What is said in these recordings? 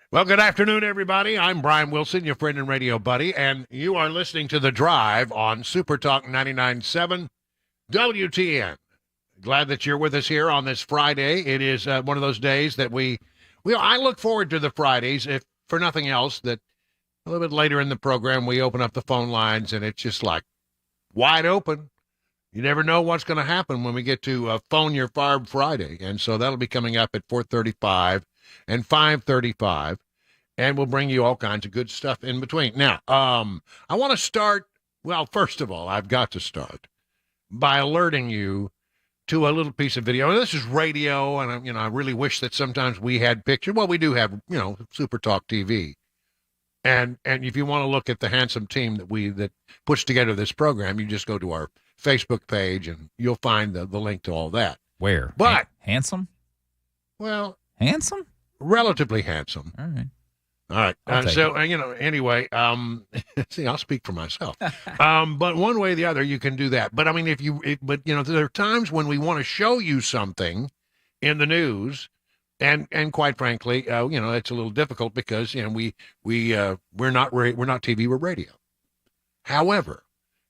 Well, good afternoon, everybody. I'm Brian Wilson, your friend and radio buddy, and you are listening to The Drive on Super Talk 99.7 WTN. Glad that you're with us here on this Friday. It is one of those days that I look forward to the Fridays, if for nothing else, that a little bit later in the program we open up the phone lines and it's just like wide open. You never know what's going to happen when we get to Phone Your Farb Friday, and so that'll be coming up at 4:35 and 5:35, and we'll bring you all kinds of good stuff in between. Now, I want to start, well, first of all, I've got to start by alerting you to a little piece of video. And this is radio, and I really wish that sometimes we had pictures. Well, we do have, Super Talk TV. And if you want to look at the handsome team that puts together this program, you just go to our Facebook page, and you'll find the link to all that. Where? But handsome? Well, handsome? Relatively handsome. All right. All right. Anyway, see, I'll speak for myself. But one way or the other, you can do that. But I mean, there are times when we want to show you something in the news, and quite frankly, it's a little difficult because we're not TV, we're radio. However,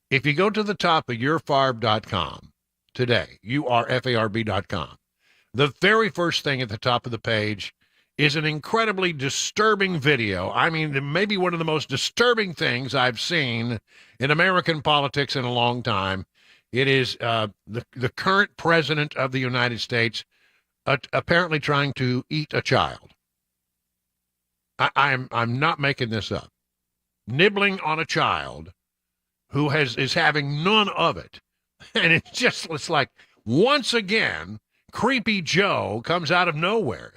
if you go to the top of yourfarb.com today, URFARB.com, the very first thing at the top of the page is an incredibly disturbing video. I mean, maybe one of the most disturbing things I've seen in American politics in a long time. It is the current president of the United States apparently trying to eat a child. I'm not making this up. Nibbling on a child who is having none of it. And it's like, once again, Creepy Joe comes out of nowhere.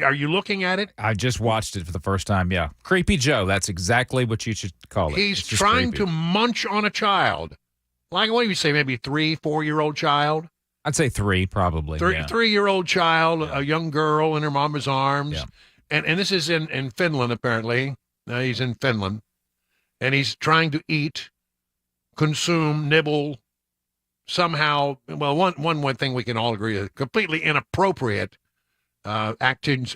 Are you looking at it? I just watched it for the first time, yeah. Creepy Joe, that's exactly what you should call it. He's trying to munch on a child. Like, what do you say, maybe 3-4-year-old child? I'd say 3, probably. 3-year-old child, yeah. A young girl in her mama's arms. Yeah. And this is in Finland, apparently. He's in Finland. And he's trying to eat, consume, nibble, somehow, well, one thing we can all agree is completely inappropriate actions.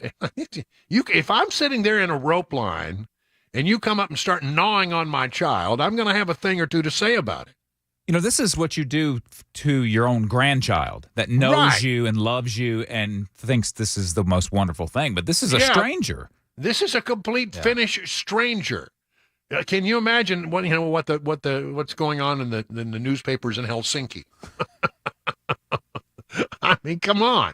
If I'm sitting there in a rope line and you come up and start gnawing on my child, I'm going to have a thing or two to say about it. This is what you do to your own grandchild that knows you and loves you and thinks this is the most wonderful thing. But this is a stranger. This is a complete Finnish stranger. Can you imagine what's going on in the newspapers in Helsinki? I mean, come on.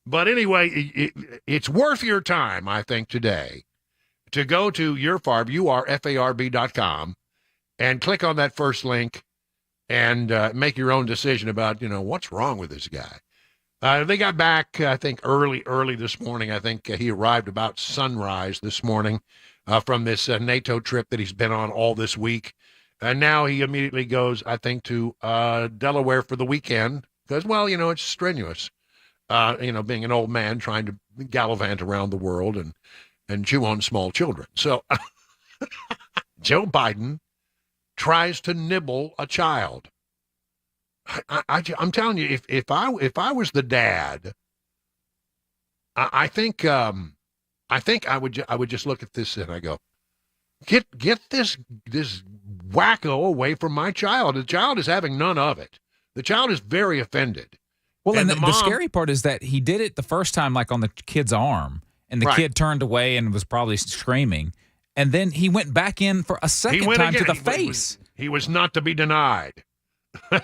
But anyway, it's worth your time, I think, today to go to URFARB.com and click on that first link and make your own decision about, what's wrong with this guy. They got back, I think, early this morning. I think he arrived about sunrise this morning. From this NATO trip that he's been on all this week. And now he immediately goes, I think, to Delaware for the weekend because, well, it's strenuous, being an old man trying to gallivant around the world and chew on small children. So Joe Biden tries to nibble a child. I'm telling you, if I was the dad, I think I would just look at this and I go, get this wacko away from my child. The child is having none of it. The child is very offended. Well, and the scary part is that he did it the first time, like on the kid's arm, and the kid turned away and was probably screaming. And then he went back in for a second time to the face. He was not to be denied.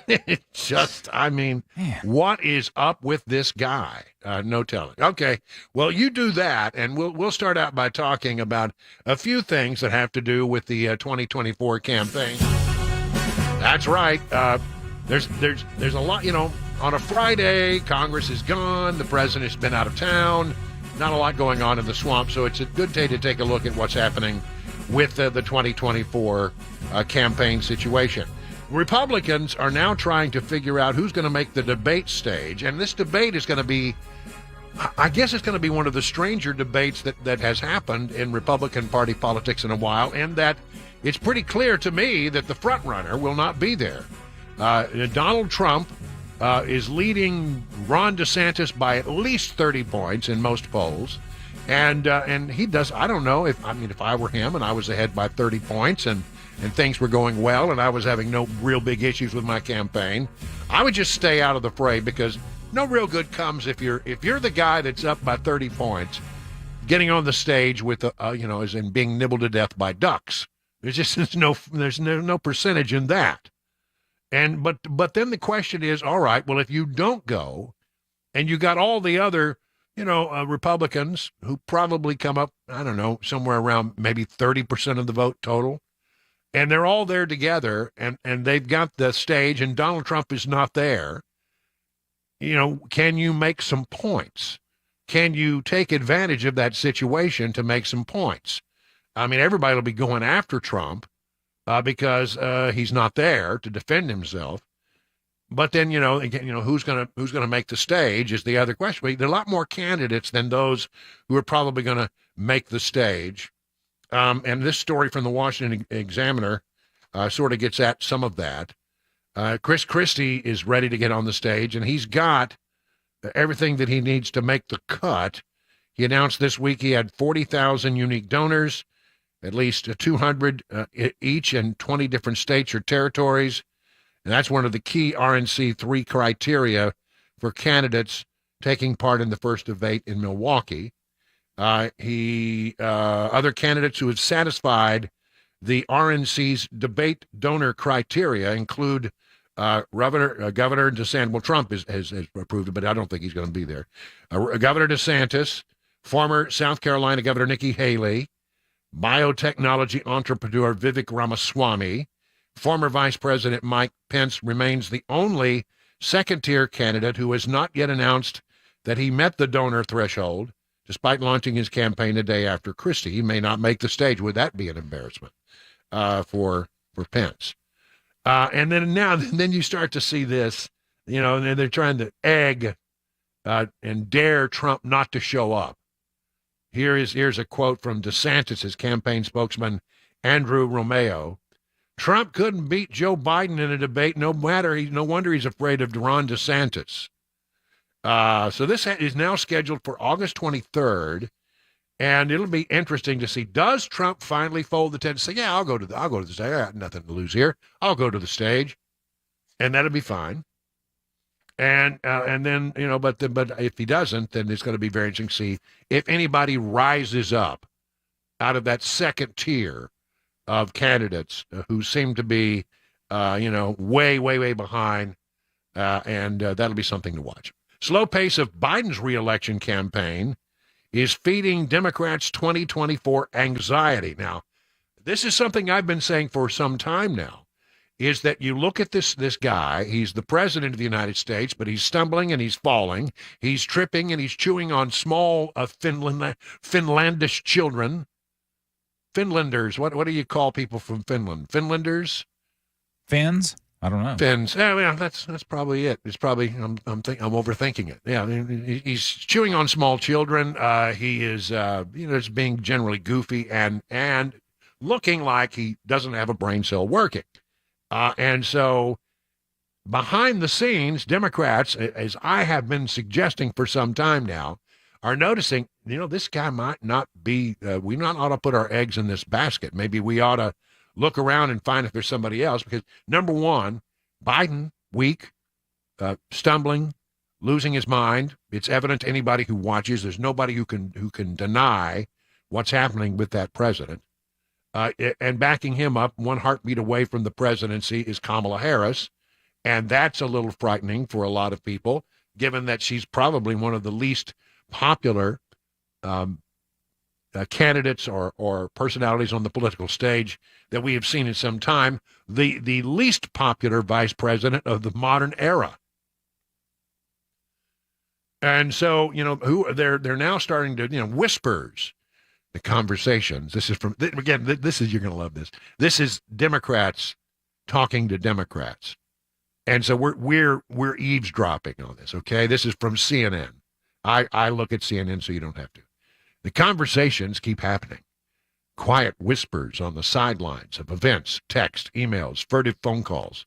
It's just, man, what is up with this guy? No telling. Okay, well, you do that, and we'll start out by talking about a few things that have to do with the 2024 campaign. That's right. There's a lot, on a Friday, Congress is gone, the president's been out of town, not a lot going on in the swamp, so it's a good day to take a look at what's happening with the 2024 campaign situation. Republicans are now trying to figure out who's going to make the debate stage, and this debate is going to be, I guess it's going to be one of the stranger debates that has happened in Republican Party politics in a while, and that it's pretty clear to me that the front runner will not be there. Donald Trump is leading Ron DeSantis by at least 30 points in most polls, And he does. I don't know if I were him and I was ahead by 30 points and things were going well and I was having no real big issues with my campaign, I would just stay out of the fray, because no real good comes if you're the guy that's up by 30 points, getting on the stage with as in being nibbled to death by ducks. There's no percentage in that. And but then the question is, all right, well, if you don't go, and you got all the other Republicans who probably come up, I don't know, somewhere around maybe 30% of the vote total, and they're all there together, and they've got the stage, and Donald Trump is not there. Can you make some points? Can you take advantage of that situation to make some points? I mean, everybody will be going after Trump because he's not there to defend himself. But then, who's gonna make the stage is the other question. There are a lot more candidates than those who are probably going to make the stage. And this story from the Washington Examiner sort of gets at some of that. Chris Christie is ready to get on the stage, and he's got everything that he needs to make the cut. He announced this week he had 40,000 unique donors, at least 200 each in 20 different states or territories. And that's one of the key RNC 3 criteria for candidates taking part in the first debate in Milwaukee. Other candidates who have satisfied the RNC's debate donor criteria include Governor DeSantis. Well, Trump has approved it, but I don't think he's going to be there. Governor DeSantis, former South Carolina Governor Nikki Haley, biotechnology entrepreneur Vivek Ramaswamy, former Vice President Mike Pence remains the only second-tier candidate who has not yet announced that he met the donor threshold, despite launching his campaign the day after Christie. He may not make the stage. Would that be an embarrassment for Pence? And then you start to see this, and they're trying to egg and dare Trump not to show up. Here's a quote from DeSantis' campaign spokesman, Andrew Romeo. Trump couldn't beat Joe Biden in a debate. No wonder he's afraid of Ron DeSantis. So this is now scheduled for August 23rd, and it'll be interesting to see. Does Trump finally fold the tent and say, "Yeah, I'll go to the stage. I got nothing to lose here. I'll go to the stage," and that'll be fine. And then but if he doesn't, then it's going to be very interesting to see if anybody rises up out of that second tier of candidates who seem to be, way behind, and that'll be something to watch. Slow pace of Biden's reelection campaign is feeding Democrats' 2024 anxiety. Now, this is something I've been saying for some time now, is that you look at this guy, he's the president of the United States, but he's stumbling and he's falling. He's tripping and he's chewing on small Finlandish children. Finlanders, what do you call people from Finland? Finlanders? Finns? I don't know. Finns. Yeah, that's probably it. It's probably I'm overthinking it. Yeah, he's chewing on small children. He is it's being generally goofy and looking like he doesn't have a brain cell working. And so behind the scenes, Democrats, as I have been suggesting for some time now, are noticing, this guy might not be, we not ought to put our eggs in this basket. Maybe we ought to look around and find if there's somebody else, because number one, Biden, weak, stumbling, losing his mind. It's evident to anybody who watches. There's nobody who can deny what's happening with that president. And backing him up, one heartbeat away from the presidency, is Kamala Harris. And that's a little frightening for a lot of people, given that she's probably one of the least popular candidates or personalities on the political stage that we have seen in some time, the least popular vice president of the modern era. And so, they're now starting to, whispers, the conversations. This is from, again, you're going to love this. This is Democrats talking to Democrats. And so we're eavesdropping on this, okay? This is from CNN. I look at CNN so you don't have to. The conversations keep happening. Quiet whispers on the sidelines of events, text, emails, furtive phone calls,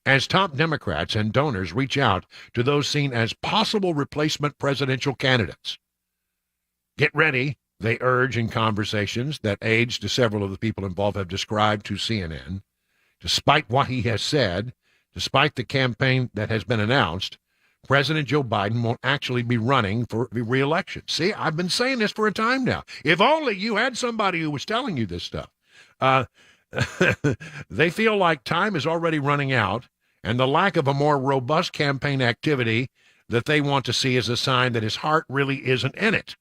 as top Democrats and donors reach out to those seen as possible replacement presidential candidates. Get ready. They urge in conversations that aides to several of the people involved have described to CNN, despite what he has said, despite the campaign that has been announced, President Joe Biden won't actually be running for re-election. See, I've been saying this for a time now. If only you had somebody who was telling you this stuff. They feel like time is already running out, and the lack of a more robust campaign activity that they want to see is a sign that his heart really isn't in it.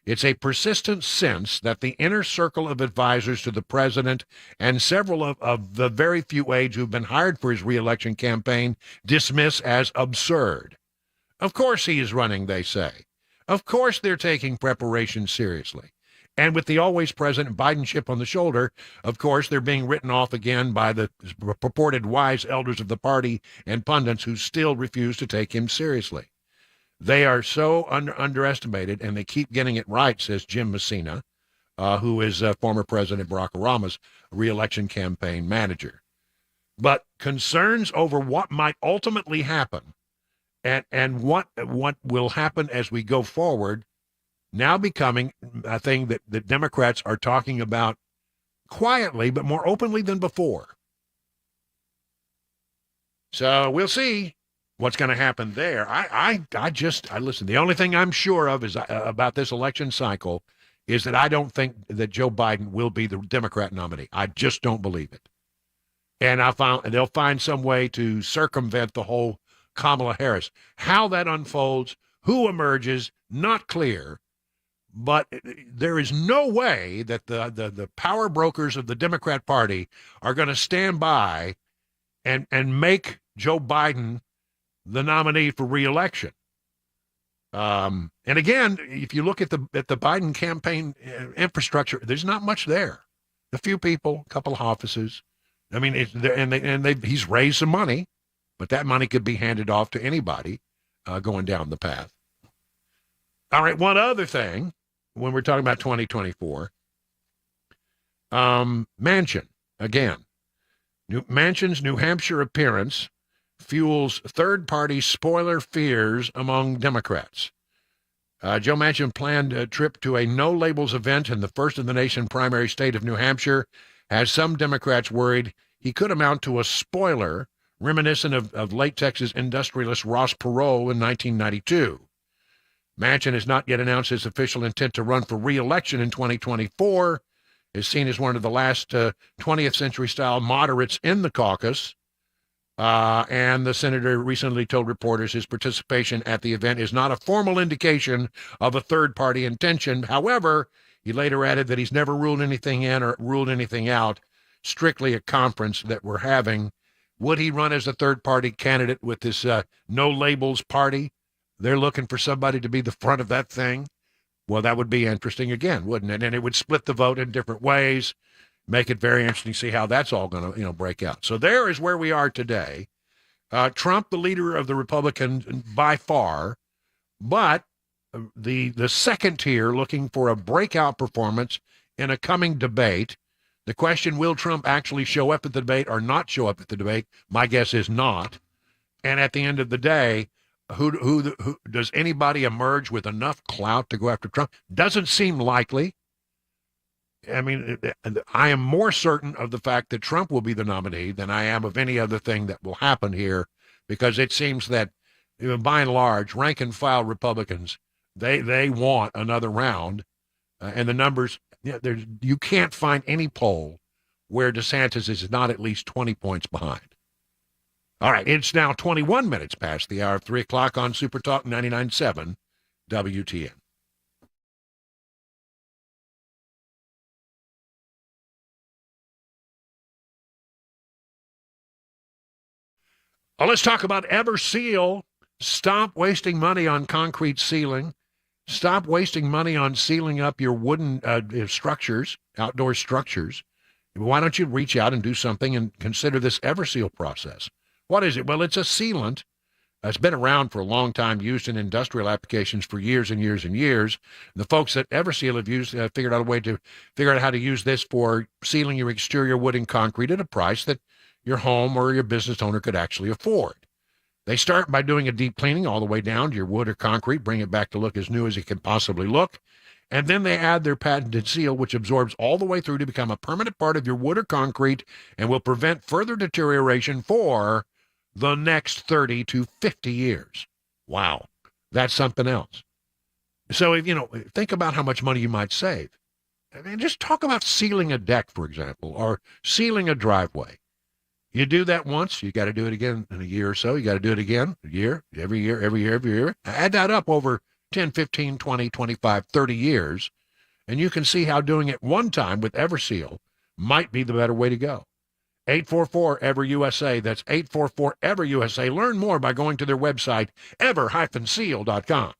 It's a persistent sense that the inner circle of advisors to the president and several of the very few aides who've been hired for his re-election campaign dismiss as absurd. Of course he is running, they say. Of course they're taking preparation seriously. And with the always present Biden chip on the shoulder, of course, they're being written off again by the purported wise elders of the party and pundits who still refuse to take him seriously. They are so underestimated, and they keep getting it right, says Jim Messina, who is former President Barack Obama's re-election campaign manager. But concerns over what might ultimately happen and what will happen as we go forward now becoming a thing that the Democrats are talking about quietly, but more openly than before. So we'll see what's going to happen there. I listen. The only thing I'm sure of is about this election cycle is that I don't think that Joe Biden will be the Democrat nominee. I just don't believe it. And they'll find some way to circumvent the whole Kamala Harris. How that unfolds, who emerges, not clear. But there is no way that the power brokers of the Democrat Party are going to stand by and make Joe Biden the nominee for re-election. And again, if you look at the Biden campaign infrastructure, there's not much there. A few people, a couple of offices. I mean, he's raised some money, but that money could be handed off to anybody going down the path. All right, one other thing. When we're talking about 2024, Manchin, again. Manchin's New Hampshire appearance fuels third-party spoiler fears among Democrats. Joe Manchin planned a trip to a no-labels event in the first-in-the-nation primary state of New Hampshire has some Democrats worried he could amount to a spoiler reminiscent of late Texas industrialist Ross Perot in 1992. Manchin has not yet announced his official intent to run for re-election in 2024, is seen as one of the last 20th century-style moderates in the caucus. And the senator recently told reporters his participation at the event is not a formal indication of a third-party intention. However, he later added that he's never ruled anything in or ruled anything out, strictly a conference that we're having. Would he run as a third-party candidate with this no-labels party? They're looking for somebody to be the front of that thing. Well, that would be interesting again, wouldn't it? And it would split the vote in different ways, make it very interesting to see how that's all going to, break out. So there is where we are today. Trump, the leader of the Republicans by far, but the second tier looking for a breakout performance in a coming debate. The question, will Trump actually show up at the debate or not show up at the debate? My guess is not. And at the end of the day, who does anybody emerge with enough clout to go after Trump? Doesn't seem likely. I mean, I am more certain of the fact that Trump will be the nominee than I am of any other thing that will happen here, because it seems that, by and large, rank and file Republicans, they want another round, and the numbers, you can't find any poll where DeSantis is not at least 20 points behind. All right, it's now 21 minutes past the hour of 3 o'clock on Super Talk 99.7 WTN. Well, let's talk about Everseal. Stop wasting money on concrete ceiling. Stop wasting money on sealing up your wooden structures, outdoor structures. Why don't you reach out and do something and consider this Everseal process? What is it? Well, it's a sealant. It's been around for a long time, used in industrial applications for years and years and years. The folks at Everseal have figured out a way to figure out how to use this for sealing your exterior wood and concrete at a price that your home or your business owner could actually afford. They start by doing a deep cleaning all the way down to your wood or concrete, bring it back to look as new as it can possibly look. And then they add their patented seal, which absorbs all the way through to become a permanent part of your wood or concrete and will prevent further deterioration for the next 30 to 50 years. Wow. That's something else. So, think about how much money you might save. I mean, just talk about sealing a deck, for example, or sealing a driveway. You do that once, you got to do it again in a year or so. You got to do it again, every year. Add that up over 10, 15, 20, 25, 30 years, and you can see how doing it one time with EverSeal might be the better way to go. 844-EVER-USA. That's 844-EVER-USA. Learn more by going to their website, ever-seal.com.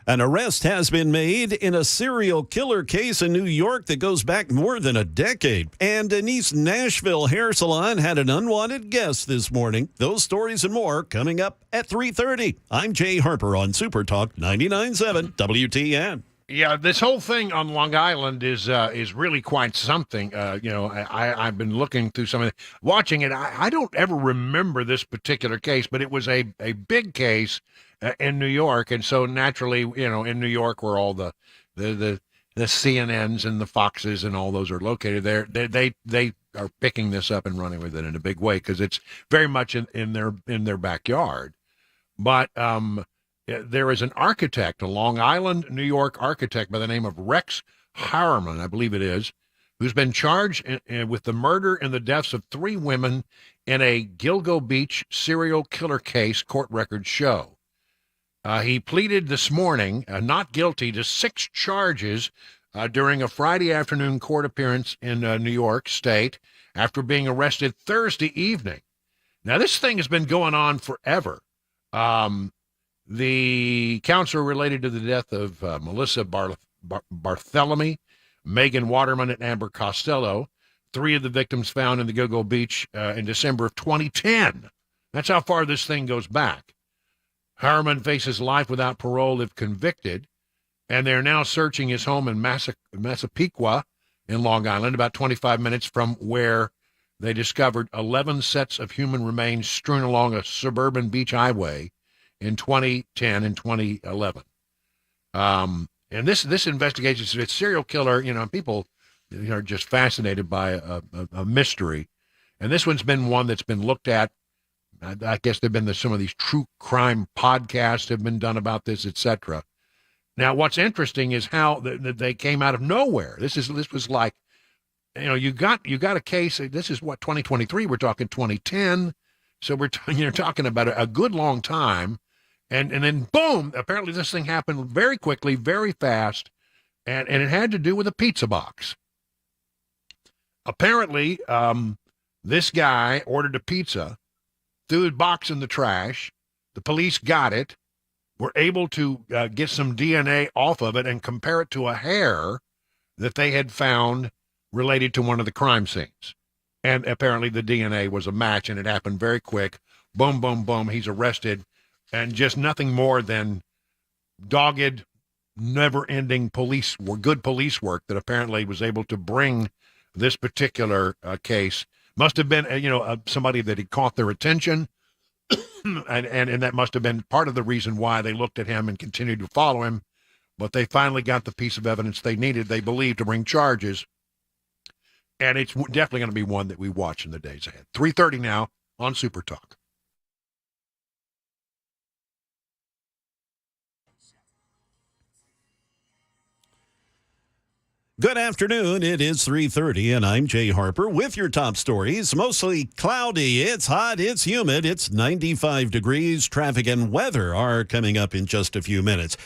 An arrest has been made in a serial killer case in New York that goes back more than a decade. And an East Nashville hair salon had an unwanted guest this morning. Those stories and more coming up at 3:30. I'm Jay Harper on Super Talk 99.7 WTN. Yeah, this whole thing on Long Island is really quite something. I've been looking through some of it, watching it. I don't ever remember this particular case, but it was a big case in New York, and so naturally, in New York, where all the CNNs and the Foxes and all those are located there, they are picking this up and running with it in a big way because it's very much in their backyard. But there is an architect, a Long Island, New York architect by the name of Rex Harriman, I believe it is, who's been charged with the murder and the deaths of 3 women in a Gilgo Beach serial killer case, court records show. He pleaded this morning not guilty to 6 charges during a Friday afternoon court appearance in New York State after being arrested Thursday evening. Now, this thing has been going on forever. The counts are related to the death of Melissa Barthelemy, Megan Waterman, and Amber Costello, 3 of the victims found in the Gilgo Beach in December of 2010. That's how far this thing goes back. Harriman faces life without parole if convicted, and they're now searching his home in Massapequa in Long Island, about 25 minutes from where they discovered 11 sets of human remains strewn along a suburban beach highway in 2010 and 2011. And this investigation, it's serial killer, people are just fascinated by a mystery. And this one's been one that's been looked at. I guess there've been some of these true crime podcasts have been done about this, etc. Now, what's interesting is how they came out of nowhere. This was like, you got a case. This is what 2023. We're talking 2010. So you're talking about a good long time, and then boom! Apparently, this thing happened very quickly, very fast, and it had to do with a pizza box. Apparently, this guy ordered a pizza, threw the box in the trash. The police got it, were able to get some DNA off of it and compare it to a hair that they had found related to one of the crime scenes. And apparently the DNA was a match, and it happened very quick. Boom, boom, boom. He's arrested, and just nothing more than dogged, never-ending good police work that apparently was able to bring this particular case. Must have been, somebody that had caught their attention, and that must have been part of the reason why they looked at him and continued to follow him. But they finally got the piece of evidence they needed, they believe, to bring charges. And it's definitely going to be one that we watch in the days ahead. 3:30 now on Super Talk. Good afternoon. It is 3:30, and I'm Jay Harper with your top stories. Mostly cloudy. It's hot. It's humid. It's 95 degrees. Traffic and weather are coming up in just a few minutes.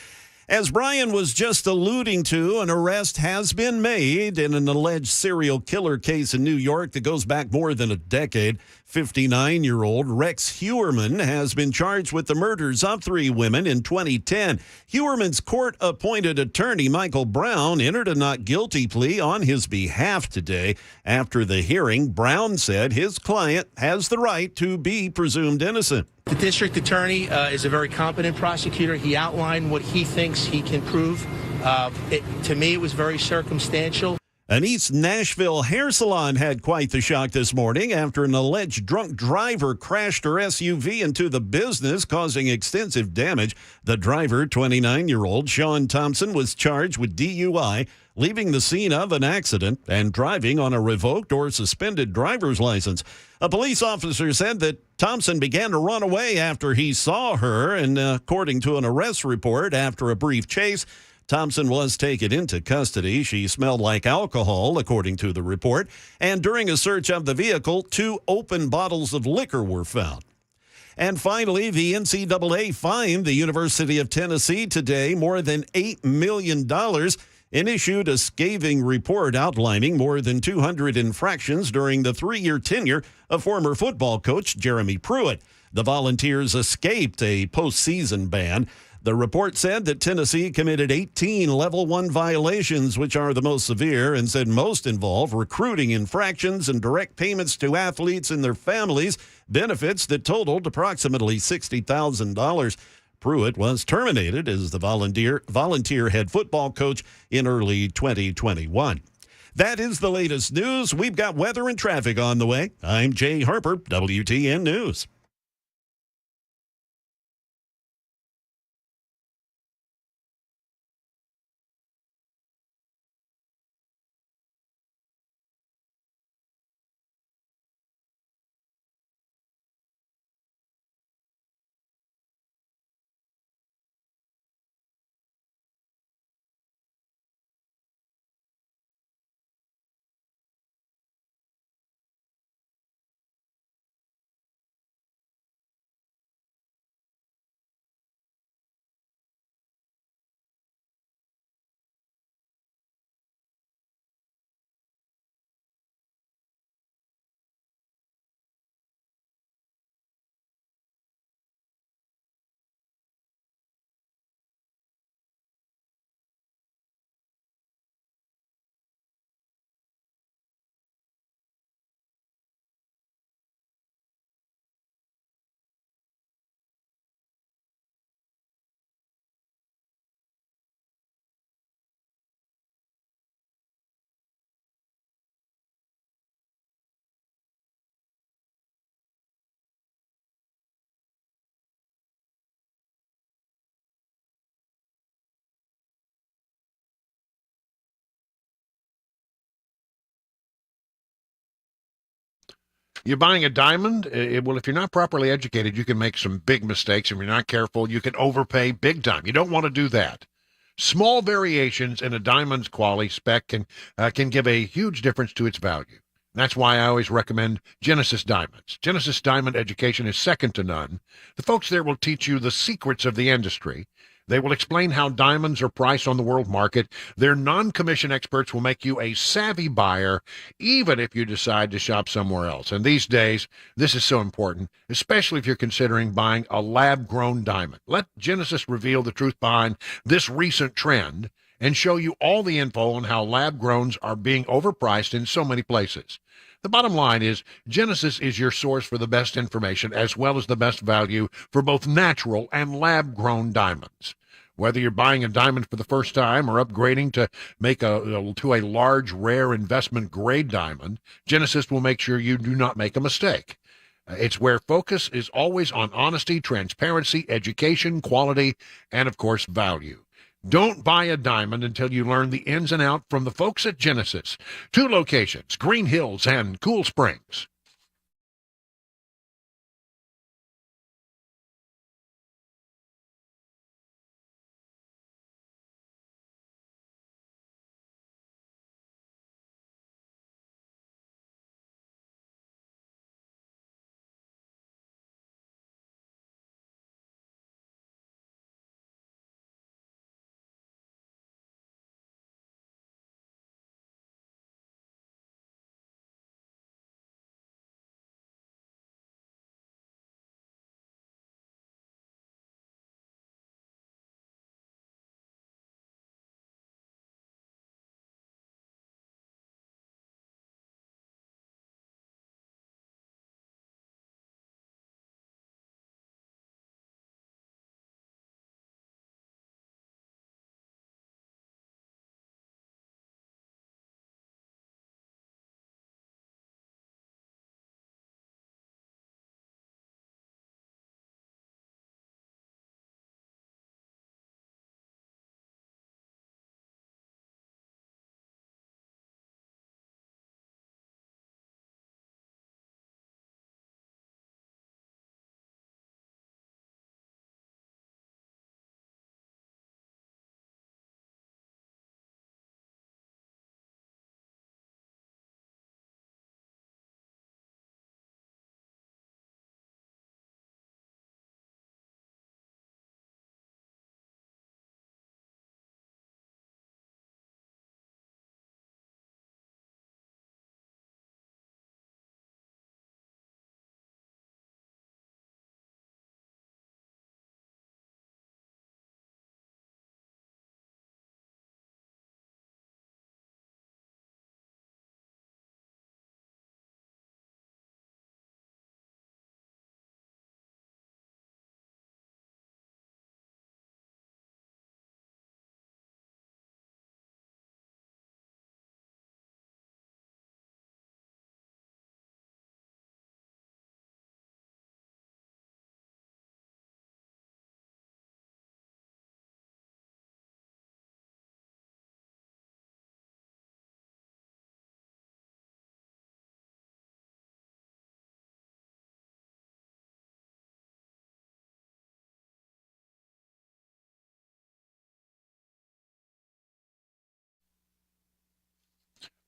As Brian was just alluding to, an arrest has been made in an alleged serial killer case in New York that goes back more than a decade. 59-year-old Rex Harriman has been charged with the murders of 3 women in 2010. Harriman's court-appointed attorney, Michael Brown, entered a not guilty plea on his behalf today. After the hearing, Brown said his client has the right to be presumed innocent. The district attorney is a very competent prosecutor. He outlined what he thinks he can prove. To me, it was very circumstantial. An East Nashville hair salon had quite the shock this morning after an alleged drunk driver crashed her SUV into the business, causing extensive damage. The driver, 29-year-old Sean Thompson, was charged with DUI, leaving the scene of an accident and driving on a revoked or suspended driver's license. A police officer said that Thompson began to run away after he saw her, and according to an arrest report, after a brief chase, Thompson was taken into custody. She smelled like alcohol, according to the report, and during a search of the vehicle, 2 open bottles of liquor were found. And finally, the NCAA fined the University of Tennessee today more than $8 million and issued a scathing report outlining more than 200 infractions during the 3-year tenure of former football coach Jeremy Pruitt. The Volunteers escaped a postseason ban. The report said that Tennessee committed 18 Level 1 violations, which are the most severe, and said most involve recruiting infractions and direct payments to athletes and their families, benefits that totaled approximately $60,000. Pruitt was terminated as the volunteer head football coach in early 2021. That is the latest news. We've got weather and traffic on the way. I'm Jay Harper, WTN News. You're buying a diamond? Well, if you're not properly educated, you can make some big mistakes. If you're not careful, you can overpay big time. You don't want to do that. Small variations in a diamond's quality spec can give a huge difference to its value. That's why I always recommend Genesis Diamonds. Genesis Diamond education is second to none. The folks there will teach you the secrets of the industry. They will explain how diamonds are priced on the world market. Their non-commission experts will make you a savvy buyer, even if you decide to shop somewhere else. And these days, this is so important, especially if you're considering buying a lab-grown diamond. Let Genesis reveal the truth behind this recent trend and show you all the info on how lab-growns are being overpriced in so many places. The bottom line is Genesis is your source for the best information as well as the best value for both natural and lab-grown diamonds. Whether you're buying a diamond for the first time or upgrading to make to a large, rare investment-grade diamond, Genesis will make sure you do not make a mistake. It's where focus is always on honesty, transparency, education, quality, and, of course, value. Don't buy a diamond until you learn the ins and outs from the folks at Genesis. 2 locations, Green Hills and Cool Springs.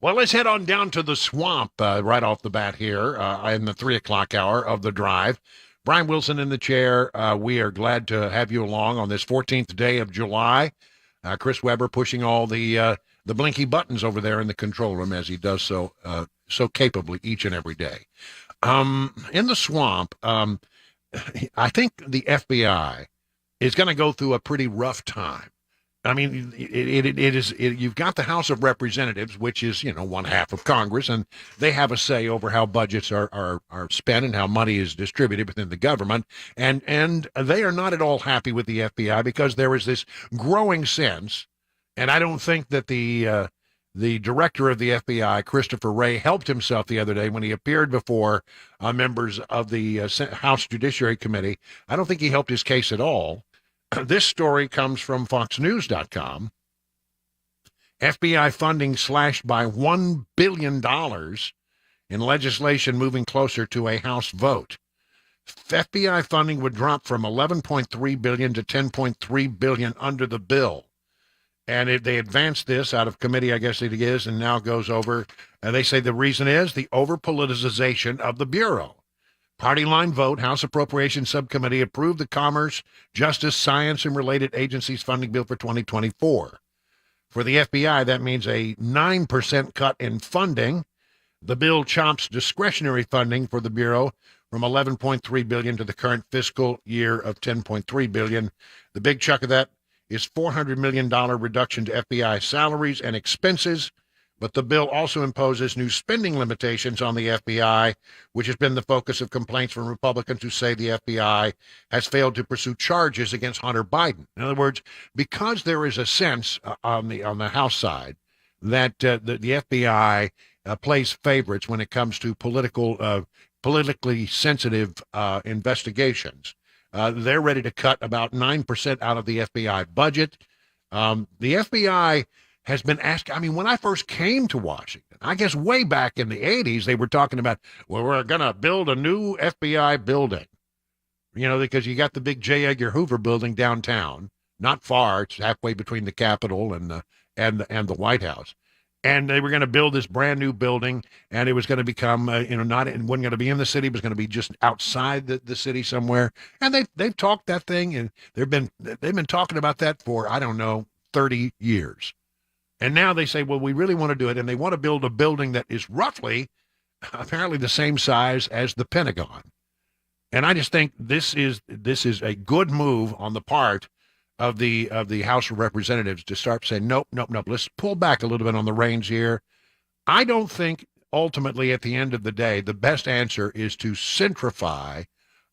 Well, let's head on down to the swamp right off the bat here in the 3 o'clock hour of the drive. Brian Wilson in the chair. We are glad to have you along on this 14th day of July. Chris Weber pushing all the blinky buttons over there in the control room as he does so capably each and every day. In the swamp, I think the FBI is going to go through a pretty rough time. I mean, you've got the House of Representatives, which is, one half of Congress, and they have a say over how budgets are spent and how money is distributed within the government. And they are not at all happy with the FBI because there is this growing sense, and I don't think that the director of the FBI, Christopher Wray, helped himself the other day when he appeared before members of the House Judiciary Committee. I don't think he helped his case at all. This story comes from FoxNews.com. FBI funding slashed by $1 billion in legislation moving closer to a House vote. FBI funding would drop from $11.3 billion to $10.3 billion under the bill. And they advanced this out of committee, I guess it is, and now goes over. And they say the reason is the over-politicization of the Bureau. Party line vote, House Appropriations Subcommittee approved the Commerce, Justice, Science, and Related Agencies funding bill for 2024. For the FBI, that means a 9% cut in funding. The bill chops discretionary funding for the Bureau from $11.3 billion to the current fiscal year of $10.3 billion. The big chunk of that is $400 million reduction to FBI salaries and expenses. But the bill also imposes new spending limitations on the FBI, which has been the focus of complaints from Republicans who say the FBI has failed to pursue charges against Hunter Biden. In other words, because there is a sense on the House side that the FBI plays favorites when it comes to politically sensitive investigations, they're ready to cut about 9% out of the FBI budget. The FBI has been asked, when I first came to Washington, I guess way back in the 80s, they were talking about, well, we're going to build a new FBI building, because you got the big J. Edgar Hoover building downtown, not far. It's halfway between the Capitol and the White House. And they were going to build this brand new building, and it was going to become, it wasn't going to be in the city, it was going to be just outside the city somewhere. And they've talked that thing, and they've been talking about that for, 30 years. And now they say, well, we really want to do it, and they want to build a building that is roughly, apparently, the same size as the Pentagon. And I just think this is a good move on the part of the House of Representatives to start saying, nope, let's pull back a little bit on the reins here. I don't think ultimately at the end of the day the best answer is to centrify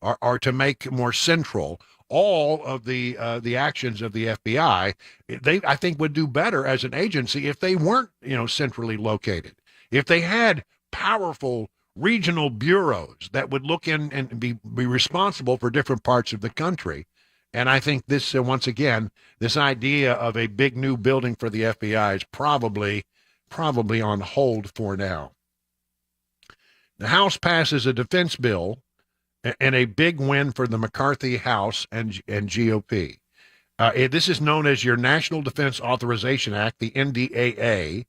or to make more central all of the actions of the FBI. They, I think, would do better as an agency if they weren't, centrally located. If they had powerful regional bureaus that would look in and be responsible for different parts of the country. And I think this, once again, this idea of a big new building for the FBI is probably on hold for now. The House passes a defense bill and a big win for the McCarthy House and GOP. This is known as your National Defense Authorization Act, the NDAA,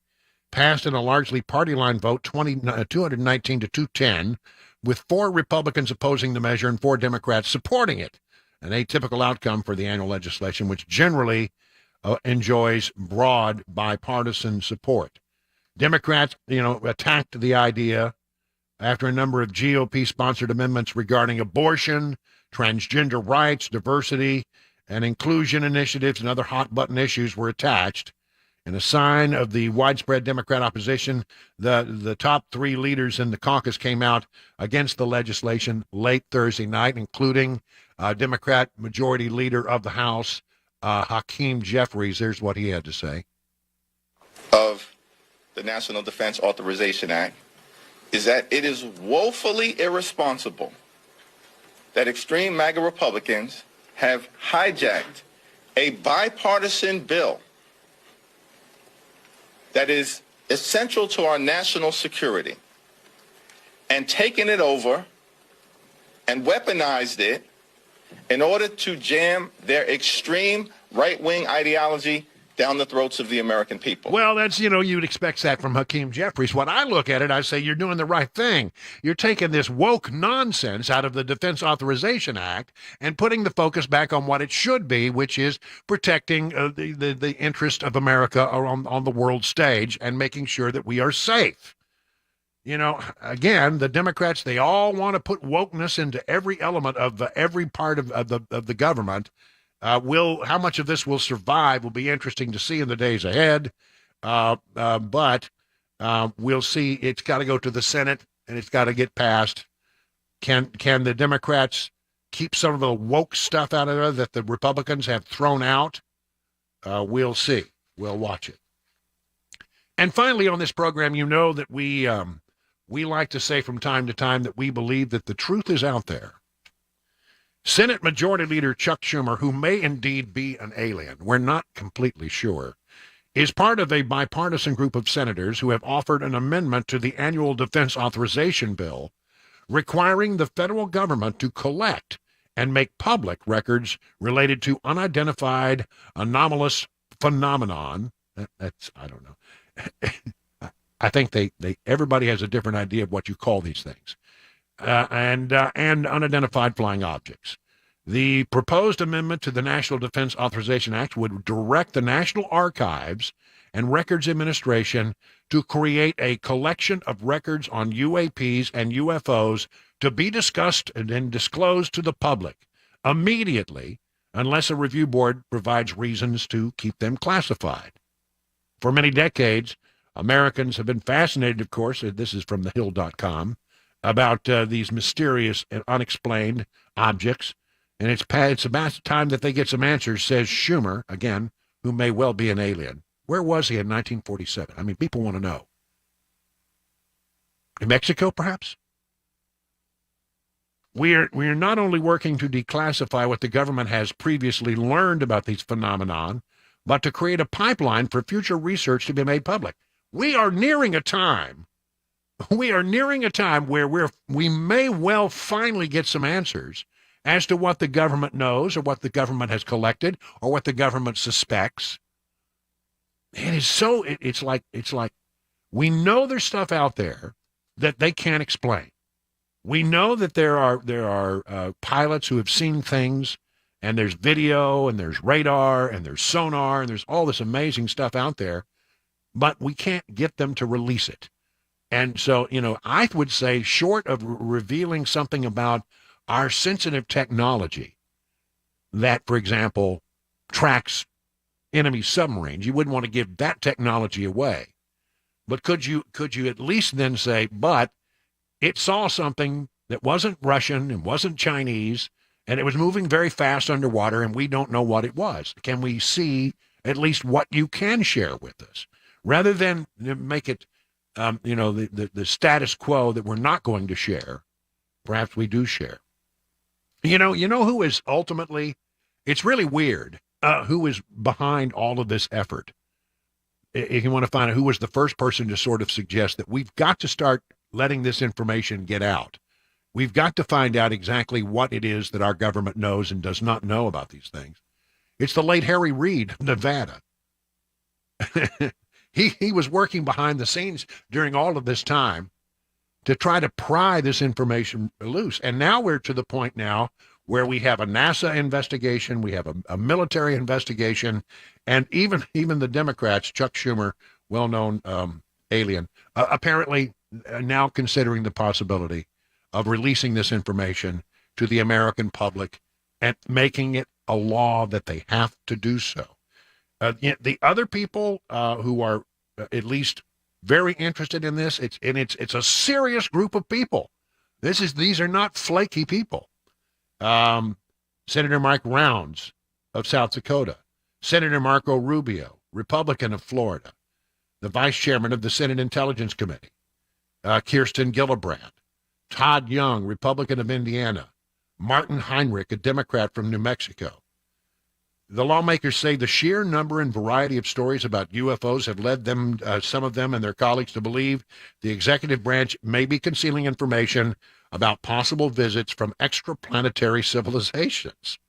passed in a largely party line vote, 219 to 210, with 4 Republicans opposing the measure and 4 Democrats supporting it, an atypical outcome for the annual legislation, which generally enjoys broad bipartisan support. Democrats, attacked the idea after a number of GOP-sponsored amendments regarding abortion, transgender rights, diversity, and inclusion initiatives and other hot-button issues were attached. In a sign of the widespread Democrat opposition, the top 3 leaders in the caucus came out against the legislation late Thursday night, including Democrat Majority Leader of the House, Hakeem Jeffries. Here's what he had to say. Of the National Defense Authorization Act is that it is woefully irresponsible that extreme MAGA Republicans have hijacked a bipartisan bill that is essential to our national security and taken it over and weaponized it in order to jam their extreme right-wing ideology down the throats of the American people. Well, that's, you'd expect that from Hakeem Jeffries. When I look at it, I say you're doing the right thing. You're taking this woke nonsense out of the Defense Authorization Act and putting the focus back on what it should be, which is protecting the interest of America on the world stage and making sure that we are safe. Again, the Democrats, they all want to put wokeness into every element of every part of the government. How much of this will survive will be interesting to see in the days ahead. But we'll see. It's got to go to the Senate and it's got to get passed. Can the Democrats keep some of the woke stuff out of there that the Republicans have thrown out? We'll see. We'll watch it. And finally, on this program, that we like to say from time to time that we believe that the truth is out there. Senate Majority Leader Chuck Schumer, who may indeed be an alien, we're not completely sure, is part of a bipartisan group of senators who have offered an amendment to the annual defense authorization bill requiring the federal government to collect and make public records related to unidentified anomalous phenomenon. I don't know. I think everybody has a different idea of what you call these things. And unidentified flying objects. The proposed amendment to the National Defense Authorization Act would direct the National Archives and Records Administration to create a collection of records on UAPs and UFOs to be discussed and then disclosed to the public immediately unless a review board provides reasons to keep them classified. For many decades, Americans have been fascinated, of course, this is from thehill.com, about these mysterious and unexplained objects, and it's about time that they get some answers, says Schumer, again, who may well be an alien. Where was he in 1947? I mean, people want to know. In Mexico, perhaps? We are not only working to declassify what the government has previously learned about these phenomenon, but to create a pipeline for future research to be made public. We are nearing a time where we may well finally get some answers as to what the government knows or what the government has collected or what the government suspects. And it's like we know there's stuff out there that they can't explain. We know that there are pilots who have seen things, and there's video and there's radar and there's sonar and there's all this amazing stuff out there, but we can't get them to release it. And so, I would say, short of revealing something about our sensitive technology that, for example, tracks enemy submarines, you wouldn't want to give that technology away. But could you at least then say, but it saw something that wasn't Russian and wasn't Chinese, and it was moving very fast underwater, and we don't know what it was. Can we see at least what you can share with us? Rather than make it the status quo that we're not going to share, perhaps we do share. You know who is ultimately, it's really weird, who is behind all of this effort. If you want to find out who was the first person to sort of suggest that we've got to start letting this information get out. We've got to find out exactly what it is that our government knows and does not know about these things. It's the late Harry Reid of Nevada. He was working behind the scenes during all of this time to try to pry this information loose. And now we're to the point now where we have a NASA investigation, we have a military investigation, and even the Democrats, Chuck Schumer, well-known alien, apparently now considering the possibility of releasing this information to the American public and making it a law that they have to do so. The other people who are at least very interested in this, it's a serious group of people. These are not flaky people. Senator Mike Rounds of South Dakota, Senator Marco Rubio, Republican of Florida, the Vice Chairman of the Senate Intelligence Committee, Kirsten Gillibrand, Todd Young, Republican of Indiana, Martin Heinrich, a Democrat from New Mexico. The lawmakers say the sheer number and variety of stories about UFOs have led them, some of them and their colleagues, to believe the executive branch may be concealing information about possible visits from extraplanetary civilizations.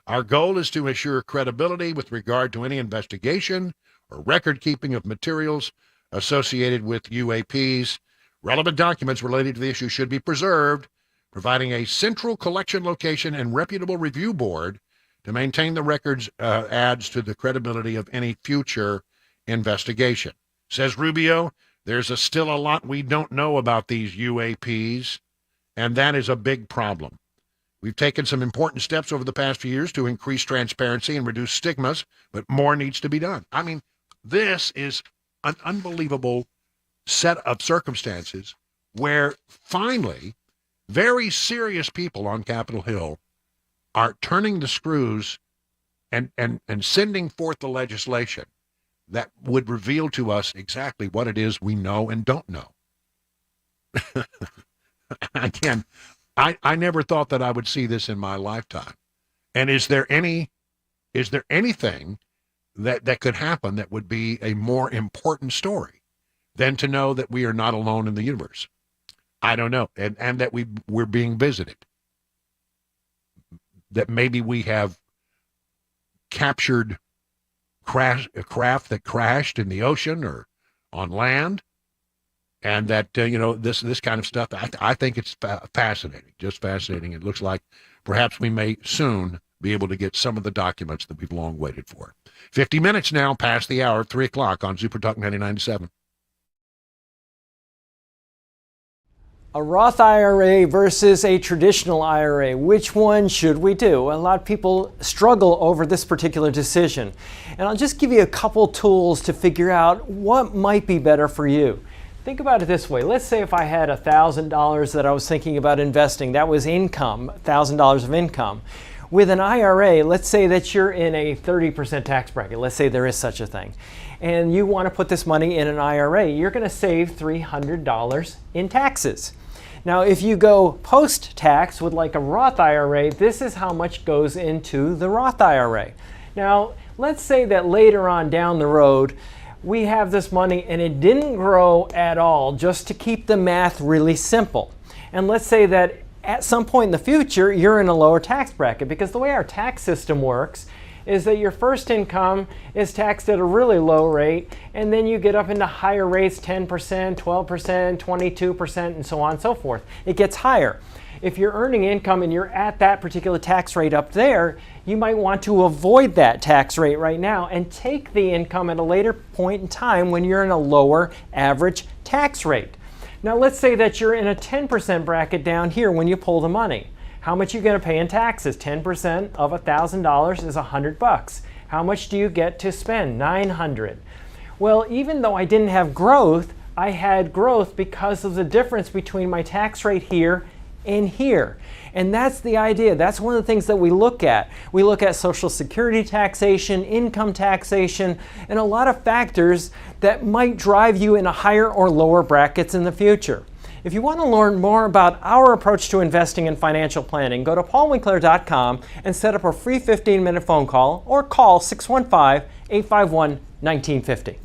Our goal is to assure credibility with regard to any investigation or record keeping of materials associated with UAPs. Relevant documents related to the issue should be preserved, providing a central collection location and reputable review board to maintain the records adds to the credibility of any future investigation. Says Rubio, there's still a lot we don't know about these UAPs, and that is a big problem. We've taken some important steps over the past few years to increase transparency and reduce stigmas, but more needs to be done. I mean, this is an unbelievable set of circumstances where finally very serious people on Capitol Hill are turning the screws and sending forth the legislation that would reveal to us exactly what it is we know and don't know. Again, I never thought that I would see this in my lifetime. And is there anything that could happen that would be a more important story than to know that we are not alone in the universe? I don't know. And that we're being visited. That maybe we have captured a craft that crashed in the ocean or on land. And that, this kind of stuff, I think it's fascinating, just fascinating. It looks like perhaps we may soon be able to get some of the documents that we've long waited for. 50 minutes now past the hour of 3 o'clock on Super Talk 99.7. A Roth IRA versus a traditional IRA. Which one should we do? A lot of people struggle over this particular decision. And I'll just give you a couple tools to figure out what might be better for you. Think about it this way. Let's say if I had $1,000 that I was thinking about investing, that was income, $1,000 of income. With an IRA, let's say that you're in a 30% tax bracket. Let's say there is such a thing. And you want to put this money in an IRA. You're going to save $300 in taxes. Now, if you go post-tax with like a Roth IRA, this is how much goes into the Roth IRA. Now, let's say that later on down the road, we have this money and it didn't grow at all, just to keep the math really simple. And let's say that at some point in the future, you're in a lower tax bracket, because the way our tax system works is that your first income is taxed at a really low rate, and then you get up into higher rates, 10%, 12%, 22%, and so on and so forth. It gets higher. If you're earning income and you're at that particular tax rate up there, you might want to avoid that tax rate right now and take the income at a later point in time when you're in a lower average tax rate. Now let's say that you're in a 10% bracket down here when you pull the money. How much are you going to pay in taxes? 10% of $1,000 is $100. How much do you get to spend? $900. Well, even though I didn't have growth, I had growth because of the difference between my tax rate here and here. And that's the idea. That's one of the things that we look at. We look at Social Security taxation, income taxation, and a lot of factors that might drive you into higher or lower brackets in the future. If you want to learn more about our approach to investing and financial planning, go to paulwinkler.com and set up a free 15-minute phone call or call 615-851-1950.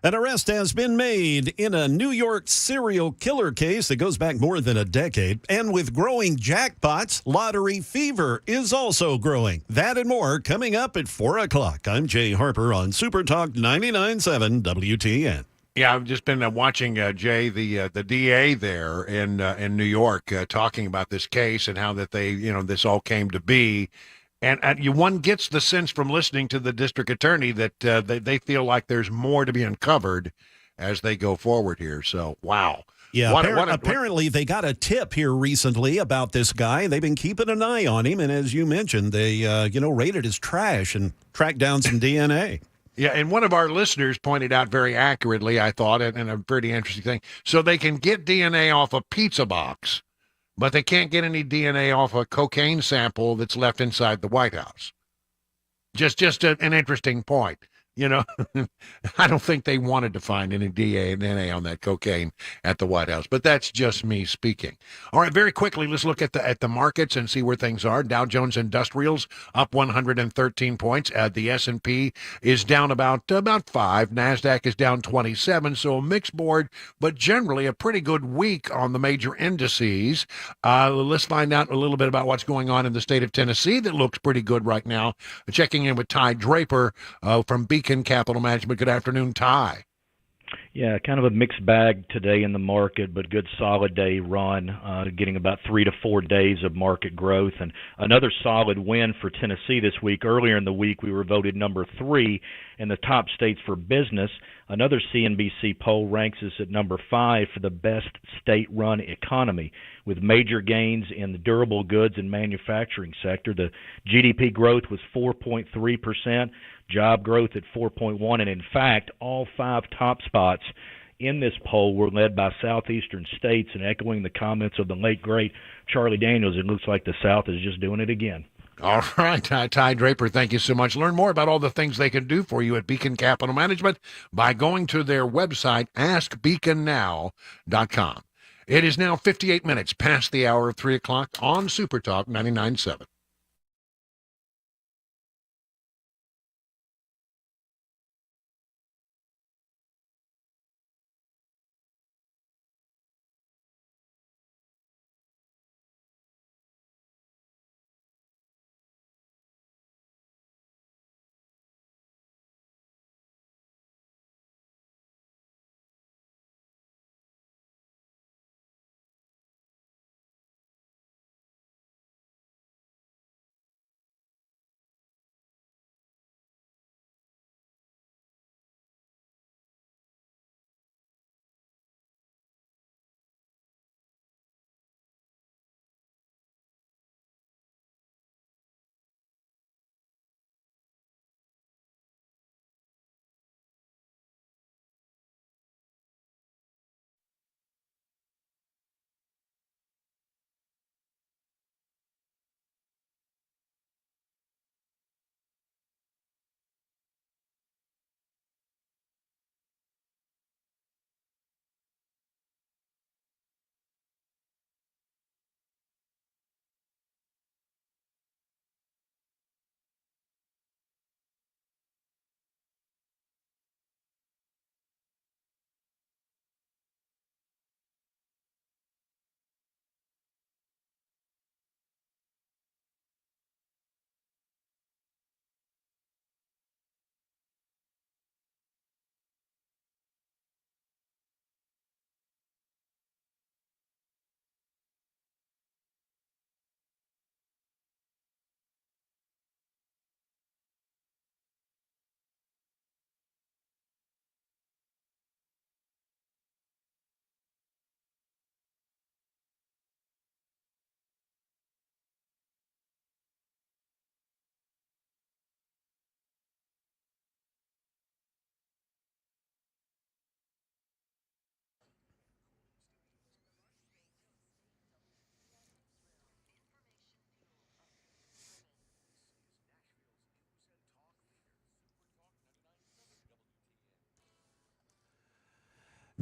An arrest has been made in a New York serial killer case that goes back more than a decade. And with growing jackpots, lottery fever is also growing. That and more coming up at 4 o'clock. I'm Jay Harper on Super Talk 99.7 WTN. Yeah, I've just been watching Jay, the DA there in New York, talking about this case and how that this all came to be. And one gets the sense from listening to the district attorney that they feel like there's more to be uncovered as they go forward here. So, wow. Yeah, apparently they got a tip here recently about this guy. They've been keeping an eye on him. And as you mentioned, they, raided his trash and tracked down some DNA. Yeah, and one of our listeners pointed out very accurately, I thought, and a pretty interesting thing. So they can get DNA off a pizza box, but they can't get any DNA off a cocaine sample that's left inside the White House. Just an interesting point. I don't think they wanted to find any DNA on that cocaine at the White House, but that's just me speaking. All right, very quickly, let's look at the markets and see where things are. Dow Jones Industrials up 113 points. The S&P is down about 5. NASDAQ is down 27, so a mixed board, but generally a pretty good week on the major indices. Let's find out a little bit about what's going on in the state of Tennessee that looks pretty good right now. Checking in with Ty Draper from Beacon Capital Management. Good afternoon, Ty. Yeah, kind of a mixed bag today in the market, but good solid day run, getting about 3 to 4 days of market growth. And another solid win for Tennessee this week. Earlier in the week, we were voted number 3 in the top states for business. Another CNBC poll ranks us at number 5 for the best state-run economy, with major gains in the durable goods and manufacturing sector. The GDP growth was 4.3%. Job growth at 4.1%, and in fact, all 5 top spots in this poll were led by southeastern states. And echoing the comments of the late great Charlie Daniels, it looks like the South is just doing it again. All right, Ty Draper, thank you so much. Learn more about all the things they can do for you at Beacon Capital Management by going to their website, askbeaconnow.com. It is now 58 minutes past the hour of 3 o'clock on Super Talk 99.7.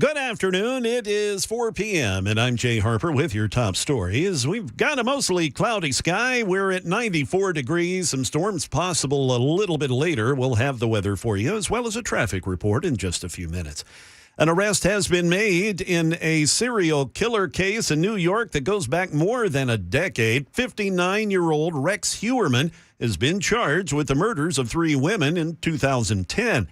Good afternoon. It is 4 p.m., and I'm Jay Harper with your top stories. We've got a mostly cloudy sky. We're at 94 degrees. Some storms possible a little bit later. We'll have the weather for you, as well as a traffic report in just a few minutes. An arrest has been made in a serial killer case in New York that goes back more than a decade. 59-year-old Rex Heuermann has been charged with the murders of 3 women in 2010.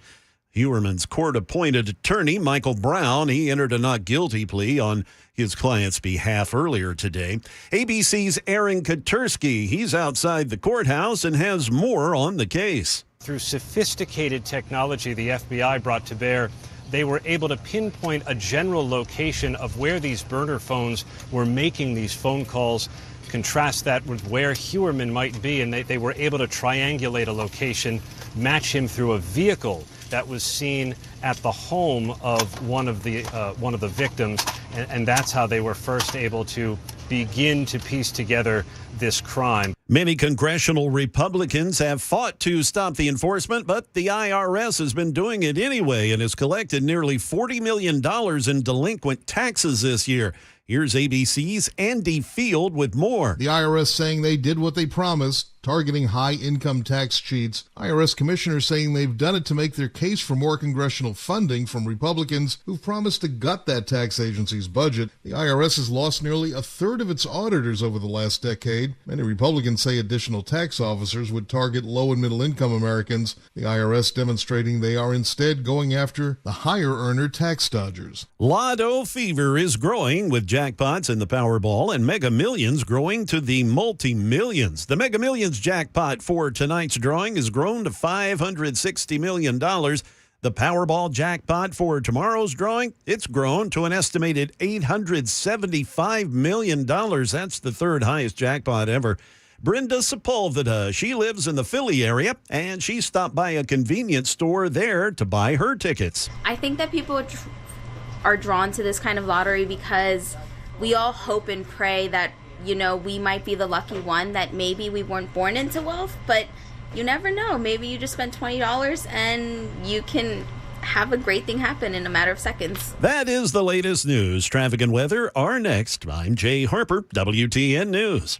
Heuermann's court-appointed attorney, Michael Brown, he entered a not guilty plea on his client's behalf earlier today. ABC's Aaron Katursky, he's outside the courthouse and has more on the case. Through sophisticated technology the FBI brought to bear, they were able to pinpoint a general location of where these burner phones were making these phone calls. Contrast that with where Heuermann might be, and they were able to triangulate a location, match him through a vehicle that was seen at the home of one of the victims, and that's how they were first able to begin to piece together this crime. Many congressional Republicans have fought to stop the enforcement, but the IRS has been doing it anyway and has collected nearly $40 million in delinquent taxes this year. Here's ABC's Andy Field with more. The IRS saying they did what they promised, targeting high income tax cheats. IRS commissioners saying they've done it to make their case for more congressional funding from Republicans who've promised to gut that tax agency's budget. The IRS has lost nearly a third of its auditors over the last decade. Many Republicans say additional tax officers would target low and middle income Americans. The IRS demonstrating they are instead going after the higher earner tax dodgers. Lotto fever is growing with jackpots in the Powerball and Mega Millions growing to the multi-millions. The Mega Millions jackpot for tonight's drawing has grown to $560 million. The Powerball jackpot for tomorrow's drawing, it's grown to an estimated $875 million. That's the third highest jackpot ever. Brenda Sepulveda, she lives in the Philly area, and she stopped by a convenience store there to buy her tickets. I think that people are drawn to this kind of lottery because we all hope and pray that, you know, we might be the lucky one, that maybe we weren't born into wealth, but you never know. Maybe you just spend $20 and you can have a great thing happen in a matter of seconds. That is the latest news. Traffic and weather are next. I'm Jay Harper, WTN News.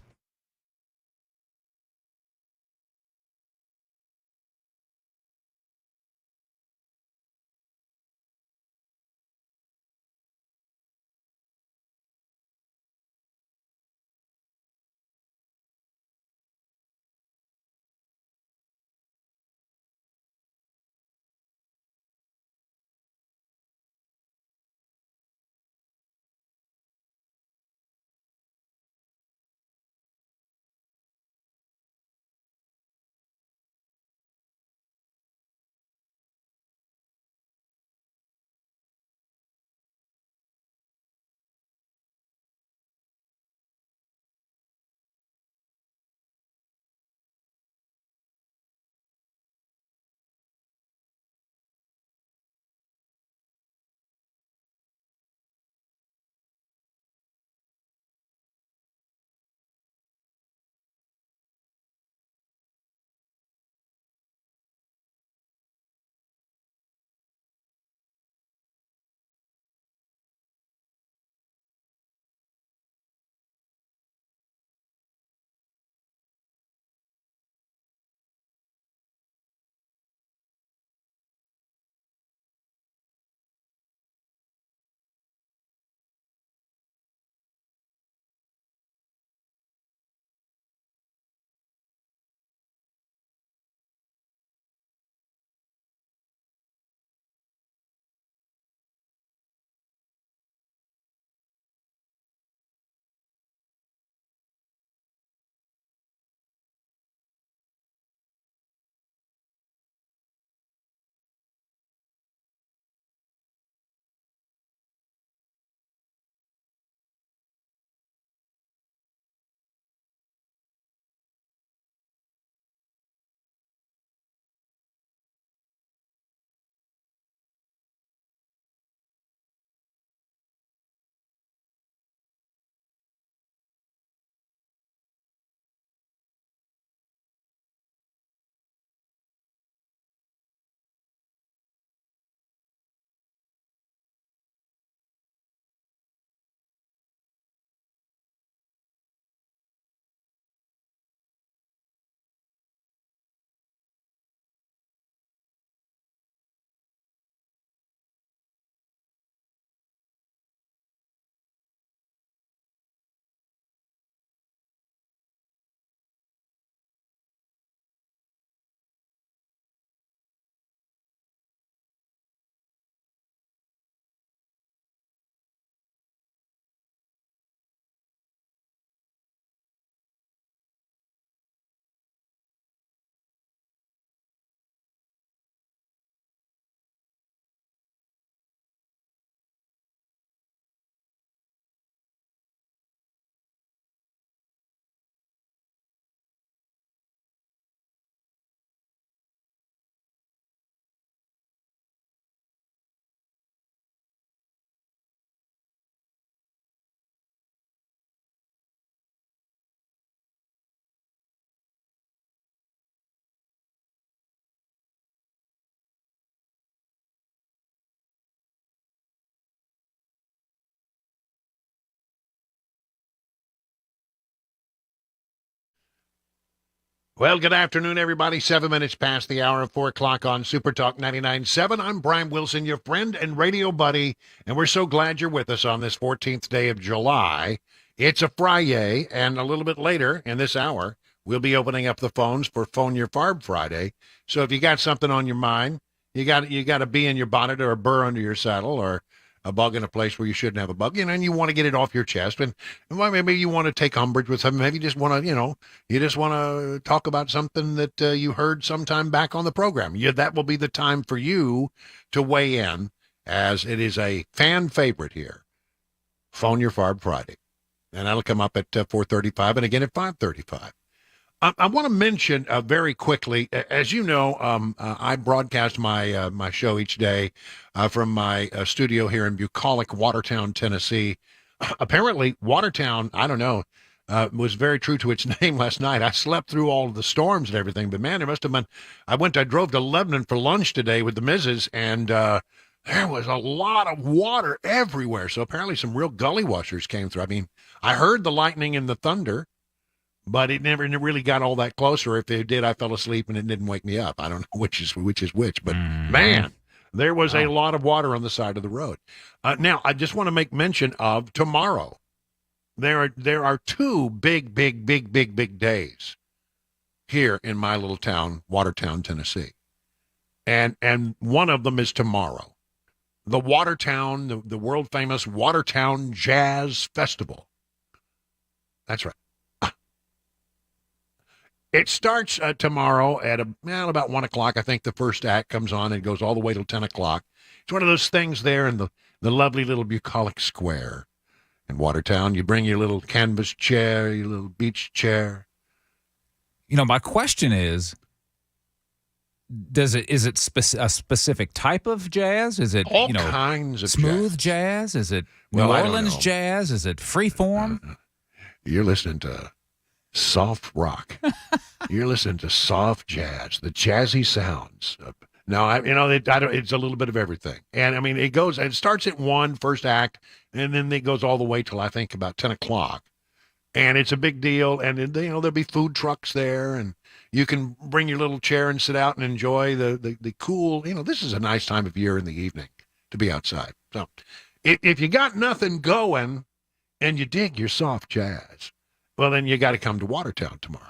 Well, good afternoon, everybody. 7 minutes past the hour of 4 o'clock on Super Talk 99.7. I'm Brian Wilson, your friend and radio buddy, and we're so glad you're with us on this 14th day of July. It's a Friday, and a little bit later in this hour, we'll be opening up the phones for Phone Your Farb Friday. So if you got something on your mind, you got a bee in your bonnet or a burr under your saddle or a bug in a place where you shouldn't have a bug, and you want to get it off your chest, and maybe you want to take umbrage with something, maybe you just want to, you just want to talk about something that you heard sometime back on the program. That will be the time for you to weigh in, as it is a fan favorite here, Phone Your Farb Friday, and that'll come up at 4:35 and again at 5:35. I want to mention very quickly, as you know, I broadcast my show each day from my studio here in bucolic Watertown, Tennessee. Apparently, Watertown, I don't know, was very true to its name last night. I slept through all of the storms and everything, but man, there must have been. I drove to Lebanon for lunch today with the missus, and there was a lot of water everywhere. So apparently, some real gully washers came through. I mean, I heard the lightning and the thunder, but it never really got all that close, or if it did, I fell asleep and it didn't wake me up. I don't know which is which, but man, there was a lot of water on the side of the road. Now, I just want to make mention of tomorrow. There are two big days here in my little town, Watertown, Tennessee. And one of them is tomorrow. The Watertown, the world-famous Watertown Jazz Festival. That's right. It starts tomorrow at about 1 o'clock. I think the first act comes on and goes all the way till 10 o'clock. It's one of those things there in the lovely little bucolic square in Watertown. You bring your little canvas chair, your little beach chair. My question is it a specific type of jazz? Is it all kinds of smooth jazz? Is it New Orleans jazz? Is it freeform? You're listening to soft rock. You're listening to soft jazz, the jazzy sounds. Now, it's a little bit of everything. And I mean, it starts at 1, first act, and then it goes all the way till I think about 10 o'clock. And it's a big deal. And there'll be food trucks there, and you can bring your little chair and sit out and enjoy the cool, this is a nice time of year in the evening to be outside. So if you got nothing going and you dig your soft jazz, well, then you got to come to Watertown tomorrow.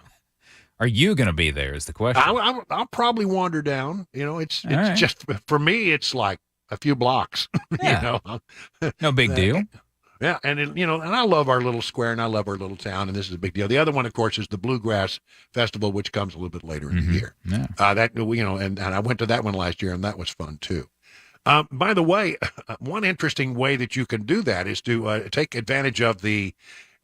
Are you going to be there is the question. I'll probably wander down. It's right. Just, for me, it's like a few blocks. Yeah. No big deal. Yeah, and and I love our little square, and I love our little town, and this is a big deal. The other one, of course, is the Bluegrass Festival, which comes a little bit later in the year. Yeah. And I went to that one last year, and that was fun, too. By the way, one interesting way that you can do that is to take advantage of the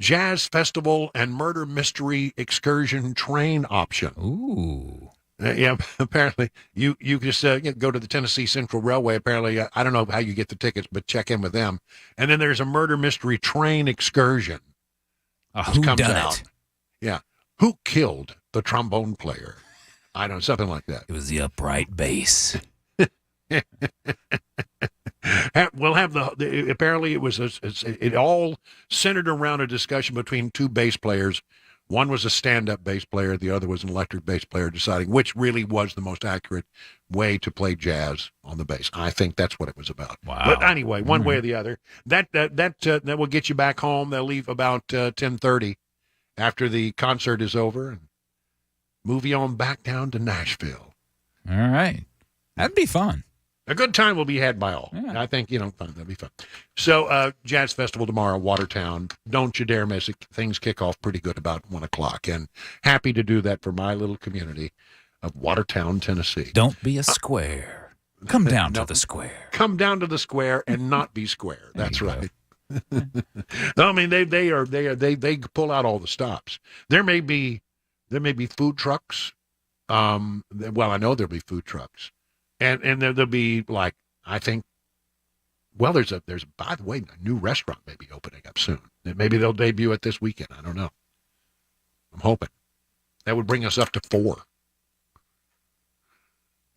Jazz Festival and Murder Mystery Excursion train option. Ooh. Yeah, apparently you just go to the Tennessee Central Railway. Apparently, I don't know how you get the tickets, but check in with them. And then there's a murder mystery train excursion. Who comes done out. it? Yeah. Who killed the trombone player? I don't know, something like that. It was the upright bass. We'll have apparently it all centered around a discussion between two bass players. One was a stand-up bass player. The other was an electric bass player, deciding which really was the most accurate way to play jazz on the bass. I think that's what it was about. Wow. But anyway, one way or the other, that will get you back home. They'll leave about 10:30 after the concert is over and move you on back down to Nashville. All right. That'd be fun. A good time will be had by all. Yeah. I think, that'll be fun. So, Jazz Festival tomorrow, Watertown. Don't you dare miss it. Things kick off pretty good about 1 o'clock. And happy to do that for my little community of Watertown, Tennessee. Don't be a square. Come down to the square. Come down to the square and not be square. That's right. I mean, they pull out all the stops. There may be food trucks. Well, I know there'll be food trucks. And there'll be, like, I think, well, there's by the way, a new restaurant may be opening up soon. Maybe they'll debut it this weekend. I don't know. I'm hoping. That would bring us up to 4.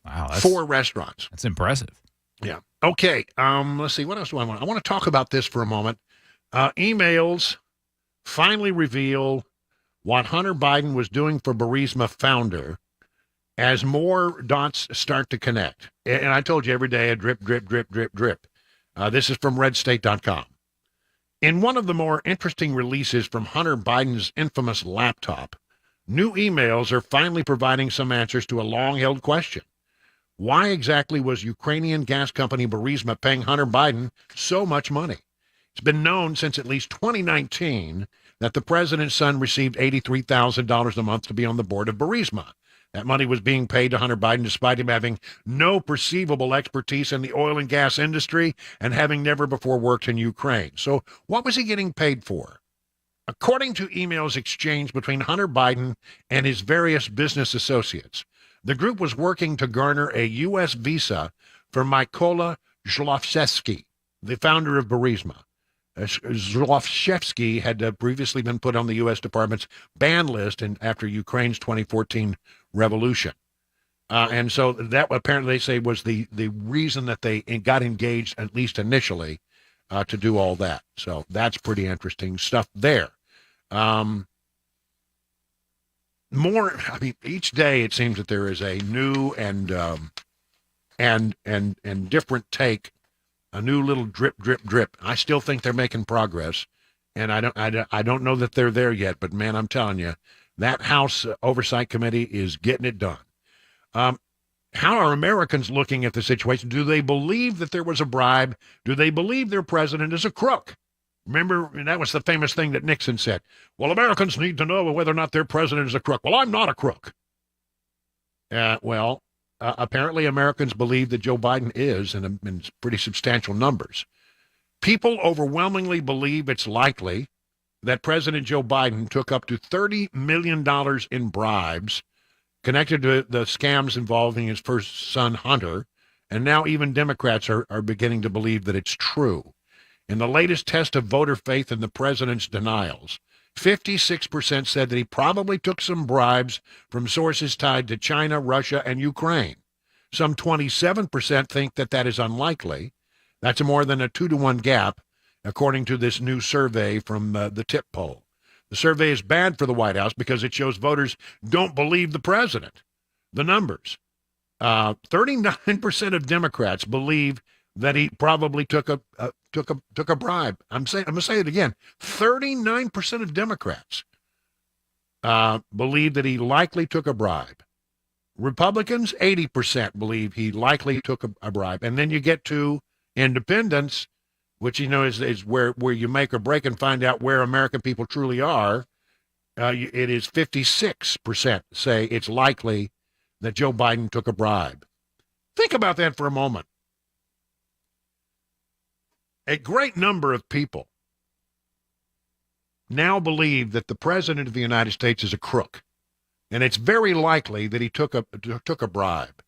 Wow. 4 restaurants. That's impressive. Yeah. Okay. Let's see. What else do I want? I want to talk about this for a moment. Emails finally reveal what Hunter Biden was doing for Burisma founder as more dots start to connect. And I told you every day a drip, drip, drip, drip, drip. This is from redstate.com. In one of the more interesting releases from Hunter Biden's infamous laptop, new emails are finally providing some answers to a long-held question. Why exactly was Ukrainian gas company Burisma paying Hunter Biden so much money? It's been known since at least 2019 that the president's son received $83,000 a month to be on the board of Burisma. That money was being paid to Hunter Biden despite him having no perceivable expertise in the oil and gas industry and having never before worked in Ukraine. So what was he getting paid for? According to emails exchanged between Hunter Biden and his various business associates, the group was working to garner a U.S. visa for Mykola Zlotchevsky, the founder of Burisma. Zlotchevsky had previously been put on the U.S. Department's ban list after Ukraine's 2014 revolution. And so that apparently they say was the reason that they got engaged, at least initially, to do all that. So that's pretty interesting stuff there. Each day it seems that there is a new and different take, a new little drip, drip, drip. I still think they're making progress, and I don't know that they're there yet. But man, I'm telling you, that House Oversight Committee is getting it done. How are Americans looking at the situation? Do they believe that there was a bribe? Do they believe their president is a crook? Remember, that was the famous thing that Nixon said. Well, Americans need to know whether or not their president is a crook. Well, I'm not a crook. Apparently Americans believe that Joe Biden is in pretty substantial numbers. People overwhelmingly believe it's likely that President Joe Biden took up to $30 million in bribes connected to the scams involving his first son, Hunter, and now even Democrats are beginning to believe that it's true. In the latest test of voter faith in the president's denials, 56% said that he probably took some bribes from sources tied to China, Russia, and Ukraine. Some 27% think that is unlikely. That's more than a 2-to-1 gap, according to this new survey from the TIP poll. The survey is bad for the White House because it shows voters don't believe the president. The numbers. 39% of Democrats believe that he probably took a bribe. I'm going to say it again. 39% of Democrats believe that he likely took a bribe. Republicans, 80% believe he likely took a bribe. And then you get to independents, which is where you make or break and find out where American people truly are. It is 56% say it's likely that Joe Biden took a bribe. Think about that for a moment. A great number of people now believe that the president of the United States is a crook, and it's very likely that he took a bribe.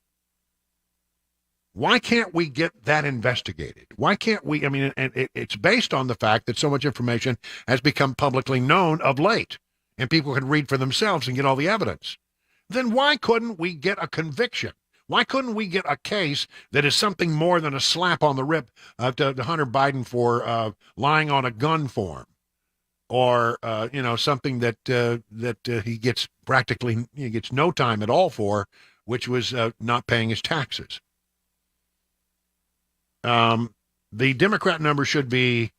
Why can't we get that investigated? Why can't we? And it's based on the fact that so much information has become publicly known of late, and people can read for themselves and get all the evidence. Then why couldn't we get a conviction? Why couldn't we get a case that is something more than a slap on the rip to Hunter Biden for lying on a gun form, or something that he gets no time at all for, which was not paying his taxes. The Democrat number should be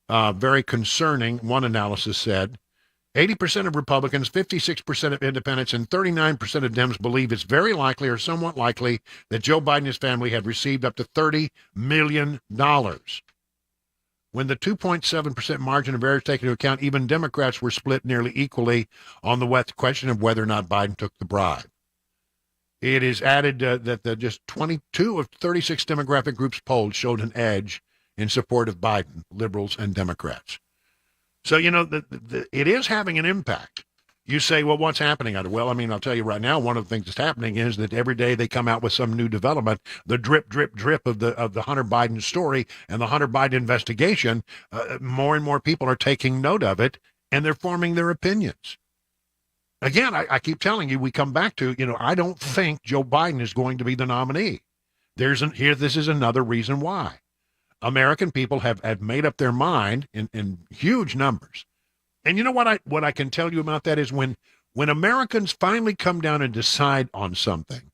very concerning. One analysis said 80% of Republicans, 56% of independents, and 39% of Dems believe it's very likely or somewhat likely that Joe Biden and his family had received up to $30 million. When the 2.7% margin of error is taken into account, even Democrats were split nearly equally on the question of whether or not Biden took the bribe. It is added that just 22 of 36 demographic groups polled showed an edge in support of Biden, liberals and Democrats. So, it is having an impact. You say, well, what's happening? Well, I'll tell you right now, one of the things that's happening is that every day they come out with some new development, the drip, drip, drip of the Hunter Biden story and the Hunter Biden investigation, more and more people are taking note of it, and they're forming their opinions. Again, I keep telling you, we come back to, I don't think Joe Biden is going to be the nominee. This is another reason why. American people have made up their mind in huge numbers And you know what I can tell you about that is when Americans finally come down and decide on something,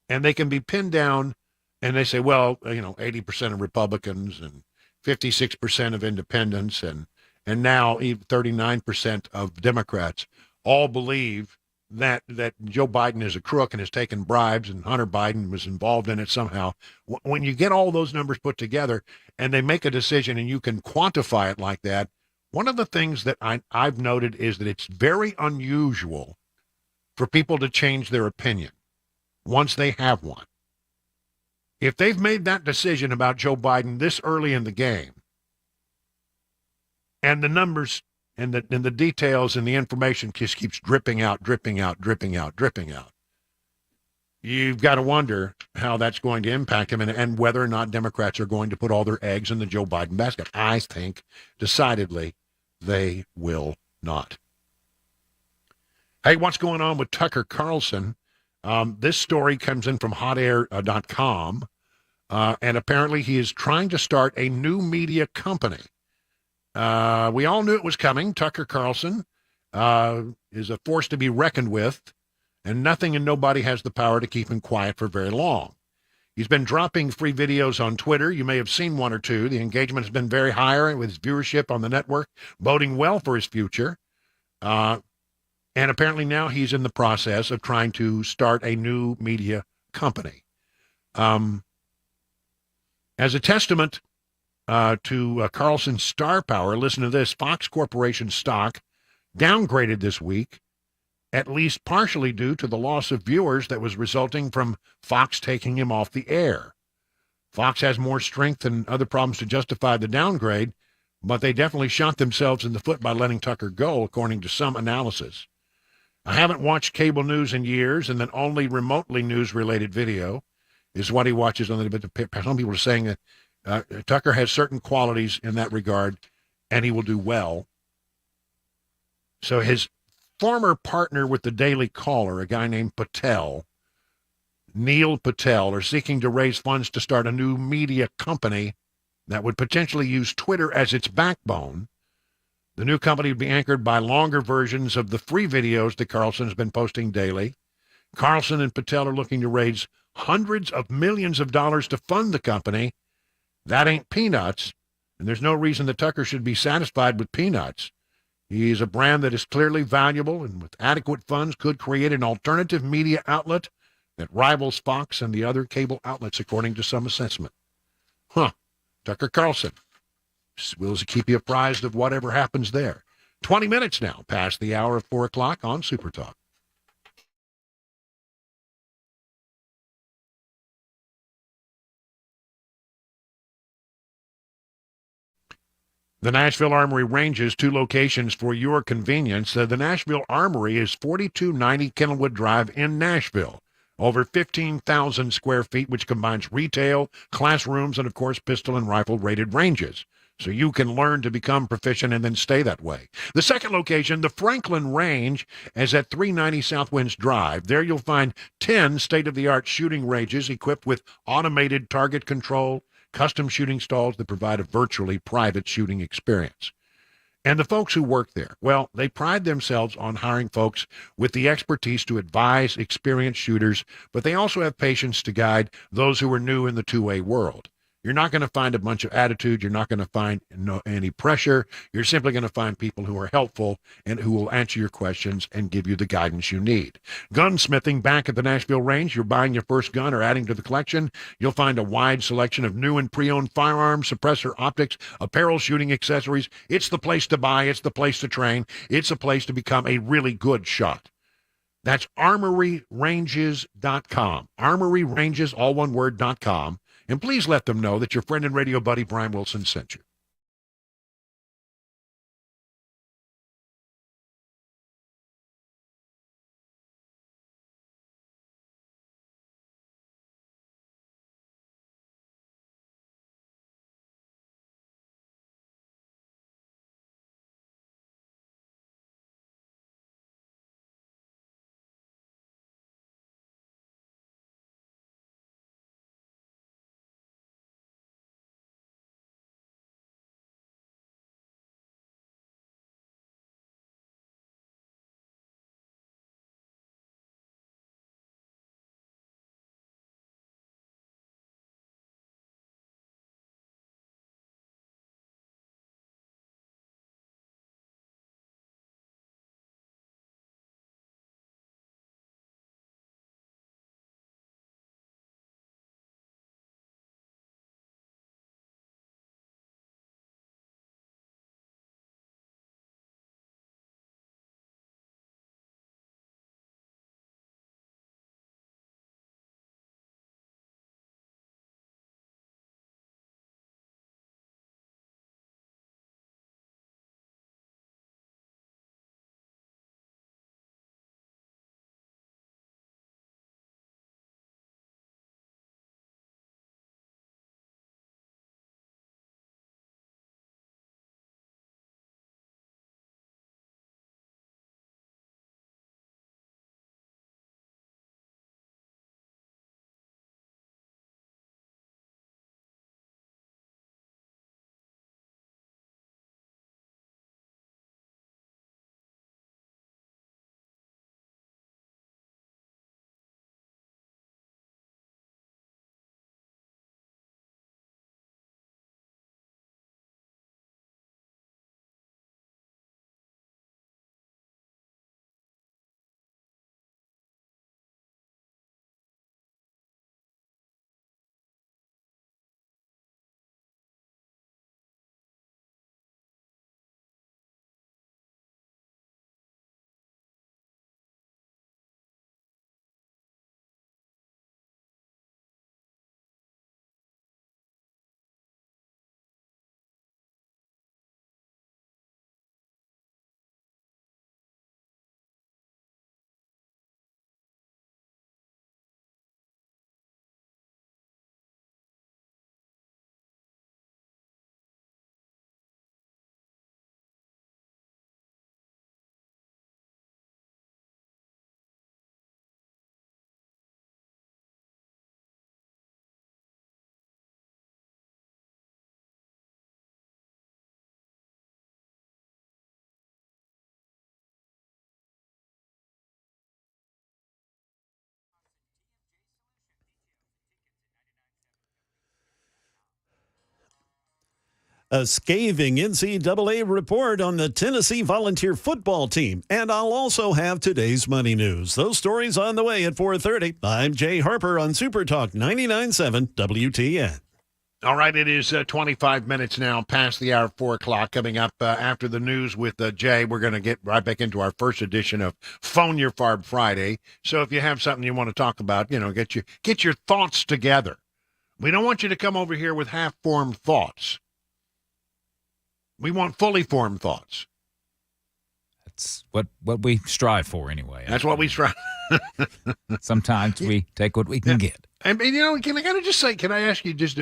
and they can be pinned down, and they say, well, 80% of Republicans and 56% of independents and now even 39% of Democrats all believe that Joe Biden is a crook and has taken bribes and Hunter Biden was involved in it somehow. When you get all those numbers put together and they make a decision and you can quantify it like that, one of the things that I've noted is that it's very unusual for people to change their opinion once they have one. If they've made that decision about Joe Biden this early in the game, and the numbers and the details and the information just keeps dripping out, you've got to wonder how that's going to impact him and whether or not Democrats are going to put all their eggs in the Joe Biden basket. I think decidedly they will not. Hey, what's going on with Tucker Carlson? This story comes in from hotair.com, and apparently he is trying to start a new media company. We all knew it was coming. Tucker Carlson is a force to be reckoned with, and nothing and nobody has the power to keep him quiet for very long. He's been dropping free videos on Twitter. You may have seen one or two. The engagement has been very high with his viewership on the network, boding well for his future. And apparently now he's in the process of trying to start a new media company. As a testament to Carlson's star power, listen to this. Fox Corporation stock downgraded this week, at least partially due to the loss of viewers that was resulting from Fox taking him off the air. Fox has more strength and other problems to justify the downgrade, but they definitely shot themselves in the foot by letting Tucker go, according to some analysis. I haven't watched cable news in years, and then only remotely news-related video is what he watches on the. But some people are saying that Tucker has certain qualities in that regard, and he will do well. So his former partner with the Daily Caller, a guy named Patel, Neil Patel, are seeking to raise funds to start a new media company that would potentially use Twitter as its backbone. The new company would be anchored by longer versions of the free videos that Carlson has been posting daily. Carlson and Patel are looking to raise hundreds of millions of dollars to fund the company. That ain't peanuts, and there's no reason that Tucker should be satisfied with peanuts. He's a brand that is clearly valuable and with adequate funds could create an alternative media outlet that rivals Fox and the other cable outlets, according to some assessment. Tucker Carlson. We'll keep you apprised of whatever happens there. 20 minutes now past the hour of 4 o'clock on Super Talk. The Nashville Armory Ranges, 2 locations for your convenience. The Nashville Armory is 4290 Kenilwood Drive in Nashville. Over 15,000 square feet, which combines retail, classrooms, and, of course, pistol and rifle-rated ranges. So you can learn to become proficient and then stay that way. The second location, the Franklin Range, is at 390 Southwinds Drive. There you'll find 10 state-of-the-art shooting ranges equipped with automated target control, custom shooting stalls that provide a virtually private shooting experience. And the folks who work there, well, they pride themselves on hiring folks with the expertise to advise experienced shooters, but they also have patience to guide those who are new in the two-way world. You're not going to find a bunch of attitude. You're not going to find any pressure. You're simply going to find people who are helpful and who will answer your questions and give you the guidance you need. Gunsmithing back at the Nashville Range. You're buying your first gun or adding to the collection. You'll find a wide selection of new and pre-owned firearms, suppressor optics, apparel, shooting accessories. It's the place to buy. It's the place to train. It's a place to become a really good shot. That's ArmoryRanges.com. Armory Ranges, all one word, .com. And please let them know that your friend and radio buddy Brian Wilson sent you. A scathing NCAA report on the Tennessee volunteer football team. And I'll also have today's money news. Those stories on the way at 4:30. I'm Jay Harper on Super Talk 99.7 WTN. All right, it is 25 minutes now past the hour of 4 o'clock. Coming up after the news with Jay, we're going to get right back into our first edition of Phone Your Farb Friday. So if you have something you want to talk about, get your thoughts together. We don't want you to come over here with half-formed thoughts. We want fully formed thoughts. That's what we strive for anyway. That's what we strive. Sometimes we take what we can get. And can I ask you just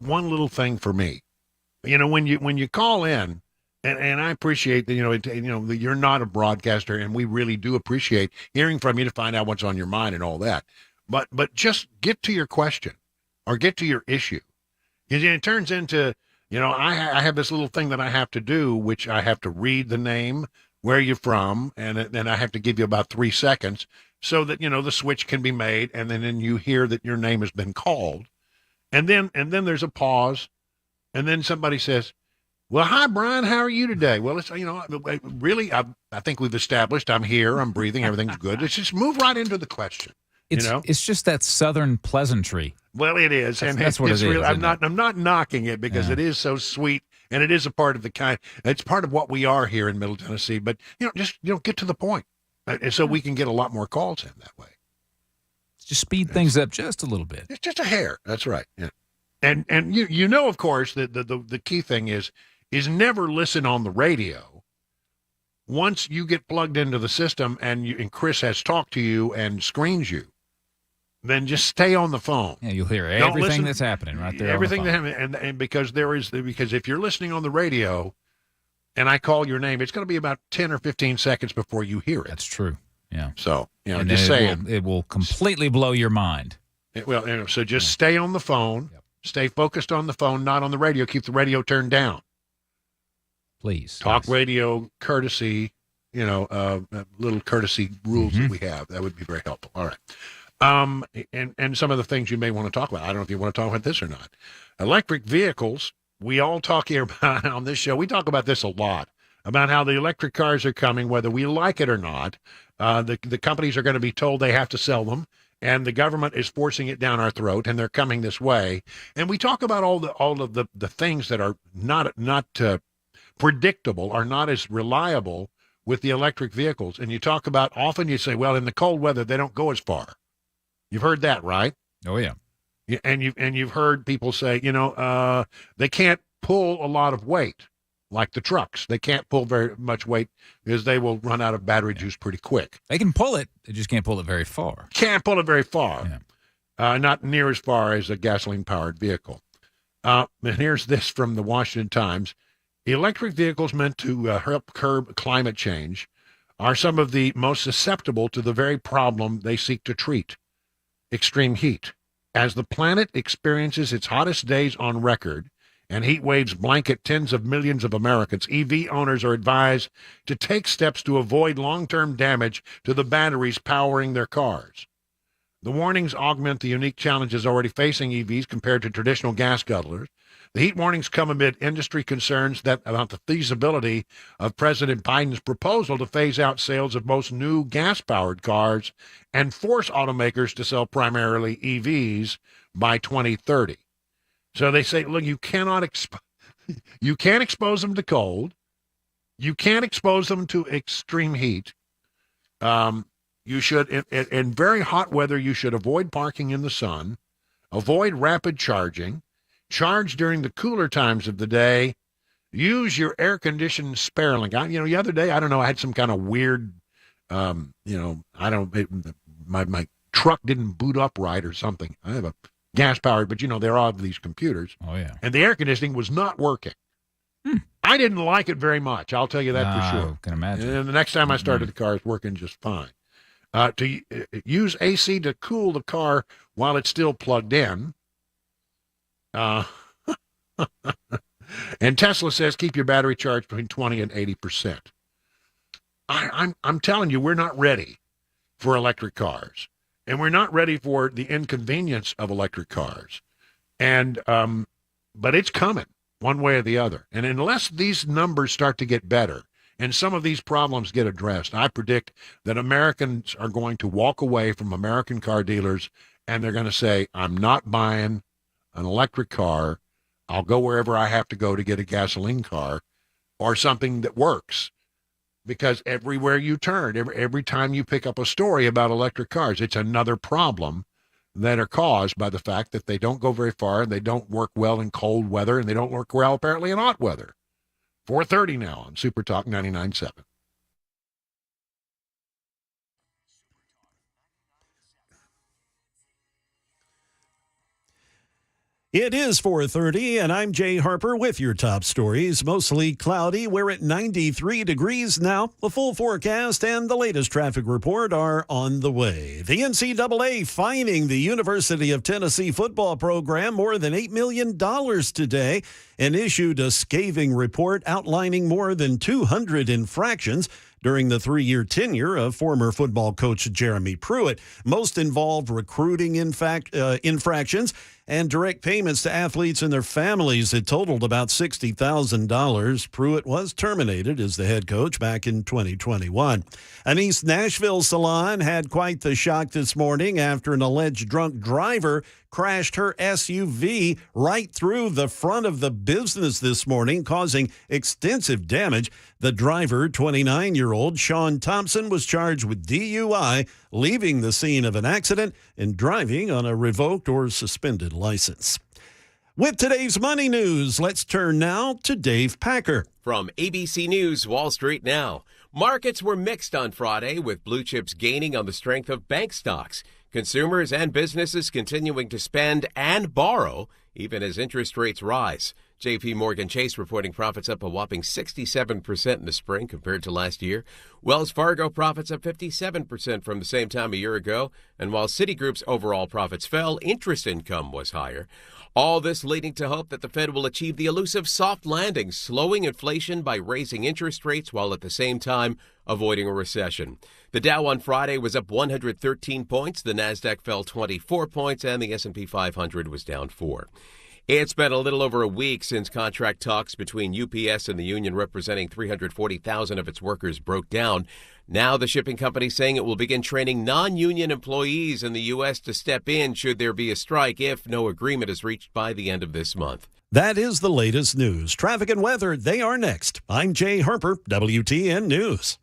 one little thing for me? When you call in, and I appreciate that that you're not a broadcaster, and we really do appreciate hearing from you to find out what's on your mind and all that. But just get to your question or get to your issue, because it turns into I have this little thing that I have to do, which I have to read the name, where you're from, and then I have to give you about 3 seconds so that, the switch can be made, and then you hear that your name has been called. And then there's a pause, and then somebody says, well, hi, Brian, how are you today? Well, it's, really, I think we've established I'm here, I'm breathing, everything's good. Let's just move right into the question. It's just that Southern pleasantry. Well, it is, that's what it is. Really, I'm not knocking it because it is so sweet, and it is a part of it's part of what we are here in Middle Tennessee. But just get to the point, so we can get a lot more calls in that way. Just speed things up just a little bit. It's just a hair. That's right. Yeah. And of course, that the key thing is never listen on the radio. Once you get plugged into the system and Chris has talked to you and screens you, then just stay on the phone. Yeah, you'll hear everything that's happening right there. Everything that happens, and because if you're listening on the radio, and I call your name, it's going to be about 10 or 15 seconds before you hear it. That's true. Yeah. So and just saying, it will completely blow your mind. So just stay on the phone, stay focused on the phone, not on the radio. Keep the radio turned down. Please talk radio courtesy. Little courtesy rules that we have. That would be very helpful. All right. And some of the things you may want to talk about. I don't know if you want to talk about this or not. Electric vehicles, we all talk here about on this show. We talk about this a lot, about how the electric cars are coming, whether we like it or not. The companies are going to be told they have to sell them, and the government is forcing it down our throat, and they're coming this way. And we talk about all of the things that are not predictable, are not as reliable with the electric vehicles. And you talk about, often you say, well, in the cold weather, they don't go as far. You've heard that, right? Oh, yeah. And you've heard people say, they can't pull a lot of weight, like the trucks. They can't pull very much weight because they will run out of battery juice pretty quick. They can pull it. They just can't pull it very far. Can't pull it very far. Yeah. Not near as far as a gasoline-powered vehicle. And here's this from the Washington Times. Electric vehicles meant to help curb climate change are some of the most susceptible to the very problem they seek to treat, extreme heat. As the planet experiences its hottest days on record and heat waves blanket tens of millions of Americans, EV owners are advised to take steps to avoid long-term damage to the batteries powering their cars. The warnings augment the unique challenges already facing EVs compared to traditional gas guzzlers. The heat warnings come amid industry concerns about the feasibility of President Biden's proposal to phase out sales of most new gas-powered cars and force automakers to sell primarily EVs by 2030. So they say, look, you can't expose them to cold. You can't expose them to extreme heat. You should, in very hot weather, you should avoid parking in the sun, avoid rapid charging. Charge during the cooler times of the day. Use your air-conditioned sparingly. The other day, I don't know, I had some kind of weird, my truck didn't boot up right or something. I have a gas-powered, but there are these computers. Oh, yeah. And the air conditioning was not working. I didn't like it very much. I'll tell you that for sure. I can imagine. And the next time I started the car, it's working just fine. To use AC to cool the car while it's still plugged in. And Tesla says keep your battery charged between 20 and 80%. I'm telling you, we're not ready for electric cars, and we're not ready for the inconvenience of electric cars. And but it's coming. one way or the other. And unless these numbers start to get better and some of these problems get addressed, I predict that Americans are going to walk away from American car dealers and they're going to say, I'm not buying an electric car. I'll go wherever I have to go to get a gasoline car or something that works. Because everywhere you turn, every time you pick up a story about electric cars, it's another problem that are caused by the fact that they don't go very far and they don't work well in cold weather and they don't work well apparently in hot weather. 4:30 now on Super Talk 99.7. It is 4:30, and I'm Jay Harper with your top stories. Mostly cloudy. We're at 93 degrees now. The full forecast and the latest traffic report are on the way. The NCAA fining the University of Tennessee football program more than $8 million today and issued a scathing report outlining more than 200 infractions during the 3-year tenure of former football coach Jeremy Pruitt. Most involved recruiting infractions and direct payments to athletes and their families. It totaled about $60,000. Pruitt was terminated as the head coach back in 2021. An East Nashville salon had quite the shock this morning after an alleged drunk driver crashed her SUV right through the front of the business this morning, causing extensive damage. The driver, 29-year-old Sean Thompson, was charged with DUI, leaving the scene of an accident and driving on a revoked or suspended license. With today's money news, let's turn now to Dave Packer. From ABC News, Wall Street Now. Markets were mixed on Friday, with blue chips gaining on the strength of bank stocks. Consumers and businesses continuing to spend and borrow, even as interest rates rise. J.P. Morgan Chase reporting profits up a whopping 67% in the spring compared to last year. Wells Fargo profits up 57% from the same time a year ago. And while Citigroup's overall profits fell, interest income was higher. All this leading to hope that the Fed will achieve the elusive soft landing, slowing inflation by raising interest rates while at the same time avoiding a recession. The Dow on Friday was up 113 points, the Nasdaq fell 24 points, and the S&P 500 was down 4. It's been a little over a week since contract talks between UPS and the union representing 340,000 of its workers broke down. Now the shipping company saying it will begin training non-union employees in the U.S. to step in should there be a strike if no agreement is reached by the end of this month. That is the latest news. Traffic and weather, they are next. I'm Jay Harper, WTN News.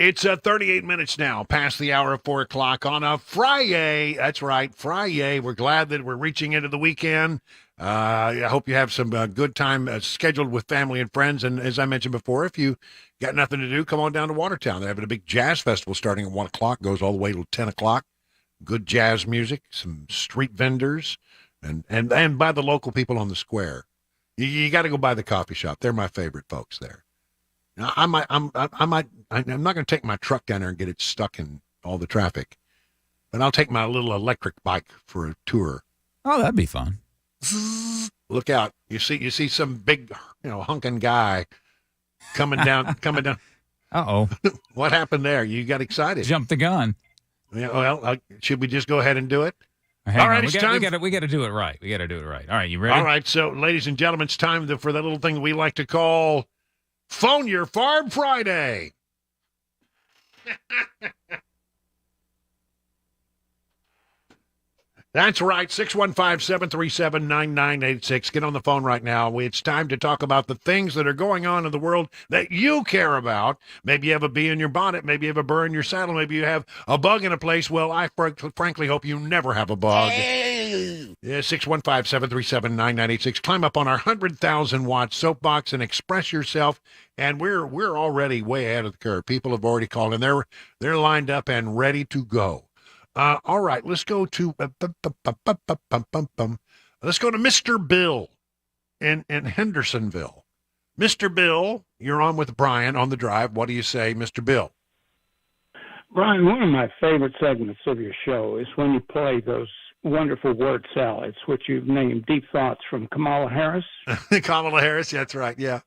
It's 38 minutes now past the hour of 4 o'clock on a Friday. That's right, Friday. We're glad that we're reaching into the weekend. I hope you have some good time scheduled with family and friends. And as I mentioned before, if you got nothing to do, come on down to Watertown. They're having a big jazz festival starting at 1 o'clock, goes all the way till 10 o'clock. Good jazz music, some street vendors, and by the local people on the square. You got to go by the coffee shop. They're my favorite folks there. Now, I'm not going to take my truck down there and get it stuck in all the traffic, but I'll take my little electric bike for a tour. Oh, that'd be fun. Look out! You see some big, hunking guy coming down. Uh-oh. What happened there? You got excited. Jumped the gun. Yeah, well, should we just go ahead and do it? All right, we got to do it right. We got to do it right. All right, you ready? All right, so ladies and gentlemen, it's time for that little thing we like to call Phone Your Farb Friday. That's right, 615-737-9986. Get on the phone right now. It's time to talk about the things that are going on in the world that you care about. Maybe you have a bee in your bonnet. Maybe you have a burr in your saddle. Maybe you have a bug in a place. Well, I frankly hope you never have a bug. Yeah, 615-737-9986. Climb up on our 100,000-watt soapbox and express yourself. And we're already way ahead of the curve. People have already called, and they're lined up and ready to go. All right, let's go to let's go to Mr. Bill in Hendersonville. Mr. Bill, you're on with Brian on the drive. What do you say, Mr. Bill? Brian, one of my favorite segments of your show is when you play those wonderful word salads, which you've named Deep Thoughts from Kamala Harris. Kamala Harris, that's right, yeah.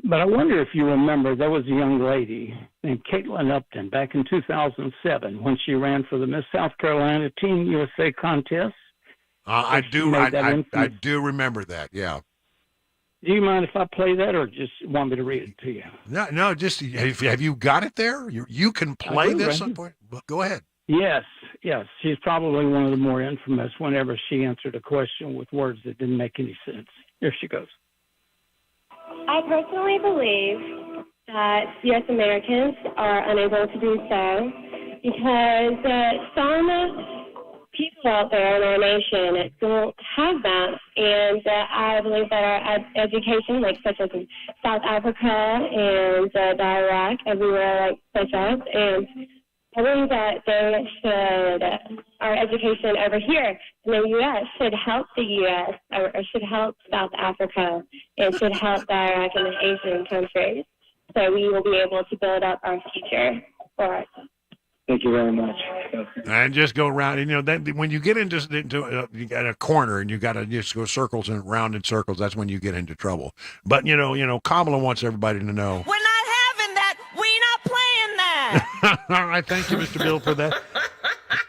But I wonder if you remember there was a young lady named Caitlin Upton back in 2007 when she ran for the Miss South Carolina Team USA contest. I do remember that, yeah. Do you mind if I play that, or just want me to read it to you? No, just have you got it there? You can play this. Well, go ahead. Yes. She's probably one of the more infamous whenever she answered a question with words that didn't make any sense. Here she goes. I personally believe that U.S. Americans are unable to do so because some people out there in our nation don't have that, and I believe that our education, such as in South Africa and Iraq, everywhere such as, and I believe that they should, our education over here in the U.S. should help the U.S. or should help South Africa and should help the Iraq and the Asian countries. So we will be able to build up our future for us. Thank you very much. And just go around, and then when you get into you got a corner and you got to just go circles and round in circles, that's when you get into trouble. But Kamala wants everybody to know. We're not having that. We're not playing that. All right, thank you, Mr. Bill, for that.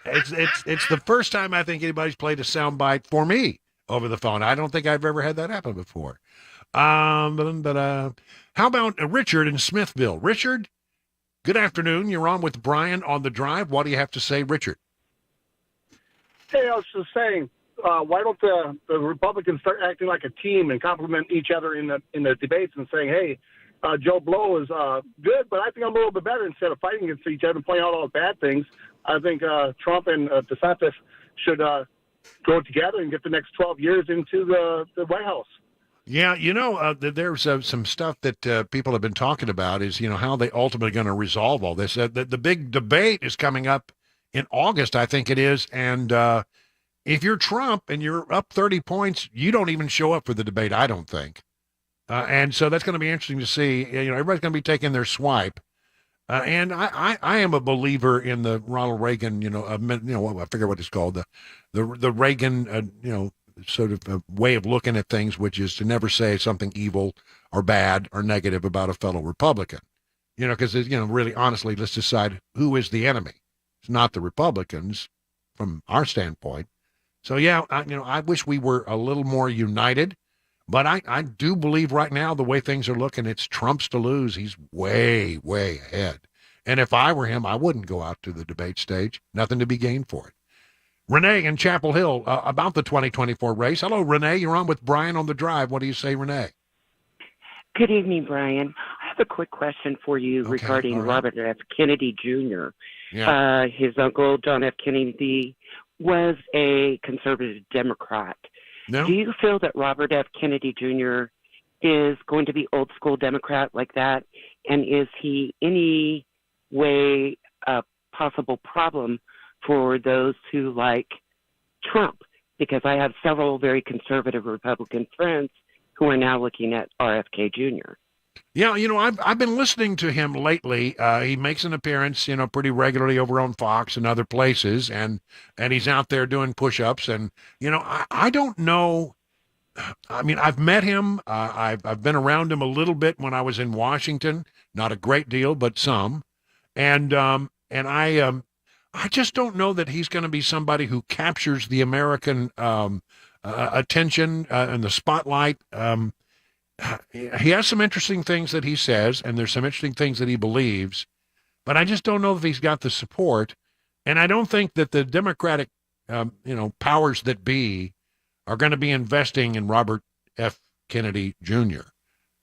It's the first time I think anybody's played a soundbite for me over the phone. I don't think I've ever had that happen before. How about Richard in Smithville? Richard, good afternoon. You're on with Brian on the drive. What do you have to say, Richard? Hey, I was just saying, why don't the Republicans start acting like a team and compliment each other in the debates and saying, hey, Joe Blow is good, but I think I'm a little bit better, instead of fighting against each other and pointing out all the bad things. I think Trump and DeSantis should go together and get the next 12 years into the White House. Yeah, there's some stuff that people have been talking about is, how they ultimately going to resolve all this. The big debate is coming up in August, I think it is. And if you're Trump and you're up 30 points, you don't even show up for the debate, I don't think. And so that's going to be interesting to see. Everybody's going to be taking their swipe. And I am a believer in the Ronald Reagan, I forget what it's called, the Reagan, sort of a way of looking at things, which is to never say something evil or bad or negative about a fellow Republican. Because, really, honestly, let's decide who is the enemy. It's not the Republicans from our standpoint. So, yeah, I wish we were a little more united. But I do believe right now, the way things are looking, it's Trump's to lose. He's way, way ahead. And if I were him, I wouldn't go out to the debate stage. Nothing to be gained for it. Renee in Chapel Hill, about the 2024 race. Hello, Renee. You're on with Brian on the drive. What do you say, Renee? Good evening, Brian. I have a quick question for you regarding Robert F. Kennedy Jr. Yeah. His uncle, John F. Kennedy, was a conservative Democrat. No. Do you feel that Robert F. Kennedy Jr. is going to be old school Democrat like that? And is he any way a possible problem for those who like Trump? Because I have several very conservative Republican friends who are now looking at RFK Jr. Yeah, I've been listening to him lately. He makes an appearance, pretty regularly over on Fox and other places, and he's out there doing push-ups. And I don't know. I mean, I've met him. I've been around him a little bit when I was in Washington. Not a great deal, but some. And I just don't know that he's going to be somebody who captures the American attention and the spotlight. He has some interesting things that he says, and there's some interesting things that he believes, but I just don't know if he's got the support. And I don't think that the Democratic, powers that be are going to be investing in Robert F. Kennedy Jr.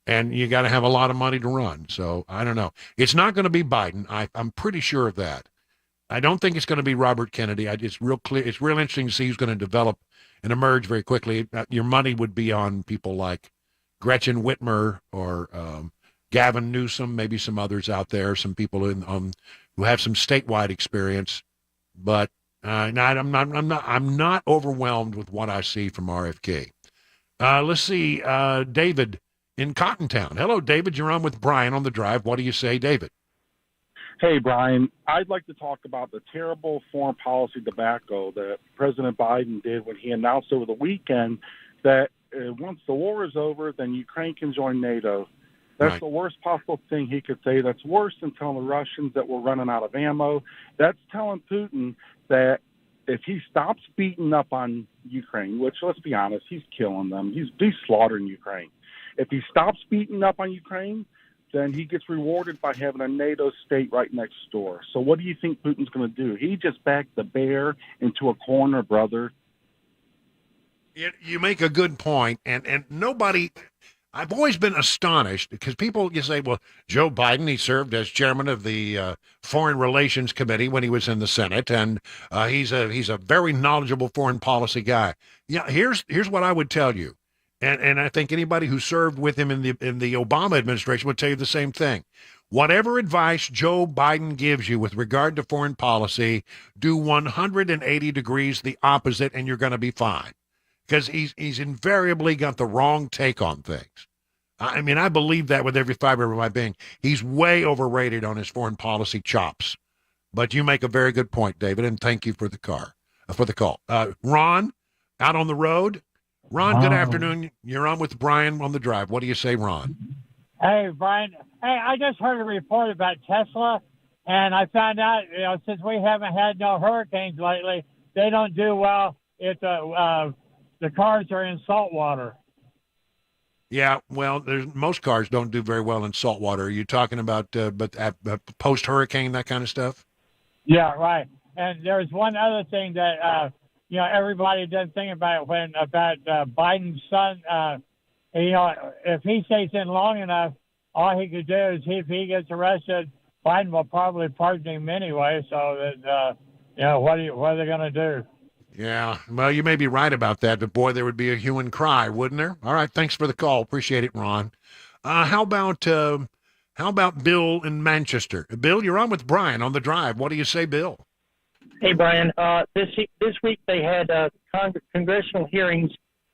And you got to have a lot of money to run. So I don't know. It's not going to be Biden. I'm pretty sure of that. I don't think it's going to be Robert Kennedy. It's real clear. It's real interesting to see who's going to develop and emerge very quickly. Your money would be on people like Gretchen Whitmer or Gavin Newsom, maybe some others out there, some people who have some statewide experience. But I'm not overwhelmed with what I see from RFK. Let's see, David in Cottontown. Hello, David. You're on with Brian on the Drive. What do you say, David? Hey, Brian. I'd like to talk about the terrible foreign policy debacle that President Biden did when he announced over the weekend that once the war is over, then Ukraine can join NATO. That's the worst possible thing he could say. That's worse than telling the Russians that we're running out of ammo. That's telling Putin that if he stops beating up on Ukraine, which, let's be honest, he's killing them. He's slaughtering Ukraine. If he stops beating up on Ukraine, then he gets rewarded by having a NATO state right next door. So what do you think Putin's going to do? He just backed the bear into a corner, brother. You make a good point, and nobody. I've always been astonished because you say, well, Joe Biden, he served as chairman of the Foreign Relations Committee when he was in the Senate, and he's a very knowledgeable foreign policy guy. Yeah, here's what I would tell you, and I think anybody who served with him in the Obama administration would tell you the same thing. Whatever advice Joe Biden gives you with regard to foreign policy, do 180 degrees the opposite, and you're going to be fine. Because he's invariably got the wrong take on things. I mean, I believe that with every fiber of my being. He's way overrated on his foreign policy chops. But you make a very good point, David, and thank you for the call. Ron, out on the road. Ron, good afternoon. You're on with Brian on the Drive. What do you say, Ron? Hey, Brian. Hey, I just heard a report about Tesla, and I found out, since we haven't had no hurricanes lately, they don't do well if the cars are in salt water. Yeah, well, most cars don't do very well in salt water. Are you talking about post-hurricane, that kind of stuff? Yeah, right. And there's one other thing that, everybody doesn't think about about Biden's son. If he stays in long enough, all he could do is if he gets arrested, Biden will probably pardon him anyway. So that, what are they going to do? Yeah, well, you may be right about that, but boy, there would be a hue and cry, wouldn't there? All right, thanks for the call. Appreciate it, Ron. How about Bill in Manchester? Bill, you're on with Brian on the Drive. What do you say, Bill? Hey, Brian. This week they had congressional hearings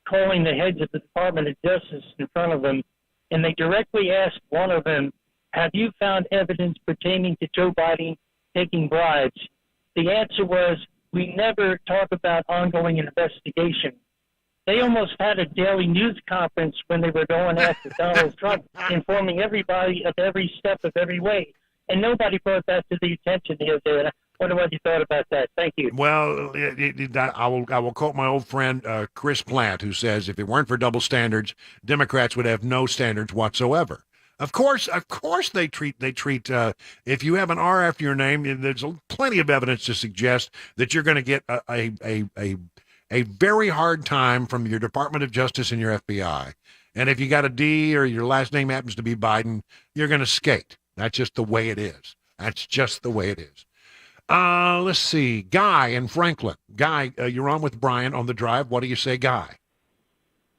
calling the heads of the Department of Justice in front of them, and they directly asked one of them, have you found evidence pertaining to Joe Biden taking bribes? The answer was, we never talk about ongoing investigation. They almost had a daily news conference when they were going after Donald Trump, informing everybody of every step of every way. And nobody brought that to the attention the other day. And I wonder what you thought about that. Thank you. Well, I will quote my old friend Chris Plant, who says, if it weren't for double standards, Democrats would have no standards whatsoever. Of course, they treat. If you have an R after your name, there's plenty of evidence to suggest that you're going to get a very hard time from your Department of Justice and your FBI. And if you got a D or your last name happens to be Biden, you're going to skate. That's just the way it is. That's just the way it is. Let's see. Guy in Franklin. Guy, you're on with Brian on the drive. What do you say, Guy?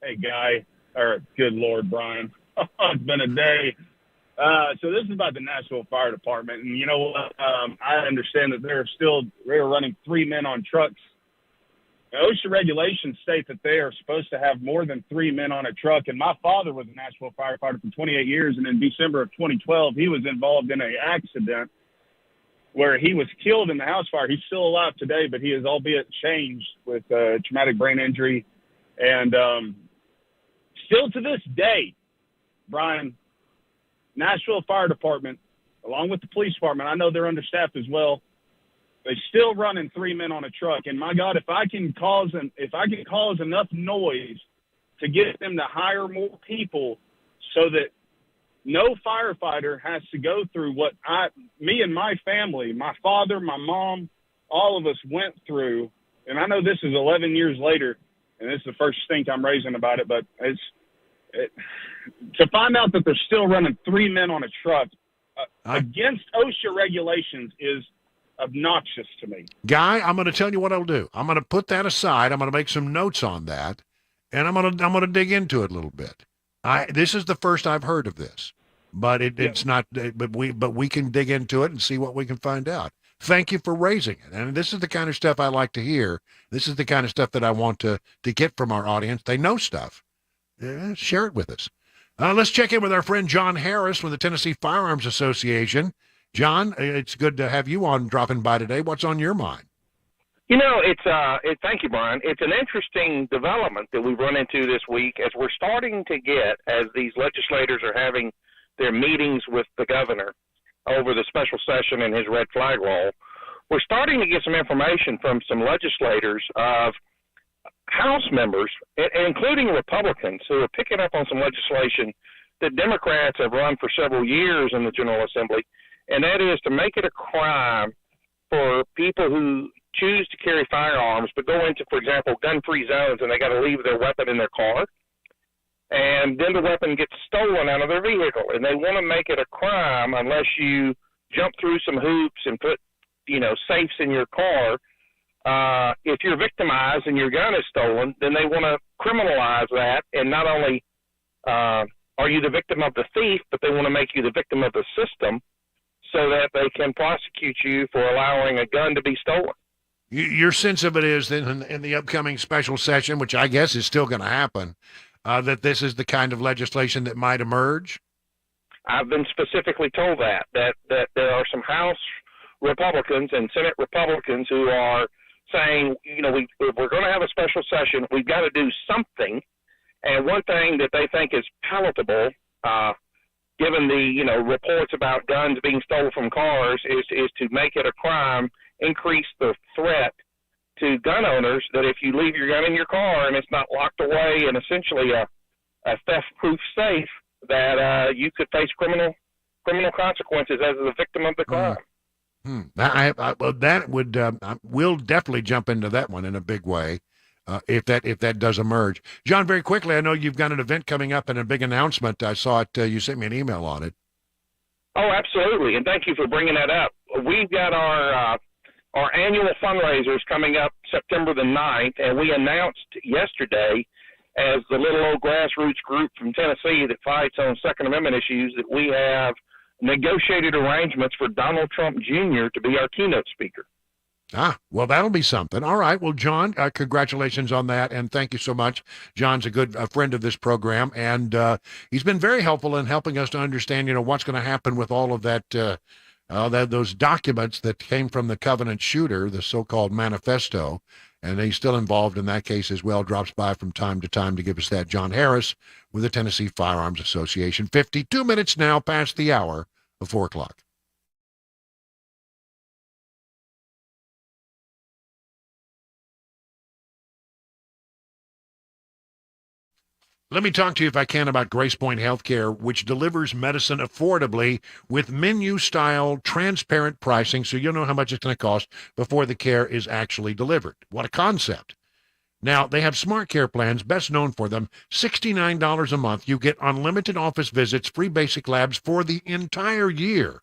Hey, Guy. Or, good Lord, Brian. It's been a day. So this is about the Nashville Fire Department. And you know what? I understand that they're running 3 men on trucks. The OSHA regulations state that they are supposed to have more than 3 men on a truck. And my father was a Nashville firefighter for 28 years. And in December of 2012, he was involved in an accident where he was killed in the house fire. He's still alive today, but he is albeit changed with traumatic brain injury. And still to this day, Brian, Nashville Fire Department, along with the police department, I know they're understaffed as well. They still running 3 men on a truck. And my God, if I can cause enough noise to get them to hire more people so that no firefighter has to go through what me and my family, my father, my mom, all of us went through. And I know this is 11 years later, and this is the first stink I'm raising about it, but to find out that they're still running 3 men on a truck against OSHA regulations is obnoxious to me. Guy, I'm going to tell you what I'll do. I'm going to put that aside. I'm going to make some notes on that, and I'm going to dig into it a little bit. This is the first I've heard of this, but it's not. But we can dig into it and see what we can find out. Thank you for raising it. And this is the kind of stuff I like to hear. This is the kind of stuff that I want to get from our audience. They know stuff. Share it with us. Let's check in with our friend John Harris from the Tennessee Firearms Association. John, it's good to have you on dropping by today. What's on your mind? You know, thank you, Brian. It's an interesting development that we've run into this week as we're starting to get, as these legislators are having their meetings with the governor over the special session and his red flag roll, we're starting to get some information from some legislators of House members, including Republicans, who are picking up on some legislation that Democrats have run for several years in the General Assembly, and that is to make it a crime for people who choose to carry firearms but go into, for example, gun-free zones and they got to leave their weapon in their car, and then the weapon gets stolen out of their vehicle. And they want to make it a crime unless you jump through some hoops and put, safes in your car. If you're victimized and your gun is stolen, then they want to criminalize that. And not only are you the victim of the thief, but they want to make you the victim of the system so that they can prosecute you for allowing a gun to be stolen. Your sense of it is that in the upcoming special session, which I guess is still going to happen, that this is the kind of legislation that might emerge? I've been specifically told that there are some House Republicans and Senate Republicans who are saying, if we're going to have a special session, we've got to do something. And one thing that they think is palatable, given the reports about guns being stolen from cars, is to make it a crime, increase the threat to gun owners that if you leave your gun in your car and it's not locked away in essentially a theft-proof safe, that you could face criminal consequences as the victim of the crime. That would we'll definitely jump into that one in a big way if that does emerge. John, very quickly, I know you've got an event coming up and a big announcement. I saw it. You sent me an email on it. Oh, absolutely, and thank you for bringing that up. We've got our annual fundraisers coming up September the 9th, and we announced yesterday, as the little old grassroots group from Tennessee that fights on Second Amendment issues, that we have negotiated arrangements for Donald Trump Jr. to be our keynote speaker. Well, that'll be something. All right. Well, John, congratulations on that, and thank you so much. John's a good friend of this program, and he's been very helpful in helping us to understand, what's going to happen with all of that, those documents that came from the Covenant shooter, the so-called manifesto, and he's still involved in that case as well. Drops by from time to time to give us that. John Harris with the Tennessee Firearms Association. 52 minutes now past the hour of 4 o'clock. Let me talk to you, if I can, about Grace Point Healthcare, which delivers medicine affordably with menu-style, transparent pricing, so you'll know how much it's going to cost before the care is actually delivered. What a concept. Now, they have smart care plans, best known for them. $69 a month. You get unlimited office visits, free basic labs for the entire year.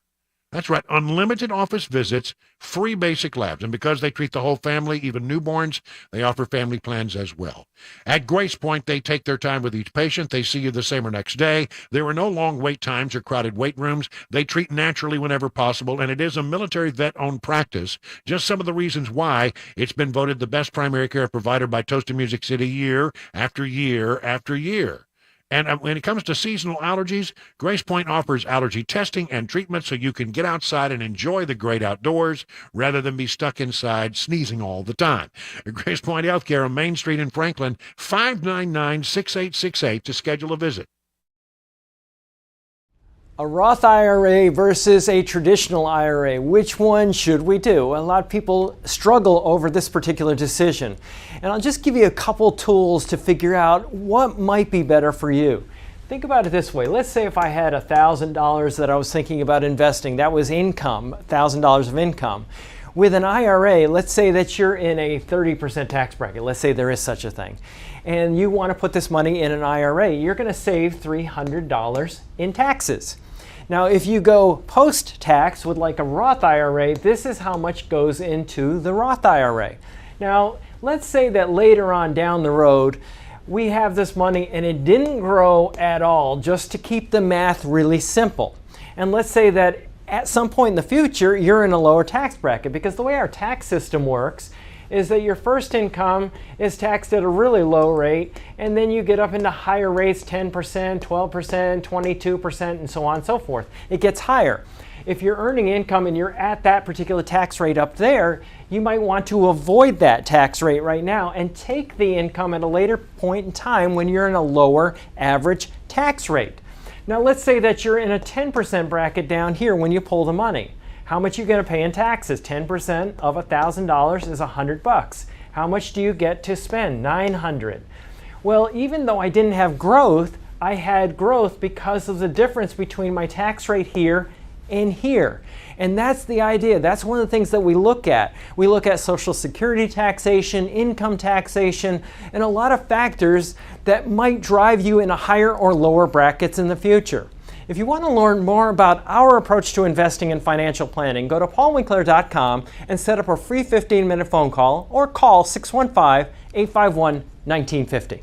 That's right, unlimited office visits, free basic labs. And because they treat the whole family, even newborns, they offer family plans as well. At Grace Point, they take their time with each patient. They see you the same or next day. There are no long wait times or crowded wait rooms. They treat naturally whenever possible, and it is a military vet-owned practice. Just some of the reasons why it's been voted the best primary care provider by Toast of Music City year after year after year. And when it comes to seasonal allergies, Grace Point offers allergy testing and treatment so you can get outside and enjoy the great outdoors rather than be stuck inside sneezing all the time. Grace Point Healthcare on Main Street in Franklin, 599-6868 to schedule a visit. A Roth IRA versus a traditional IRA. Which one should we do? A lot of people struggle over this particular decision. And I'll just give you a couple tools to figure out what might be better for you. Think about it this way. Let's say if I had $1,000 that I was thinking about investing, that was income, $1,000 of income. With an IRA, let's say that you're in a 30% tax bracket. Let's say there is such a thing. And you want to put this money in an IRA. You're going to save $300 in taxes. Now, if you go post-tax with like a Roth IRA, this is how much goes into the Roth IRA. Now, let's say that later on down the road, we have this money and it didn't grow at all, just to keep the math really simple. And let's say that at some point in the future, you're in a lower tax bracket, because the way our tax system works is that your first income is taxed at a really low rate, and then you get up into higher rates, 10%, 12%, 22%, and so on and so forth. It gets higher. If you're earning income and you're at that particular tax rate up there, you might want to avoid that tax rate right now and take the income at a later point in time when you're in a lower average tax rate. Now let's say that you're in a 10% bracket down here when you pull the money. How much are you going to pay in taxes? 10% of $1,000 is $100. How much do you get to spend? $900. Well, even though I didn't have growth, I had growth because of the difference between my tax rate here and here. And that's the idea. That's one of the things that we look at. We look at Social Security taxation, income taxation, and a lot of factors that might drive you into higher or lower brackets in the future. If you want to learn more about our approach to investing and financial planning, go to paulwinkler.com and set up a free 15-minute phone call or call 615-851-1950.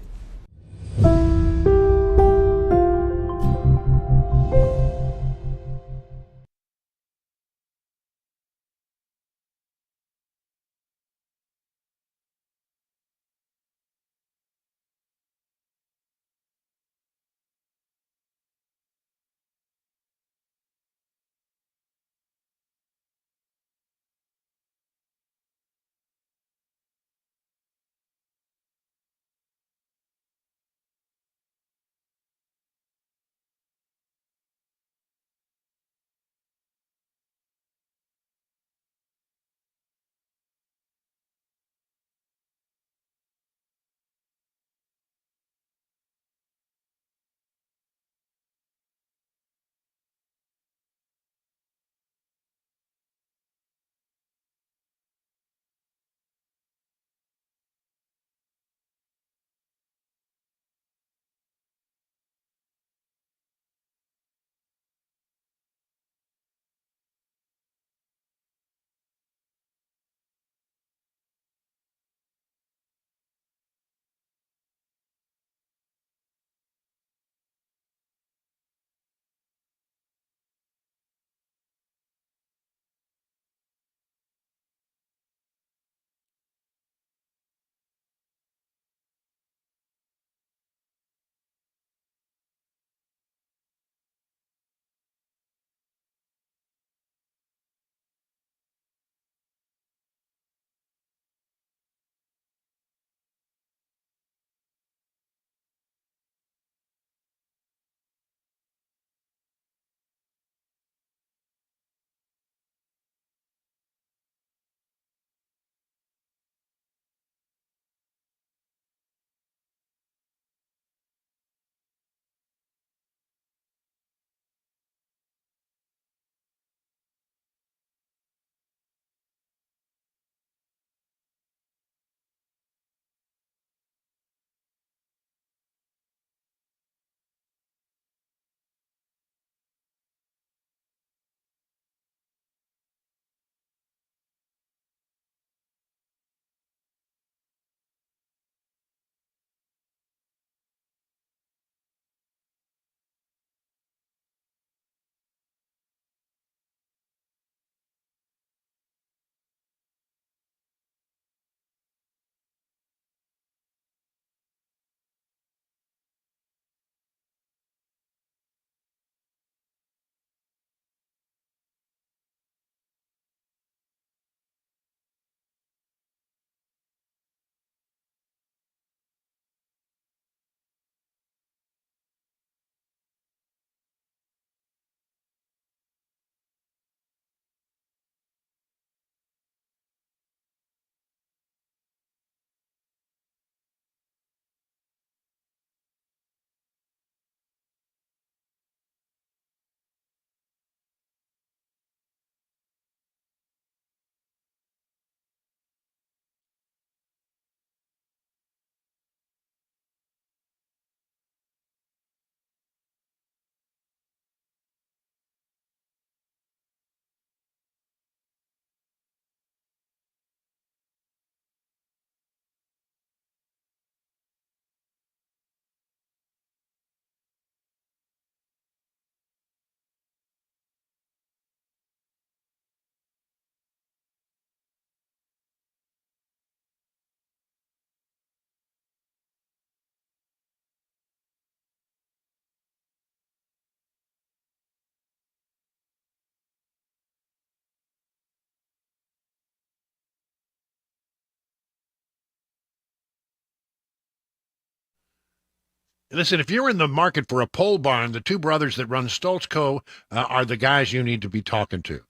Listen, if you're in the market for a pole barn, the two brothers that run Stoltz Co. Are the guys you need to be talking to.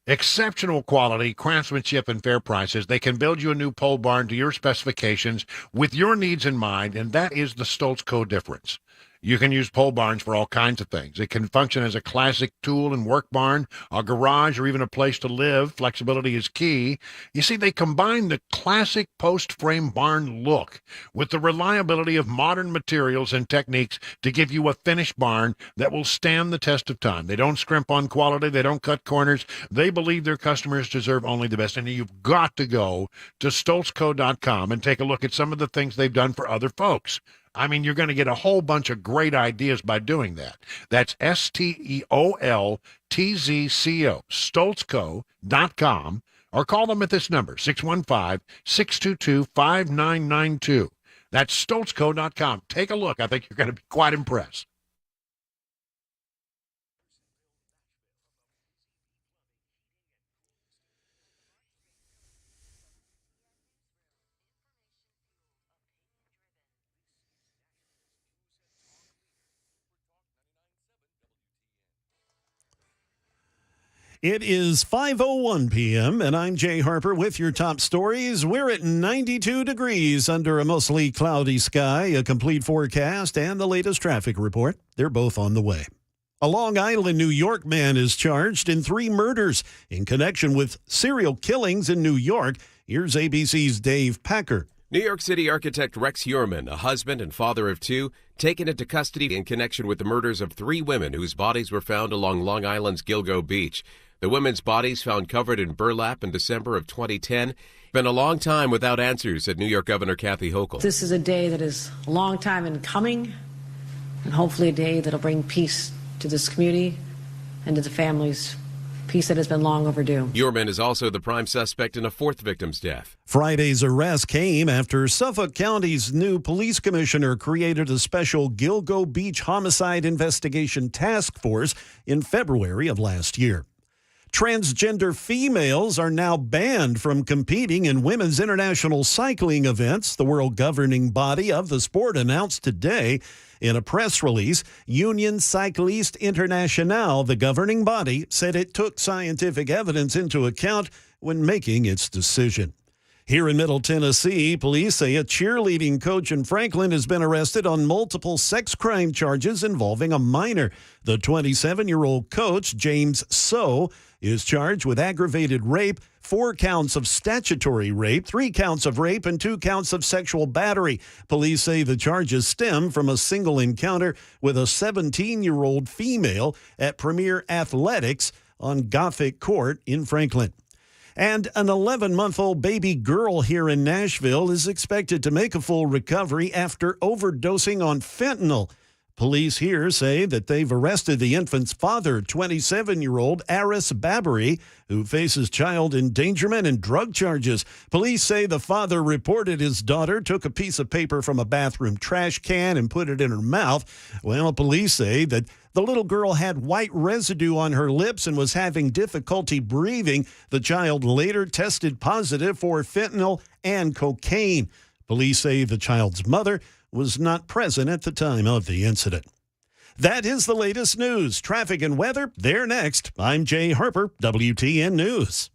Exceptional quality, craftsmanship, and fair prices. They can build you a new pole barn to your specifications with your needs in mind, and that is the Stoltz Co. difference. You can use pole barns for all kinds of things. It can function as a classic tool and work barn, a garage, or even a place to live. Flexibility is key. You see, they combine the classic post-frame barn look with the reliability of modern materials and techniques to give you a finished barn that will stand the test of time. They don't scrimp on quality. They don't cut corners. They believe their customers deserve only the best. And you've got to go to stoltzco.com and take a look at some of the things they've done for other folks. I mean, you're going to get a whole bunch of great ideas by doing that. That's STEOLTZCO, stoltzco.com, or call them at this number, 615-622-5992. That's stoltzco.com. Take a look. I think you're going to be quite impressed. It is 5:01 p.m., and I'm Jay Harper with your top stories. We're at 92 degrees under a mostly cloudy sky, a complete forecast, and the latest traffic report. They're both on the way. A Long Island, New York man is charged in 3 murders in connection with serial killings in New York. Here's ABC's Dave Packer. New York City architect Rex Heuermann, a husband and father of 2, taken into custody in connection with the murders of 3 women whose bodies were found along Long Island's Gilgo Beach. The women's bodies found covered in burlap in December of 2010. Been a long time without answers, said New York Governor Kathy Hochul. This is a day that is a long time in coming, and hopefully a day that'll bring peace to this community and to the families. Peace that has been long overdue. Heuermann is also the prime suspect in a 4th victim's death. Friday's arrest came after Suffolk County's new police commissioner created a special Gilgo Beach homicide investigation task force in February of last year. Transgender females are now banned from competing in women's international cycling events, the world governing body of the sport announced today. In a press release, Union Cycliste Internationale, the governing body, said it took scientific evidence into account when making its decision. Here in Middle Tennessee, police say a cheerleading coach in Franklin has been arrested on multiple sex crime charges involving a minor. The 27-year-old coach, James So, is charged with aggravated rape, 4 counts of statutory rape, 3 counts of rape, and 2 counts of sexual battery. Police say the charges stem from a single encounter with a 17-year-old female at Premier Athletics on Gothic Court in Franklin. And an 11-month-old baby girl here in Nashville is expected to make a full recovery after overdosing on fentanyl. Police here say that they've arrested the infant's father, 27-year-old Aris Babbery, who faces child endangerment and drug charges. Police say the father reported his daughter took a piece of paper from a bathroom trash can and put it in her mouth. Well, police say that the little girl had white residue on her lips and was having difficulty breathing. The child later tested positive for fentanyl and cocaine. Police say the child's mother was not present at the time of the incident. That is the latest news. Traffic and weather, they're next. I'm Jay Harper, WTN News.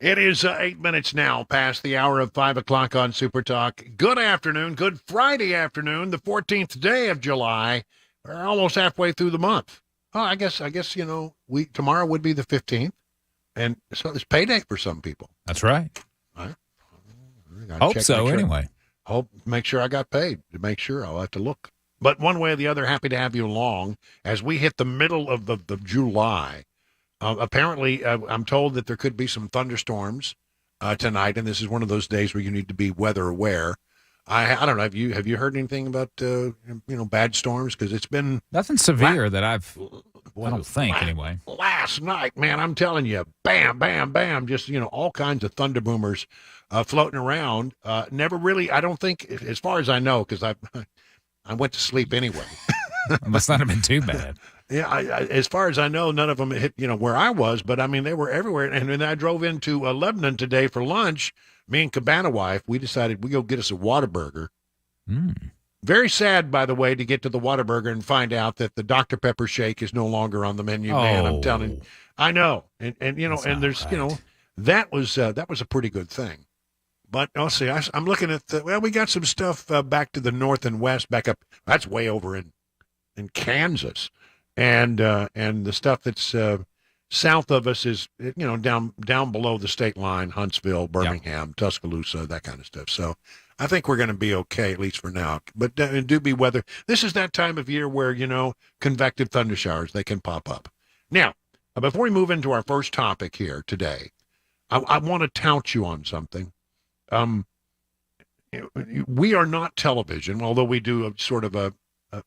It is 8 minutes now past the hour of 5 o'clock on Super Talk. Good afternoon. Good Friday afternoon, the 14th day of July. We're almost halfway through the month. Oh, I guess tomorrow would be the 15th. And so it's payday for some people. That's right. Right. Hope so, anyway. Make sure I got paid. To make sure, I'll have to look. But one way or the other, happy to have you along as we hit the middle of the July. Apparently, I'm told that there could be some thunderstorms tonight, and this is one of those days where you need to be weather aware. I don't know. Have you heard anything about bad storms? Because it's been nothing severe that I don't think anyway. Last night, man, I'm telling you, bam, bam, bam, just all kinds of thunder boomers floating around. Never really, I don't think, as far as I know, because I went to sleep anyway. Must not have been too bad. Yeah, as far as I know, none of them hit, where I was, but I mean, they were everywhere. And when I drove into Lebanon today for lunch, me and Cabana wife, we decided we go get us a Whataburger. Very sad, by the way, to get to the Whataburger and find out that the Dr. Pepper shake is no longer on the menu. Man, I'm telling you, I know. And and there's, right. That was a pretty good thing. But I'll see, I'm looking at we got some stuff back to the north and west, back up. That's way over in Kansas. And the stuff that's south of us is down below the state line, Huntsville, Birmingham, Tuscaloosa, that kind of stuff. So I think we're going to be okay, at least for now. But do be weather. This is that time of year where convective thunder showers, they can pop up. Now, before we move into our first topic here today, I want to tout you on something. We are not television, although we do a sort of a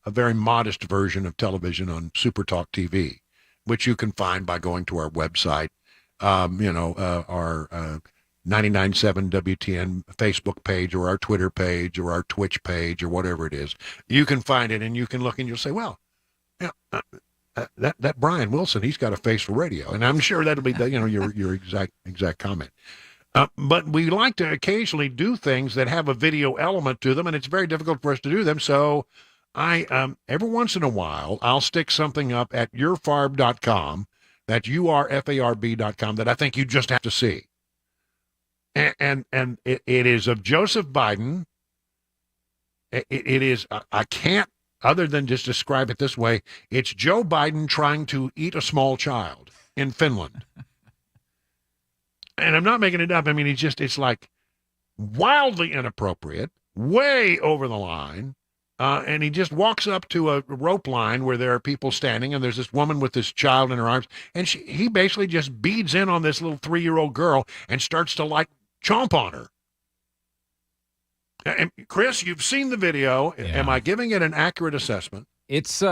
very modest version of television on Super Talk TV, which you can find by going to our website, our 99.7 WTN Facebook page or our Twitter page or our Twitch page or whatever it is. You can find it and you can look and you'll say, well, that Brian Wilson, he's got a face for radio. And I'm sure that'll be your exact comment. But we like to occasionally do things that have a video element to them, and it's very difficult for us to do them. So I every once in a while, I'll stick something up at yourfarb.com, that's URFARB.com, that I think you just have to see. And it is of Joseph Biden. It is, I can't, other than just describe it this way, it's Joe Biden trying to eat a small child in Finland. And I'm not making it up. I mean, it's like wildly inappropriate, way over the line. And he just walks up to a rope line where there are people standing, and there's this woman with this child in her arms, and he basically just beads in on this little 3-year-old girl and starts to chomp on her. And Chris, you've seen the video. Yeah. Am I giving it an accurate assessment? It's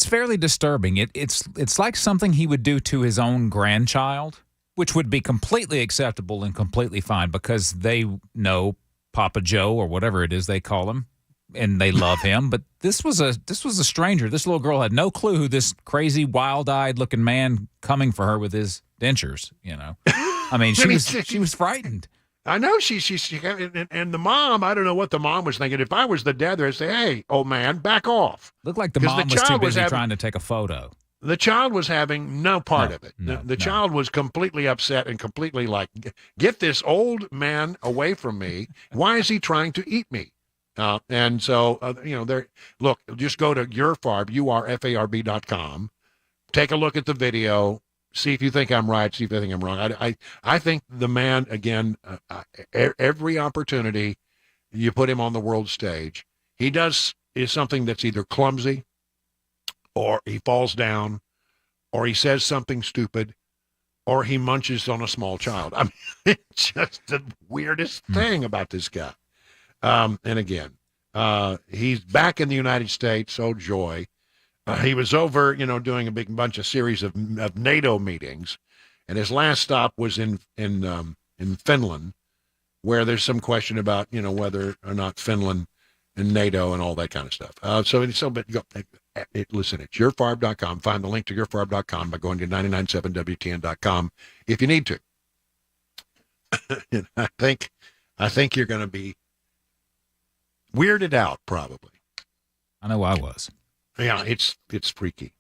fairly disturbing. It's like something he would do to his own grandchild, which would be completely acceptable and completely fine because they know Papa Joe or whatever it is they call him. And they love him, but this was a stranger. This little girl had no clue who this crazy, wild-eyed looking man coming for her with his dentures. I mean, she was frightened. I know she and the mom. I don't know what the mom was thinking. If I was the dad, I'd say, "Hey, old man, back off." Looked like the mom was too busy trying to take a photo. The child was having no part of it. The child was completely upset and completely "Get this old man away from me! Why is he trying to eat me?" And so, look, just go to yourfarb, URFARB.com, take a look at the video, see if you think I'm right, see if you think I'm wrong. I think the man, again, every opportunity you put him on the world stage, he does is something that's either clumsy or he falls down or he says something stupid or he munches on a small child. I mean, it's just the weirdest thing about this guy. And again, he's back in the United States. Oh, joy. He was over, doing a big bunch of series of NATO meetings. And his last stop was in Finland, where there's some question about, whether or not Finland and NATO and all that kind of stuff. Listen, it's yourfarb.com. Find the link to yourfarb.com by going to 997WTN.com if you need to. And I think you're going to be weirded out, probably. I know I was. Yeah, it's freaky.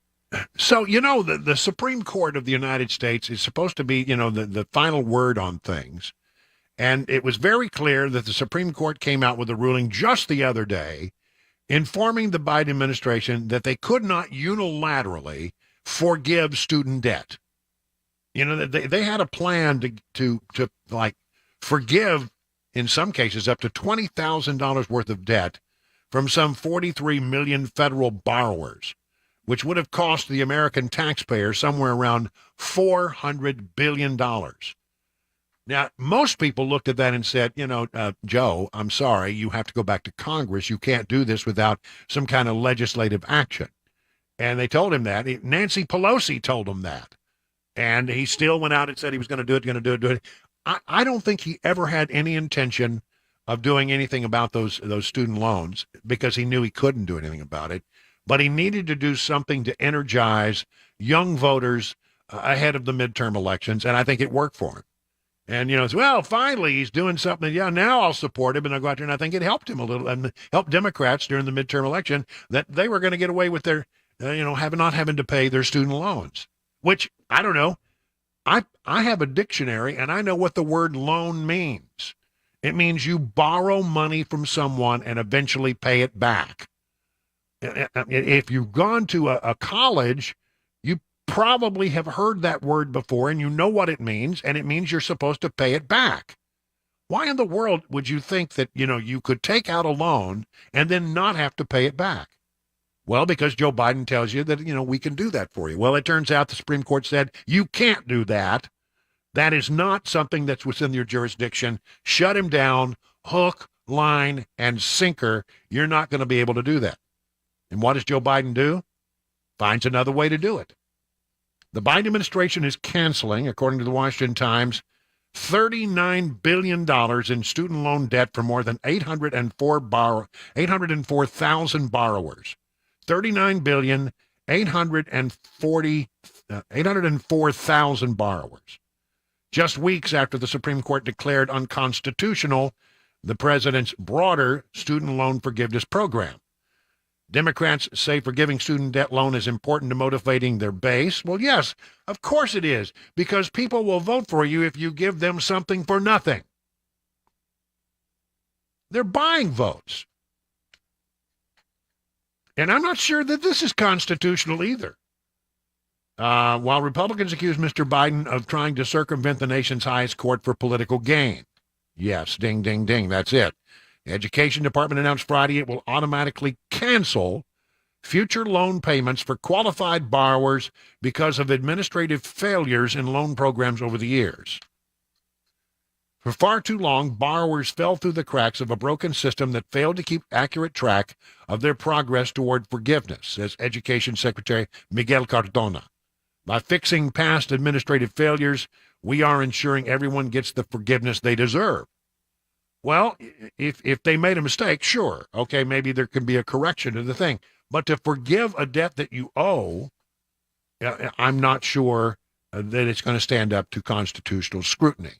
So, the Supreme Court of the United States is supposed to be, the final word on things. And it was very clear that the Supreme Court came out with a ruling just the other day informing the Biden administration that they could not unilaterally forgive student debt. They had a plan to like forgive, in some cases, up to $20,000 worth of debt from some 43 million federal borrowers, which would have cost the American taxpayer somewhere around $400 billion. Now, most people looked at that and said, Joe, I'm sorry, you have to go back to Congress. You can't do this without some kind of legislative action. And they told him that. Nancy Pelosi told him that. And he still went out and said he was going to do it. I don't think he ever had any intention of doing anything about those student loans because he knew he couldn't do anything about it. But he needed to do something to energize young voters ahead of the midterm elections, and I think it worked for him. And, finally, he's doing something. Yeah, now I'll support him, and I'll go out there, and I think it helped him a little, and helped Democrats during the midterm election that they were going to get away with their, not having to pay their student loans, which, I don't know. I have a dictionary, and I know what the word loan means. It means you borrow money from someone and eventually pay it back. If you've gone to a college, you probably have heard that word before, and you know what it means, and it means you're supposed to pay it back. Why in the world would you think that, you could take out a loan and then not have to pay it back? Well, because Joe Biden tells you that, we can do that for you. Well, it turns out the Supreme Court said you can't do that. That is not something that's within your jurisdiction. Shut him down, hook, line, and sinker. You're not going to be able to do that. And what does Joe Biden do? Finds another way to do it. The Biden administration is canceling, according to the Washington Times, $39 billion in student loan debt for more than 804,000 borrowers. 804,000 borrowers. Just weeks after the Supreme Court declared unconstitutional the president's broader student loan forgiveness program. Democrats say forgiving student debt loan is important to motivating their base. Well, yes, of course it is, because people will vote for you if you give them something for nothing. They're buying votes. And I'm not sure that this is constitutional either. While Republicans accuse Mr. Biden of trying to circumvent the nation's highest court for political gain. Yes, ding, ding, ding, that's it. The Education Department announced Friday it will automatically cancel future loan payments for qualified borrowers because of administrative failures in loan programs over the years. For far too long, borrowers fell through the cracks of a broken system that failed to keep accurate track of their progress toward forgiveness, says Education Secretary Miguel Cardona. By fixing past administrative failures, we are ensuring everyone gets the forgiveness they deserve. Well, if they made a mistake, sure. Okay, maybe there can be a correction to the thing. But to forgive a debt that you owe, I'm not sure that it's going to stand up to constitutional scrutiny.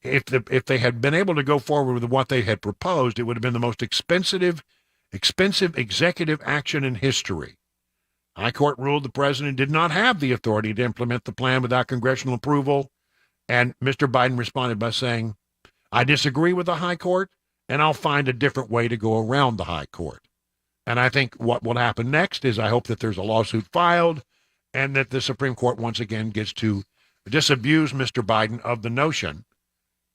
If they had been able to go forward with what they had proposed, it would have been the most expensive executive action in history. High Court ruled the president did not have the authority to implement the plan without congressional approval, and Mr. Biden responded by saying, I disagree with the High Court, and I'll find a different way to go around the High Court. And I think what will happen next is I hope that there's a lawsuit filed and that the Supreme Court once again gets to disabuse Mr. Biden of the notion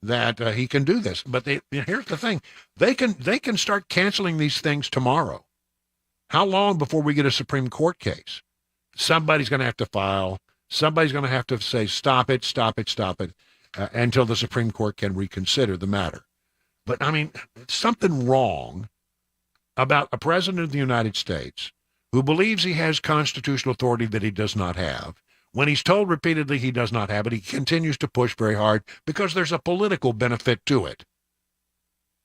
that he can do this. But here's the thing. They can start canceling these things tomorrow. How long before we get a Supreme Court case? Somebody's going to have to file. Somebody's going to have to say, stop it, until the Supreme Court can reconsider the matter. But, I mean, something wrong about a president of the United States who believes he has constitutional authority that he does not have. When he's told repeatedly he does not have it, he continues to push very hard because there's a political benefit to it.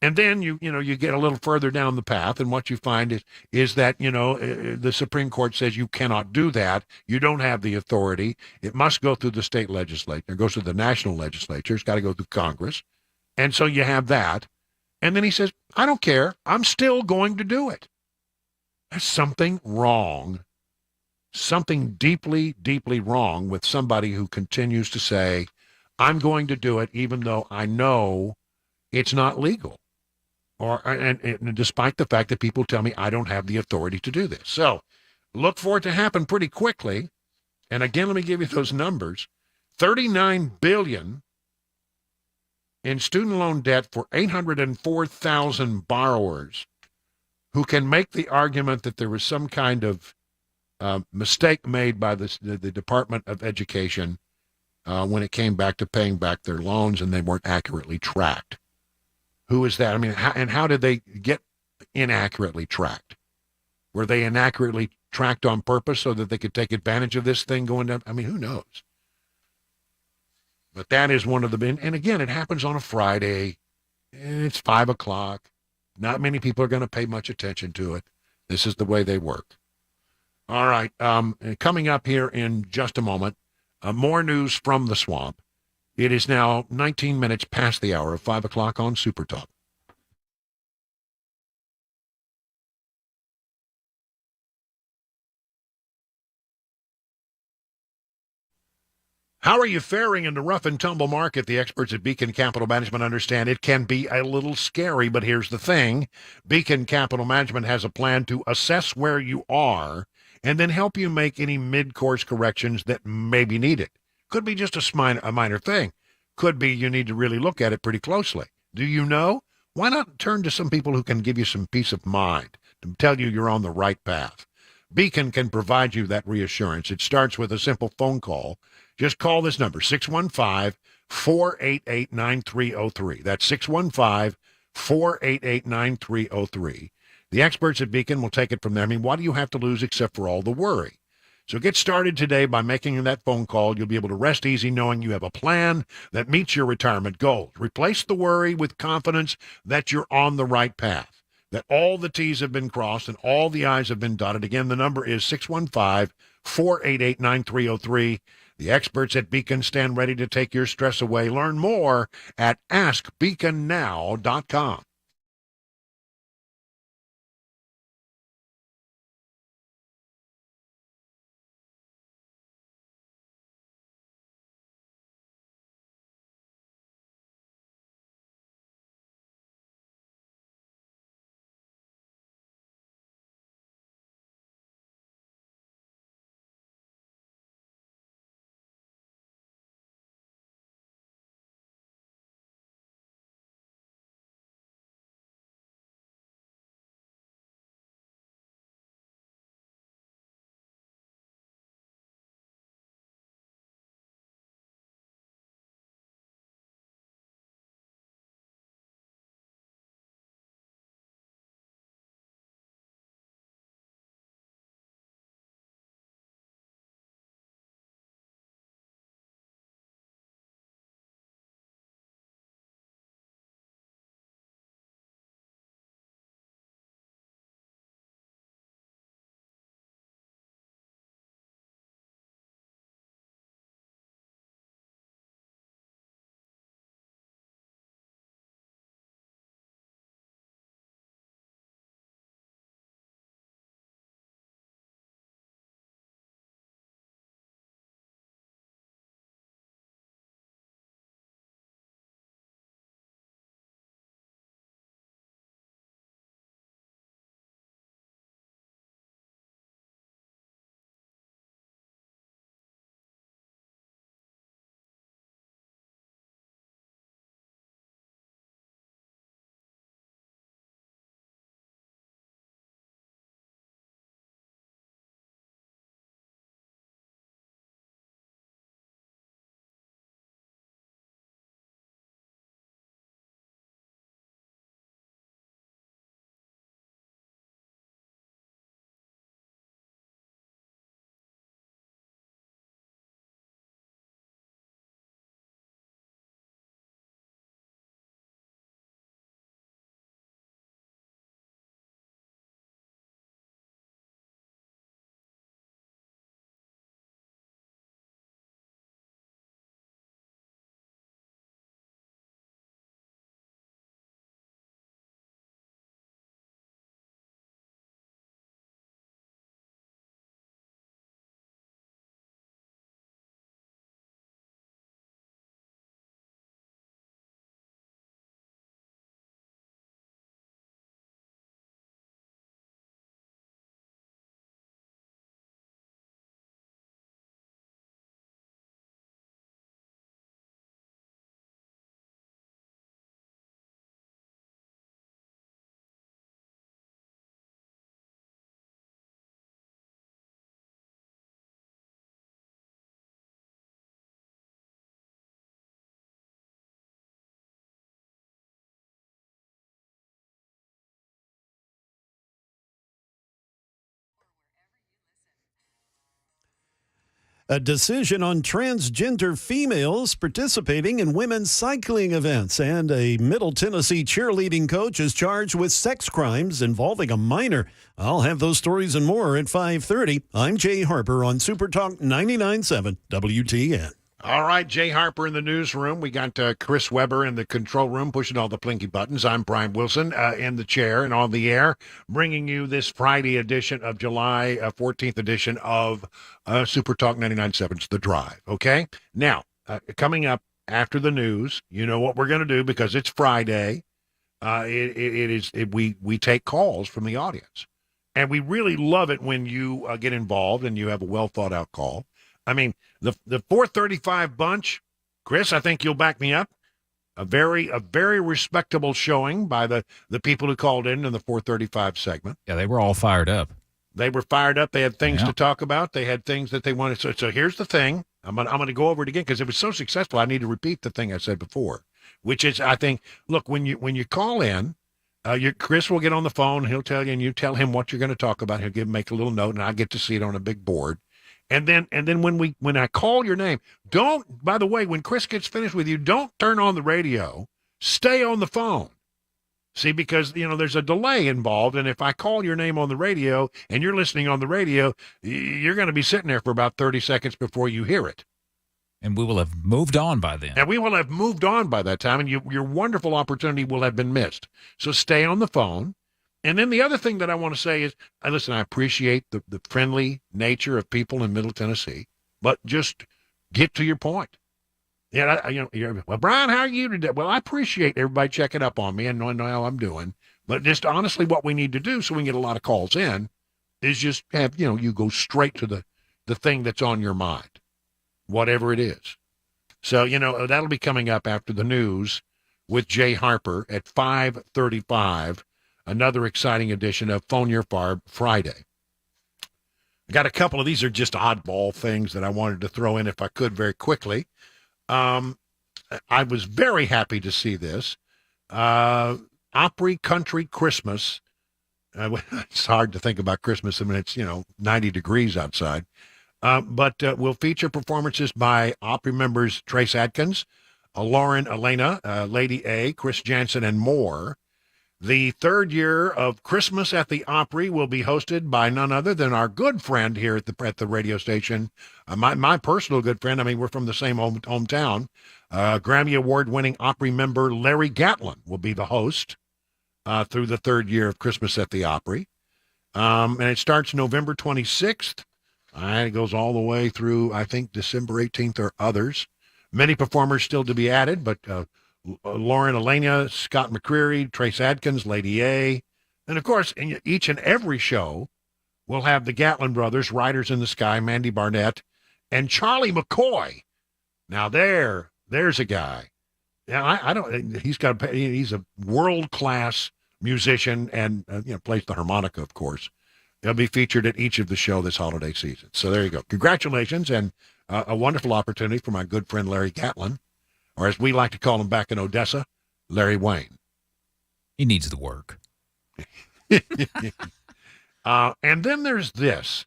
And then you get a little further down the path, and what you find is that the Supreme Court says you cannot do that. You don't have the authority. It must go through the state legislature. It goes through the national legislature. It's got to go through Congress. And so you have that. And then he says, I don't care. I'm still going to do it. There's something wrong, something deeply, deeply wrong with somebody who continues to say, I'm going to do it even though I know it's not legal. And despite the fact that people tell me I don't have the authority to do this. So look for it to happen pretty quickly. And again, let me give you those numbers. $39 billion in student loan debt for 804,000 borrowers who can make the argument that there was some kind of mistake made by the Department of Education when it came back to paying back their loans and they weren't accurately tracked. Who is that? I mean, how did they get inaccurately tracked? Were they inaccurately tracked on purpose so that they could take advantage of this thing going down? I mean, who knows? But that is one of the, and again, it happens on a Friday. It's 5 o'clock. Not many people are going to pay much attention to it. This is the way they work. All right. Coming up here in just a moment, more news from the swamp. It is now 19 minutes past the hour of 5 o'clock on Super Talk. How are you faring in the rough and tumble market? The experts at Beacon Capital Management understand it can be a little scary, but here's the thing. Beacon Capital Management has a plan to assess where you are and then help you make any mid-course corrections that may be needed. Could be just a minor thing. Could be you need to really look at it pretty closely. Do you know? Why not turn to some people who can give you some peace of mind to tell you you're on the right path? Beacon can provide you that reassurance. It starts with a simple phone call. Just call this number, 615-488-9303. That's 615-488-9303. The experts at Beacon will take it from there. I mean, what do you have to lose except for all the worry? So get started today by making that phone call. You'll be able to rest easy knowing you have a plan that meets your retirement goals. Replace the worry with confidence that you're on the right path, that all the T's have been crossed and all the I's have been dotted. Again, the number is 615-488-9303. The experts at Beacon stand ready to take your stress away. Learn more at askbeaconnow.com. A decision on transgender females participating in women's cycling events, and a Middle Tennessee cheerleading coach is charged with sex crimes involving a minor. I'll have those stories and more at 5:30. I'm Jay Harper on Super Talk 99.7 WTN. All right, Jay Harper in the newsroom. We got Chris Weber in the control room pushing all the plinky buttons. I'm Brian Wilson in the chair and on the air, bringing you this Friday edition of July 14th edition of Super Talk 99.7's The Drive. Okay? Now, coming up after the news, you know what we're going to do because it's Friday. We take calls from the audience. And we really love it when you get involved and you have a well-thought-out call. I mean, the 435 bunch, Chris, I think you'll back me up. A very respectable showing by the people who called in the 435 segment. Yeah, they were all fired up. They were fired up. They had things to talk about. They had things that they wanted. So here's the thing. I'm gonna go over it again because it was so successful. I need to repeat the thing I said before, which is I think, look, when you call in, Chris will get on the phone. He'll tell you, and you tell him what you're going to talk about. He'll make a little note, and I get to see it on a big board. And then when I call your name, don't, by the way, when Chris gets finished with you, don't turn on the radio. Stay on the phone. See, because, there's a delay involved. And if I call your name on the radio and you're listening on the radio, you're going to be sitting there for about 30 seconds before you hear it. And we will have moved on by then. And we will have moved on by that time. And your wonderful opportunity will have been missed. So stay on the phone. And then the other thing that I want to say is, listen, I appreciate the friendly nature of people in Middle Tennessee, but just get to your point. Yeah, well, Brian, how are you today? Well, I appreciate everybody checking up on me and knowing how I'm doing, but just honestly, what we need to do so we can get a lot of calls in is just have, you go straight to the thing that's on your mind, whatever it is. So, that'll be coming up after the news with Jay Harper at 5:35. Another exciting edition of Phone Your Farb Friday. I got a couple of these are just oddball things that I wanted to throw in if I could very quickly. I was very happy to see this. Opry Country Christmas. It's hard to think about Christmas. I mean, it's, 90 degrees outside. But will feature performances by Opry members Trace Adkins, Lauren Elena, Lady A, Chris Jansen, and more. The third year of Christmas at the Opry will be hosted by none other than our good friend here at the radio station, my personal good friend. I mean, we're from the same hometown. Grammy Award-winning Opry member Larry Gatlin will be the host through the third year of Christmas at the Opry. And it starts November 26th. And it goes all the way through, I think, December 18th or others. Many performers still to be added, but Lauren Elena, Scott McCreery, Trace Adkins, Lady A. And, of course, in each and every show, we'll have the Gatlin brothers, Riders in the Sky, Mandy Barnett, and Charlie McCoy. Now, there's a guy. Yeah, he's a world-class musician and, plays the harmonica, of course. He'll be featured at each of the show this holiday season. So there you go. Congratulations and a wonderful opportunity for my good friend Larry Gatlin. Or as we like to call him back in Odessa, Larry Wayne. He needs the work. And then there's this.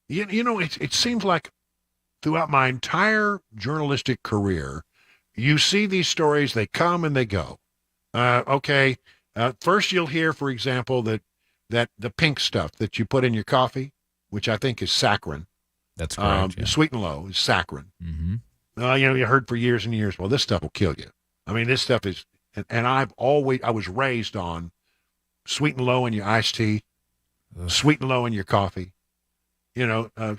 It seems like throughout my entire journalistic career, you see these stories, they come and they go. First you'll hear, for example, that the pink stuff that you put in your coffee, which I think is saccharin. That's correct. Sweet and low is saccharin. Mm-hmm. You heard for years and years, well, this stuff will kill you. I mean, this stuff is, and I was raised on sweet and low in your iced tea, sweet and low in your coffee. I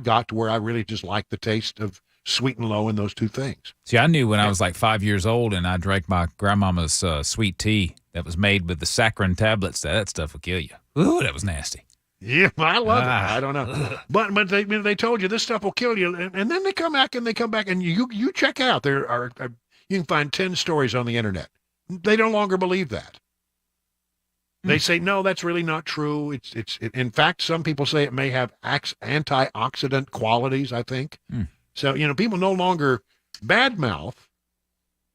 got to where I really just like the taste of sweet and low in those two things. See, I knew when I was like 5 years old and I drank my grandmama's sweet tea that was made with the saccharin tablets, that stuff will kill you. Ooh, that was nasty. Yeah, I love it. I don't know. But they told you this stuff will kill you. And then they come back and you check out. There are you can find 10 stories on the internet. They no longer believe that. They say, no, that's really not true. It's in fact, some people say it may have antioxidant qualities, I think. So, people no longer badmouth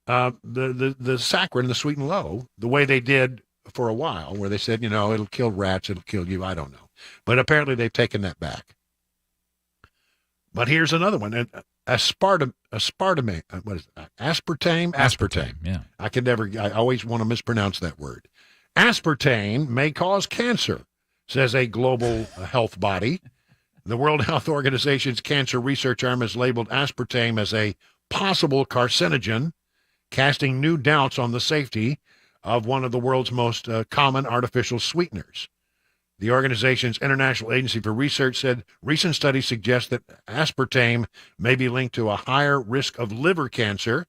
the saccharin, the sweet and low, the way they did for a while, where they said, it'll kill rats, it'll kill you. I don't know. But apparently they've taken that back. But here's another one. Aspartame. What is it? Aspartame. Yeah. I always want to mispronounce that word. Aspartame may cause cancer, says a global health body. The World Health Organization's cancer research arm has labeled aspartame as a possible carcinogen, casting new doubts on the safety of one of the world's most common artificial sweeteners. The organization's International Agency for Research said recent studies suggest that aspartame may be linked to a higher risk of liver cancer,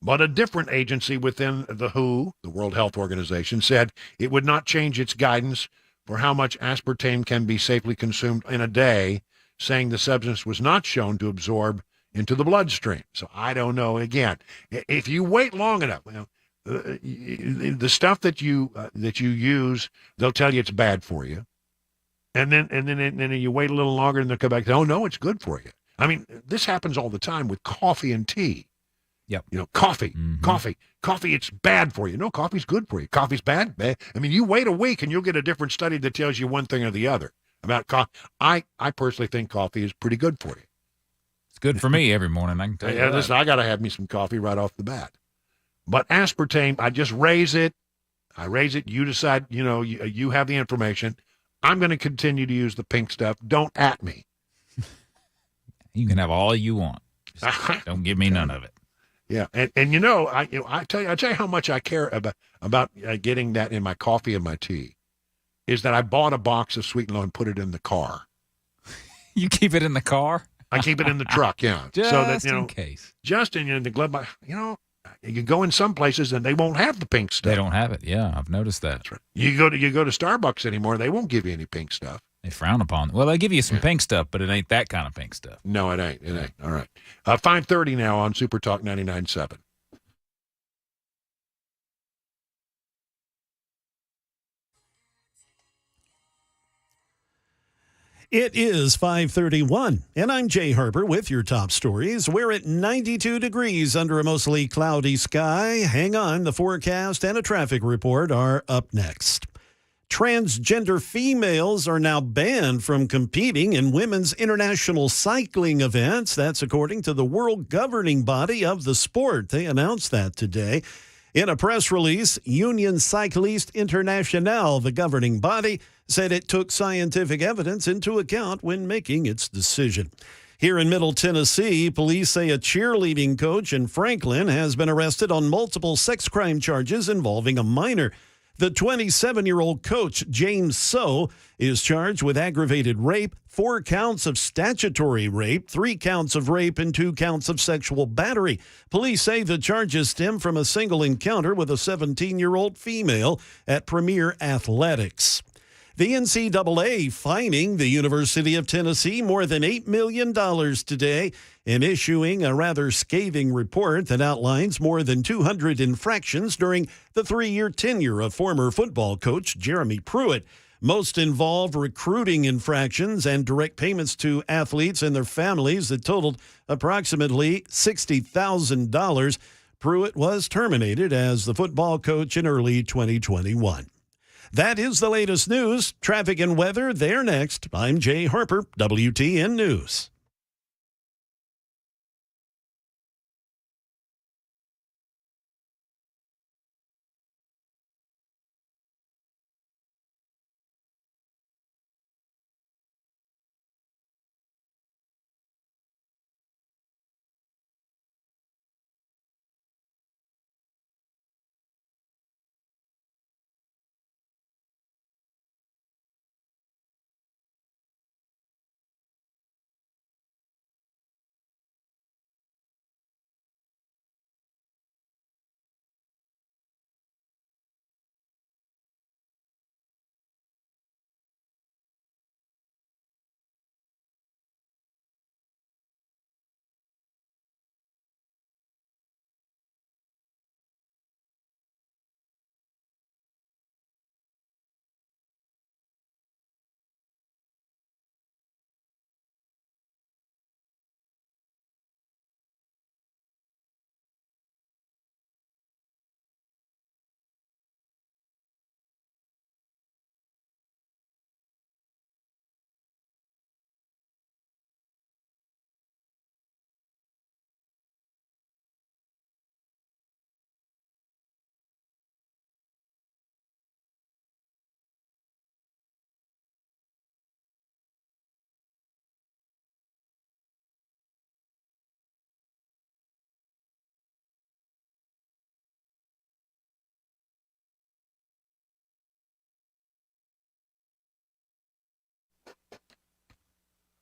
but a different agency within the WHO, the World Health Organization, said it would not change its guidance for how much aspartame can be safely consumed in a day, saying the substance was not shown to absorb into the bloodstream. So I don't know. Again, if you wait long enough, the stuff that you use, they'll tell you it's bad for you, and then you wait a little longer, and they'll come back and say, "Oh no, it's good for you." I mean, this happens all the time with coffee and tea. Yep. Coffee. It's bad for you. No, coffee's good for you. Coffee's bad. I mean, you wait a week and you'll get a different study that tells you one thing or the other about coffee. I personally think coffee is pretty good for you. It's good for me every morning. I can tell you that. Listen, I got to have me some coffee right off the bat. But aspartame, I just raise it. You decide, you have the information. I'm going to continue to use the pink stuff. Don't at me. You can have all you want. Just don't give me none of it. Yeah, and I tell you how much I care about getting that in my coffee and my tea, is that I bought a box of Sweet and Low and put it in the car. You keep it in the car? I keep it in the truck, yeah. Just so that, in case. Just in the glove box. You go in some places and they won't have the pink stuff. They don't have it. Yeah, I've noticed that. That's right. You go to Starbucks anymore, they won't give you any pink stuff. They frown upon it. Well, they give you some pink stuff, but it ain't that kind of pink stuff. No, it ain't. It ain't. All right. 5:30 now on Super Talk 99.7. It is 5:31, and I'm Jay Harper with your top stories. We're at 92 degrees under a mostly cloudy sky. Hang on, the forecast and a traffic report are up next. Transgender females are now banned from competing in women's international cycling events. That's according to the world governing body of the sport. They announced that today. In a press release, Union Cycliste Internationale, the governing body, said it took scientific evidence into account when making its decision. Here in Middle Tennessee, police say a cheerleading coach in Franklin has been arrested on multiple sex crime charges involving a minor. The 27-year-old coach, James So, is charged with aggravated rape, 4 counts of statutory rape, 3 counts of rape, and 2 counts of sexual battery. Police say the charges stem from a single encounter with a 17-year-old female at Premier Athletics. The NCAA fining the University of Tennessee more than $8 million today in issuing a rather scathing report that outlines more than 200 infractions during the 3-year tenure of former football coach Jeremy Pruitt. Most involve recruiting infractions and direct payments to athletes and their families that totaled approximately $60,000. Pruitt was terminated as the football coach in early 2021. That is the latest news. Traffic and weather, they're next. I'm Jay Harper, WTN News.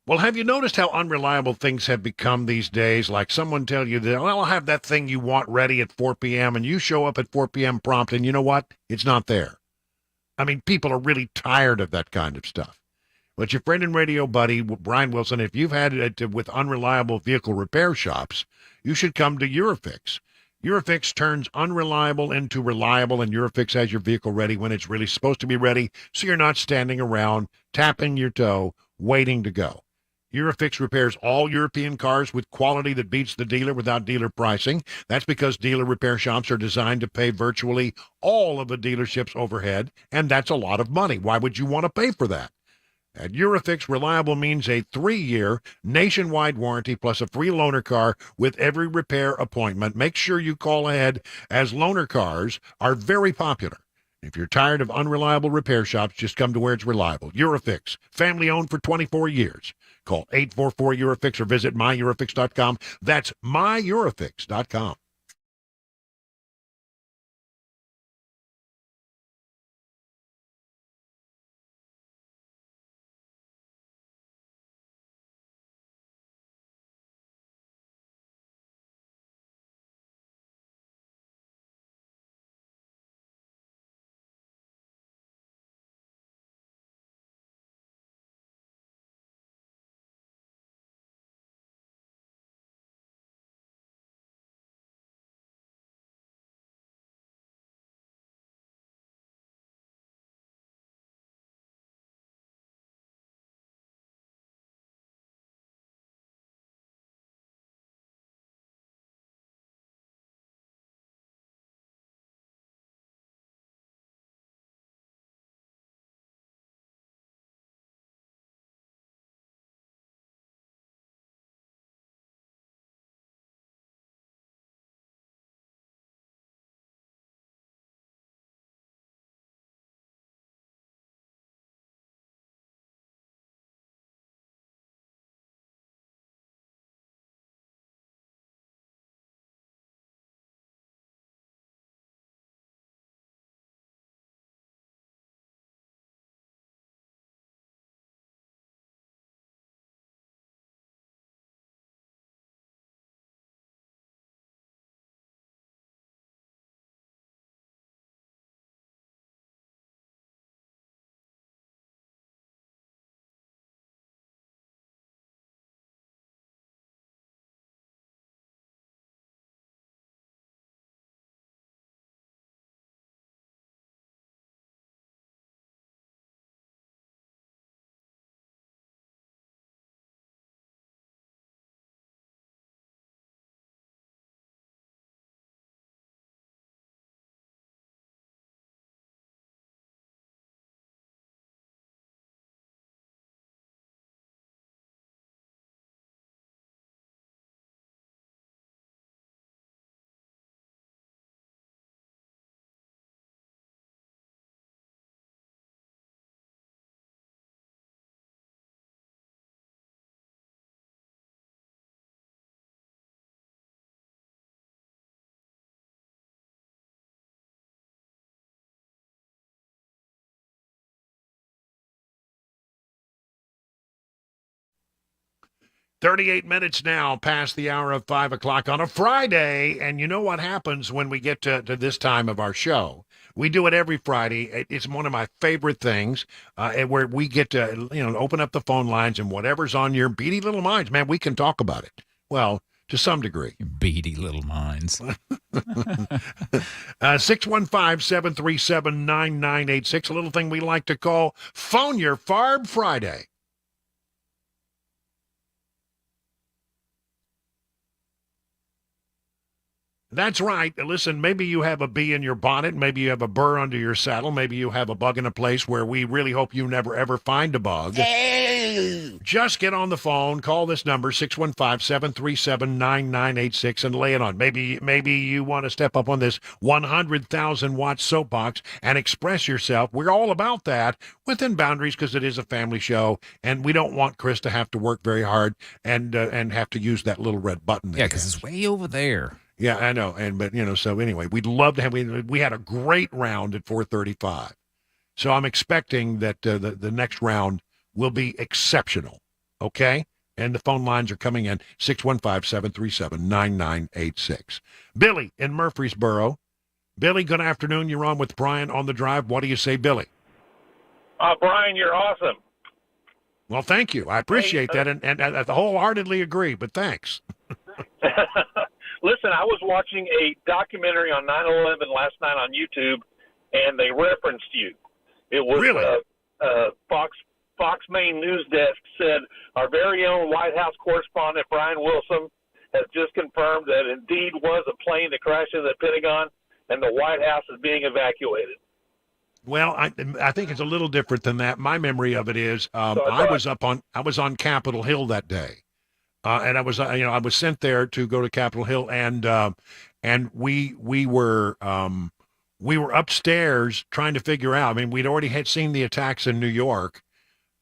Well, have you noticed how unreliable things have become these days? Like someone tell you that, well, I'll have that thing you want ready at 4 p.m., and you show up at 4 p.m. prompt, and you know what? It's not there. I mean, people are really tired of that kind of stuff. But your friend and radio buddy, Brian Wilson, if you've had it with unreliable vehicle repair shops, you should come to Eurofix. Eurofix turns unreliable into reliable, and Eurofix has your vehicle ready when it's really supposed to be ready, so you're not standing around, tapping your toe, waiting to go. Eurofix repairs all European cars with quality that beats the dealer without dealer pricing. That's because dealer repair shops are designed to pay virtually all of the dealership's overhead, and that's a lot of money. Why would you want to pay for that? At Eurofix, reliable means a 3-year nationwide warranty plus a free loaner car with every repair appointment. Make sure you call ahead, as loaner cars are very popular. If you're tired of unreliable repair shops, just come to where it's reliable. Eurofix, family-owned for 24 years. Call 844-EUROFIX or visit myEurofix.com. That's myEurofix.com. "38 minutes now past the hour of 5 o'clock on a Friday." And you know what happens when we get to this time of our show? We do it every Friday. It's one of my favorite things, where we get to, open up the phone lines, and whatever's on your beady little minds, man, we can talk about it. Well, to some degree. Beady little minds. 615-737-9986, a little thing we like to call Phone Your Farb Friday. That's right. Listen, maybe you have a bee in your bonnet. Maybe you have a burr under your saddle. Maybe you have a bug in a place where we really hope you never, ever find a bug. Just get on the phone. Call this number, 615-737-9986, and lay it on. Maybe you want to step up on this 100,000-watt soapbox and express yourself. We're all about that within boundaries, because it is a family show, and we don't want Chris to have to work very hard and have to use that little red button. Yeah, because it's way over there. Yeah, I know. So anyway, we'd love to have, we had a great round at 435. So I'm expecting that the next round will be exceptional. Okay? And the phone lines are coming in 615-737-9986. Billy in Murfreesboro. Billy, good afternoon. You're on with Brian on the Drive. What do you say, Billy? Brian, you're awesome. Well, thank you. I appreciate that, and I wholeheartedly agree, but thanks. Listen, I was watching a documentary on 9/11 last night on YouTube, and they referenced you. It was really? Fox Main News Desk said, our very own White House correspondent, Brian Wilson, has just confirmed that indeed was a plane that crashed into the Pentagon, and the White House is being evacuated. Well, I think it's a little different than that. My memory of it is I was on Capitol Hill that day, and I was I was sent there to go to Capitol Hill, and we were upstairs trying to figure out. I mean, we'd already had seen the attacks in New York,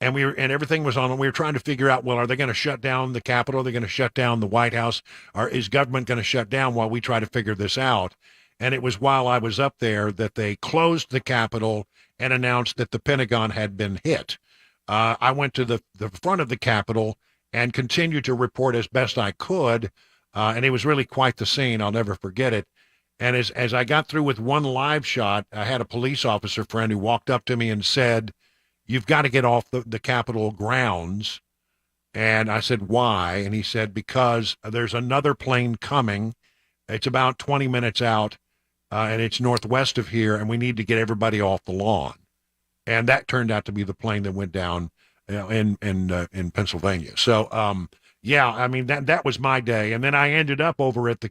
and everything was on. We were trying to figure out, well, are they going to shut down the Capitol? Are they going to shut down the White House? Or is government going to shut down while we try to figure this out? And it was while I was up there that they closed the Capitol and announced that the Pentagon had been hit. I went to the front of the Capitol and continued to report as best I could, and it was really quite the scene. I'll never forget it. And as I got through with one live shot, I had a police officer friend who walked up to me and said, "You've got to get off the Capitol grounds." And I said, "Why?" And he said, "Because there's another plane coming. It's about 20 minutes out. And it's northwest of here, and we need to get everybody off the lawn." And that turned out to be the plane that went down in Pennsylvania. So, yeah, I mean, that was my day. And then I ended up over at the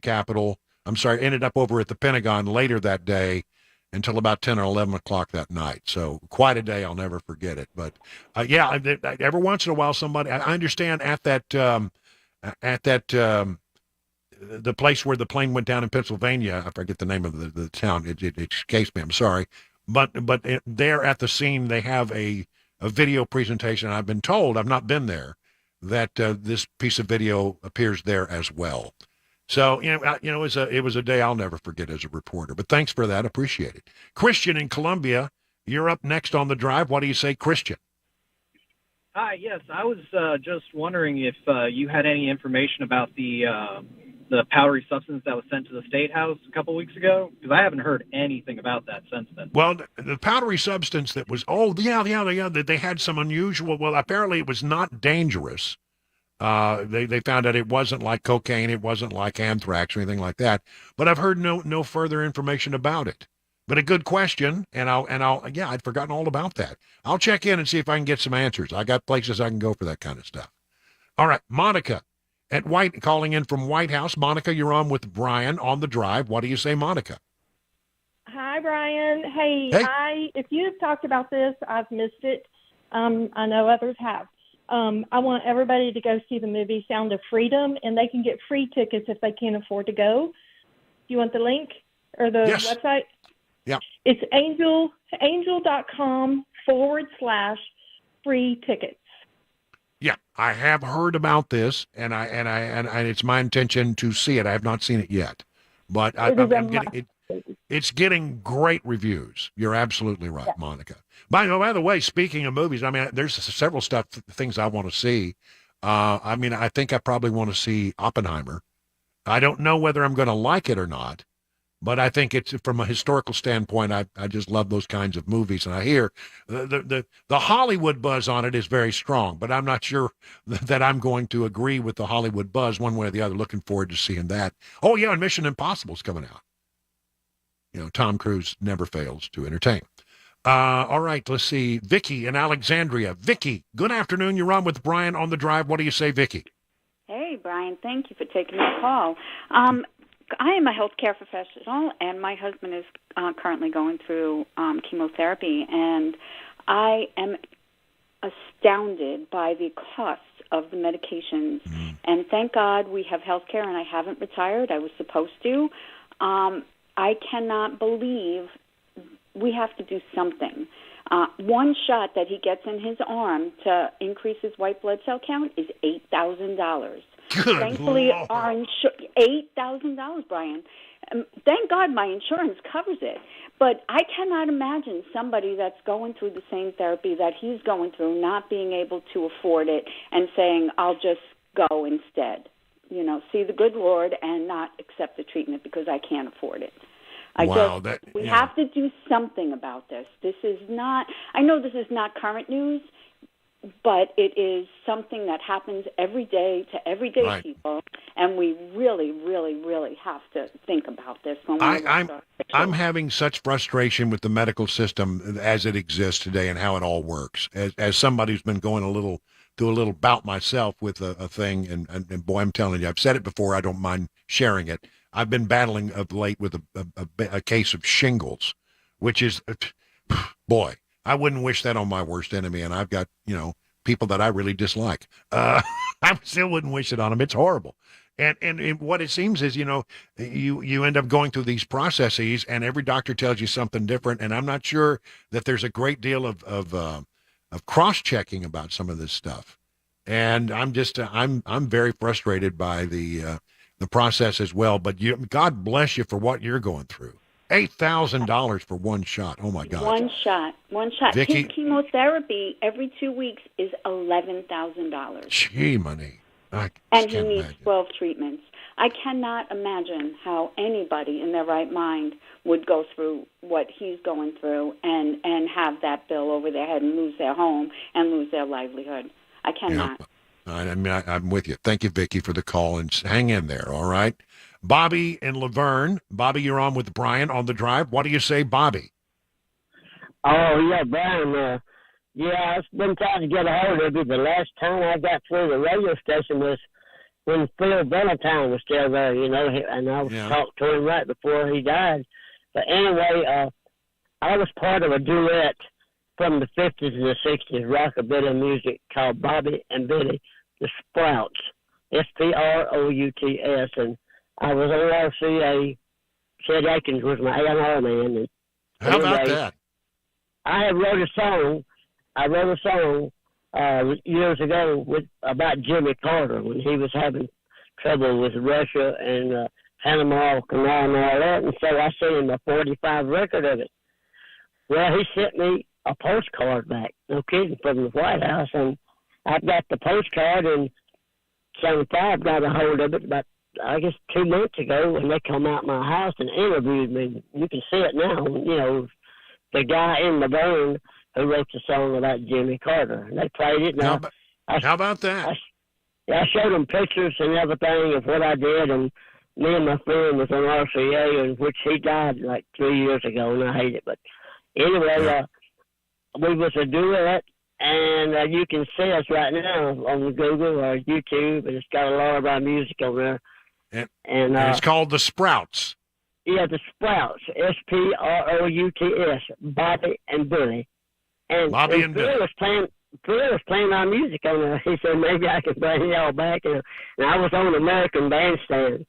Pentagon later that day until about 10 or 11 o'clock that night. So quite a day. I'll never forget it. But, yeah, every once in a while somebody, I understand the place where the plane went down in Pennsylvania, I forget the name of the town. It escapes me. I'm sorry, but there at the scene they have a video presentation. I've been told, I've not been there, that this piece of video appears there as well. So it was a day I'll never forget as a reporter. But thanks for that. Appreciate it. Christian in Columbia, you're up next on the Drive. What do you say, Christian? Hi. Yes, I was just wondering if you had any information about the powdery substance that was sent to the State House a couple weeks ago, because I haven't heard anything about that since then. Well, the powdery substance that was, they had some unusual, well, apparently it was not dangerous. They found out it wasn't like cocaine, it wasn't like anthrax or anything like that, but I've heard no further information about it. But a good question, and I'd forgotten all about that. I'll check in and see if I can get some answers. I got places I can go for that kind of stuff. All right, Monica at calling in from White House. Monica, you're on with Brian on the Drive. What do you say, Monica? Hi, Brian. Hey. If you've talked about this, I've missed it. I know others have. I want everybody to go see the movie Sound of Freedom, and they can get free tickets if they can't afford to go. Do you want the link or the website? Yeah. It's angel.com/free tickets. Yeah, I have heard about this, and it's my intention to see it. I have not seen it yet, but it's getting great reviews. You're absolutely right, Monica. By the way, speaking of movies, I mean, there's several things I want to see. I mean, I think I probably want to see Oppenheimer. I don't know whether I'm going to like it or not, but I think it's, from a historical standpoint, I just love those kinds of movies. And I hear the Hollywood buzz on it is very strong, but I'm not sure that I'm going to agree with the Hollywood buzz one way or the other. Looking forward to seeing that. Oh, yeah, and Mission Impossible's coming out. Tom Cruise never fails to entertain. All right, let's see. Vicky in Alexandria. Vicky, good afternoon. You're on with Brian on the Drive. What do you say, Vicky? Hey, Brian. Thank you for taking my call. I am a healthcare professional, and my husband is currently going through chemotherapy, and I am astounded by the costs of the medications. And thank God we have healthcare, and I haven't retired. I was supposed to. I cannot believe we have to do something. One shot that he gets in his arm to increase his white blood cell count is $8,000. Good Thankfully, Lord. our $8,000, Brian. Thank God my insurance covers it. But I cannot imagine somebody that's going through the same therapy that he's going through, not being able to afford it and saying, I'll just go instead. You know, see the good Lord and not accept the treatment because I can't afford it. We have to do something about this. This is not, I know this is not current news, but it is something that happens every day to everyday people, and we really, really, really have to think about this. When I'm having such frustration with the medical system as it exists today and how it all works. As somebody who's been going through a little bout myself with a thing, and boy, I'm telling you, I've said it before, I don't mind sharing it. I've been battling of late with a case of shingles, which is, boy, I wouldn't wish that on my worst enemy, and I've got, people that I really dislike. I still wouldn't wish it on them. It's horrible. And what it seems is, you end up going through these processes, and every doctor tells you something different, and I'm not sure that there's a great deal of cross-checking about some of this stuff. And I'm just, I'm very frustrated by the process as well. But God bless you for what you're going through. $8,000 for one shot. Oh my God. One shot. Vicki, his chemotherapy every 2 weeks is $11,000. Gee, money. And he needs 12 treatments. I cannot imagine how anybody in their right mind would go through what he's going through and have that bill over their head and lose their home and lose their livelihood. I cannot. Yeah. I'm with you. Thank you, Vicki, for the call, and hang in there, all right? Bobby in Laverne. Bobby, you're on with Brian on the drive. What do you say, Bobby? Oh, yeah, Brian. I've been trying to get a hold of you. The last time I got through the radio station was when Phil Valentine was still there, and I was talking to him right before he died. But anyway, I was part of a duet from the 50s and the 60s, rockabilly music called Bobby and Billy, the Sprouts, Sprouts, and I was on RCA. Chet Atkins was my A&R man. And how about that? I wrote a song years ago about Jimmy Carter when he was having trouble with Russia and Panama Canal and all that, and so I sent him a 45 record of it. Well, he sent me a postcard back, no kidding, from the White House, and I got the postcard, and Channel 5 got a hold of it about, I guess, 2 months ago, and they come out my house and interviewed me. You can see it now, the guy in the burn who wrote the song about Jimmy Carter. And they played it. How about that? I showed them pictures and everything of what I did, and me and my friend was on RCA, in which he died like 3 years ago, and I hate it. But anyway, we was a duet, and you can see us right now on Google or YouTube, and it's got a lot of our music on there. And it's called The Sprouts. Yeah, The Sprouts, Sprouts, Bobby and Billy. And Bobby and Billy. Phil was playing our music on there. He said, maybe I can bring y'all back. And I was on American Bandstand,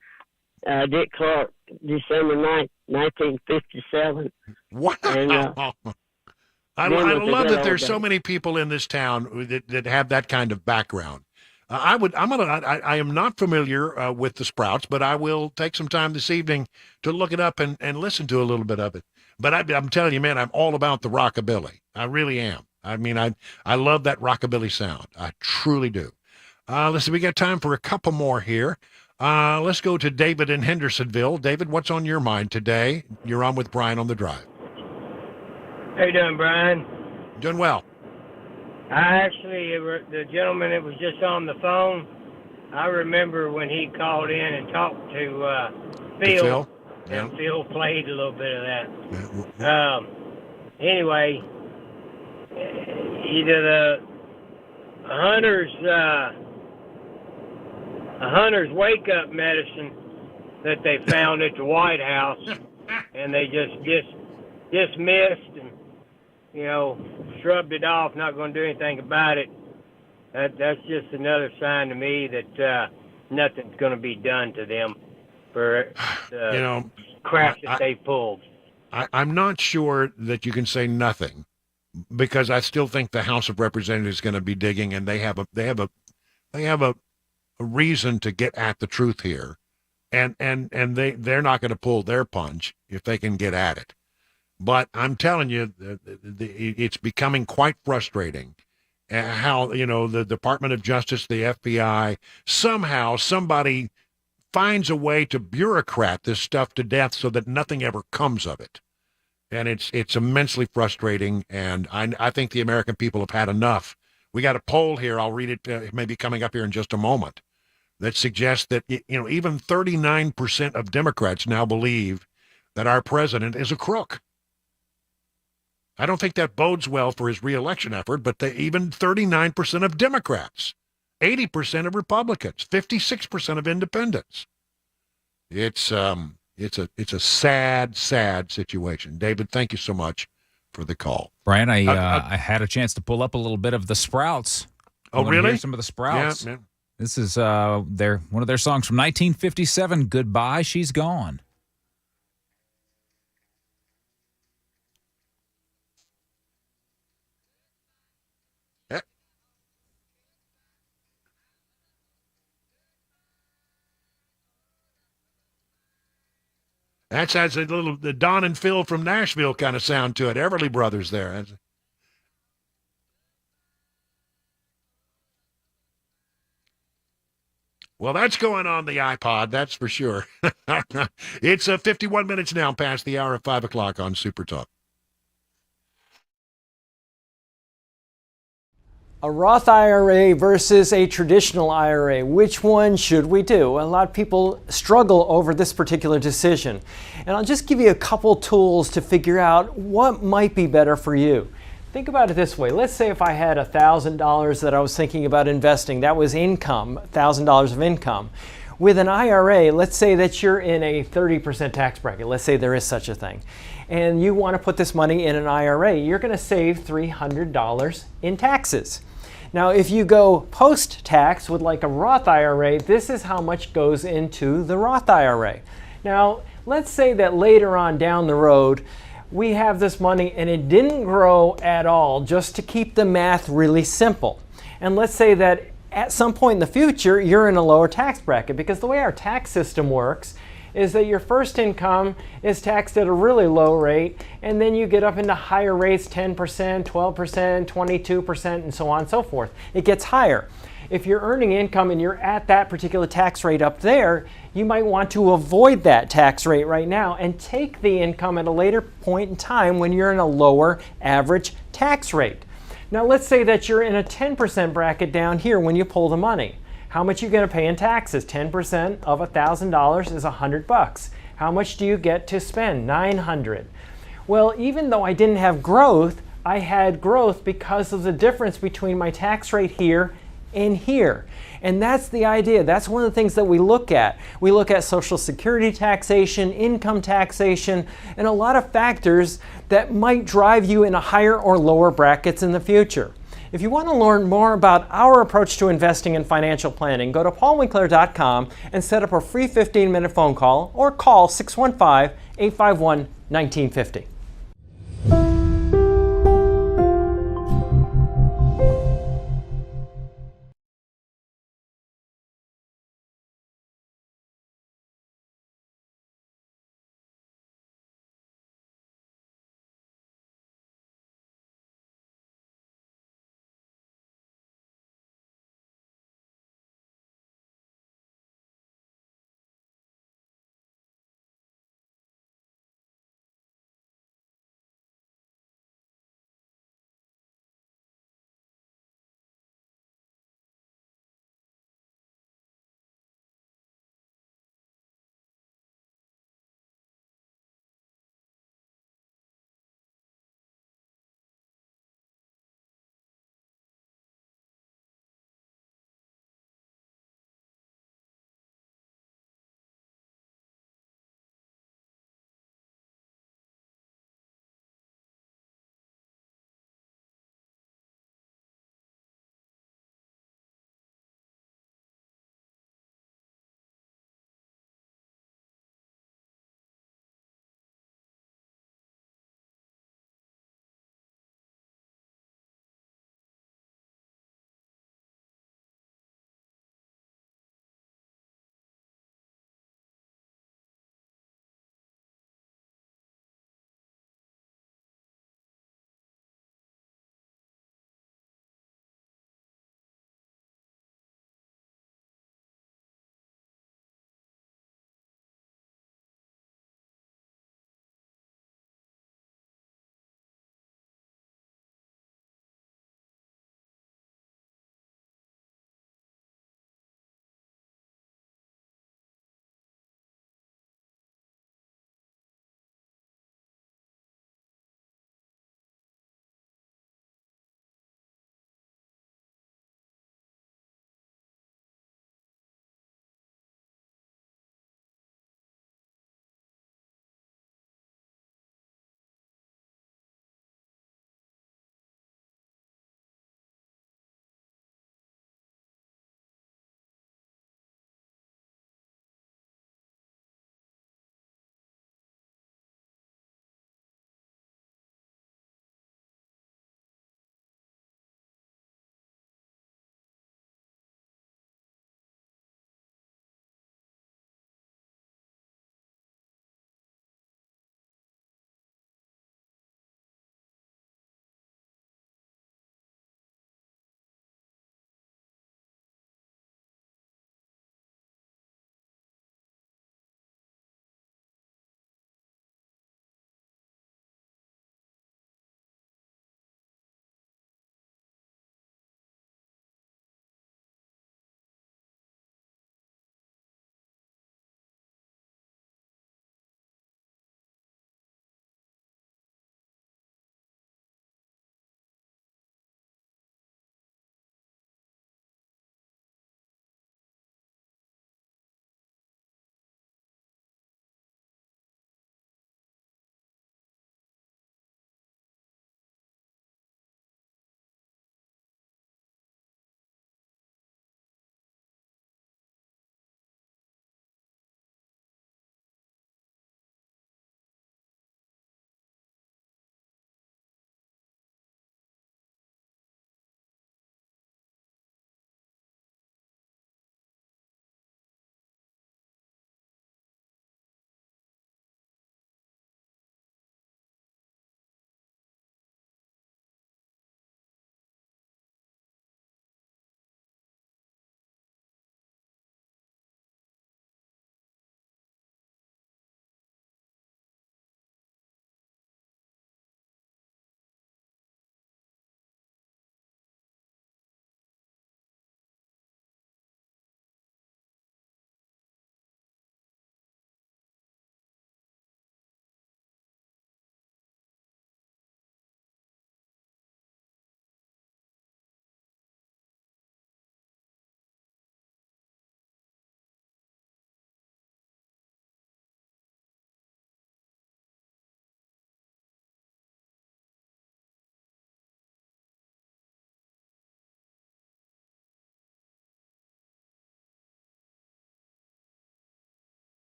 Dick Clark, December 9th, 1957. Wow. And, I love that there's so many people in this town that have that kind of background. I am not familiar with the Sprouts, but I will take some time this evening to look it up and listen to a little bit of it. But I'm telling you, man, I'm all about the rockabilly. I really am. I mean, I love that rockabilly sound. I truly do. Let's see, we got time for a couple more here. Let's go to David in Hendersonville. David, what's on your mind today? You're on with Brian on the drive. How you doing, Brian? Doing well. The gentleman that was just on the phone, I remember when he called in and talked to Phil. And Phil played a little bit of that. Anyway, either a hunter's wake-up medicine that they found at the White House, and they just dismissed and, shrugged it off, not going to do anything about it. That's just another sign to me that nothing's going to be done to them for the crap that they pulled. I'm not sure that you can say nothing, because I still think the House of Representatives is going to be digging, and they have a reason to get at the truth here, and they're not going to pull their punch if they can get at it. But I'm telling you, it's becoming quite frustrating how, the Department of Justice, the FBI, somehow somebody finds a way to bureaucrat this stuff to death so that nothing ever comes of it. And it's immensely frustrating, and I think the American people have had enough. We got a poll here, I'll read it maybe coming up here in just a moment, that suggests that, even 39% of Democrats now believe that our president is a crook. I don't think that bodes well for his reelection effort, but even 39% of Democrats, 80% of Republicans, 56% of independents. It's a sad, sad situation. David, thank you so much for the call. Brian, I had a chance to pull up a little bit of the Sprouts. Oh, really? Hear some of the Sprouts. Yeah. This is one of their songs from 1957, Goodbye, She's Gone. That has a little the Don and Phil from Nashville kind of sound to it. Everly Brothers there. Well, that's going on the iPod, that's for sure. It's 51 minutes now past the hour of 5 o'clock on Super Talk. A Roth IRA versus a traditional IRA. Which one should we do? A lot of people struggle over this particular decision. And I'll just give you a couple tools to figure out what might be better for you. Think about it this way. Let's say if I had $1,000 that I was thinking about investing, that was income, $1,000 of income. With an IRA, let's say that you're in a 30% tax bracket. Let's say there is such a thing. And you want to put this money in an IRA. You're going to save $300 in taxes. Now, if you go post-tax with like a Roth IRA, this is how much goes into the Roth IRA. Now, let's say that later on down the road, we have this money and it didn't grow at all, just to keep the math really simple. And let's say that at some point in the future, you're in a lower tax bracket, because the way our tax system works is that your first income is taxed at a really low rate, and then you get up into higher rates, 10%, 12%, 22%, and so on and so forth. It gets higher. If you're earning income and you're at that particular tax rate up there, you might want to avoid that tax rate right now and take the income at a later point in time when you're in a lower average tax rate. Now let's say that you're in a 10% bracket down here when you pull the money. How much are you going to pay in taxes? 10% of $1,000 is $100. How much do you get to spend? $900. Well, even though I didn't have growth, I had growth because of the difference between my tax rate here and here. And that's the idea. That's one of the things that we look at. We look at Social Security taxation, income taxation, and a lot of factors that might drive you in a higher or lower brackets in the future. If you want to learn more about our approach to investing and financial planning, go to paulwinkler.com and set up a free 15-minute phone call or call 615-851-1950.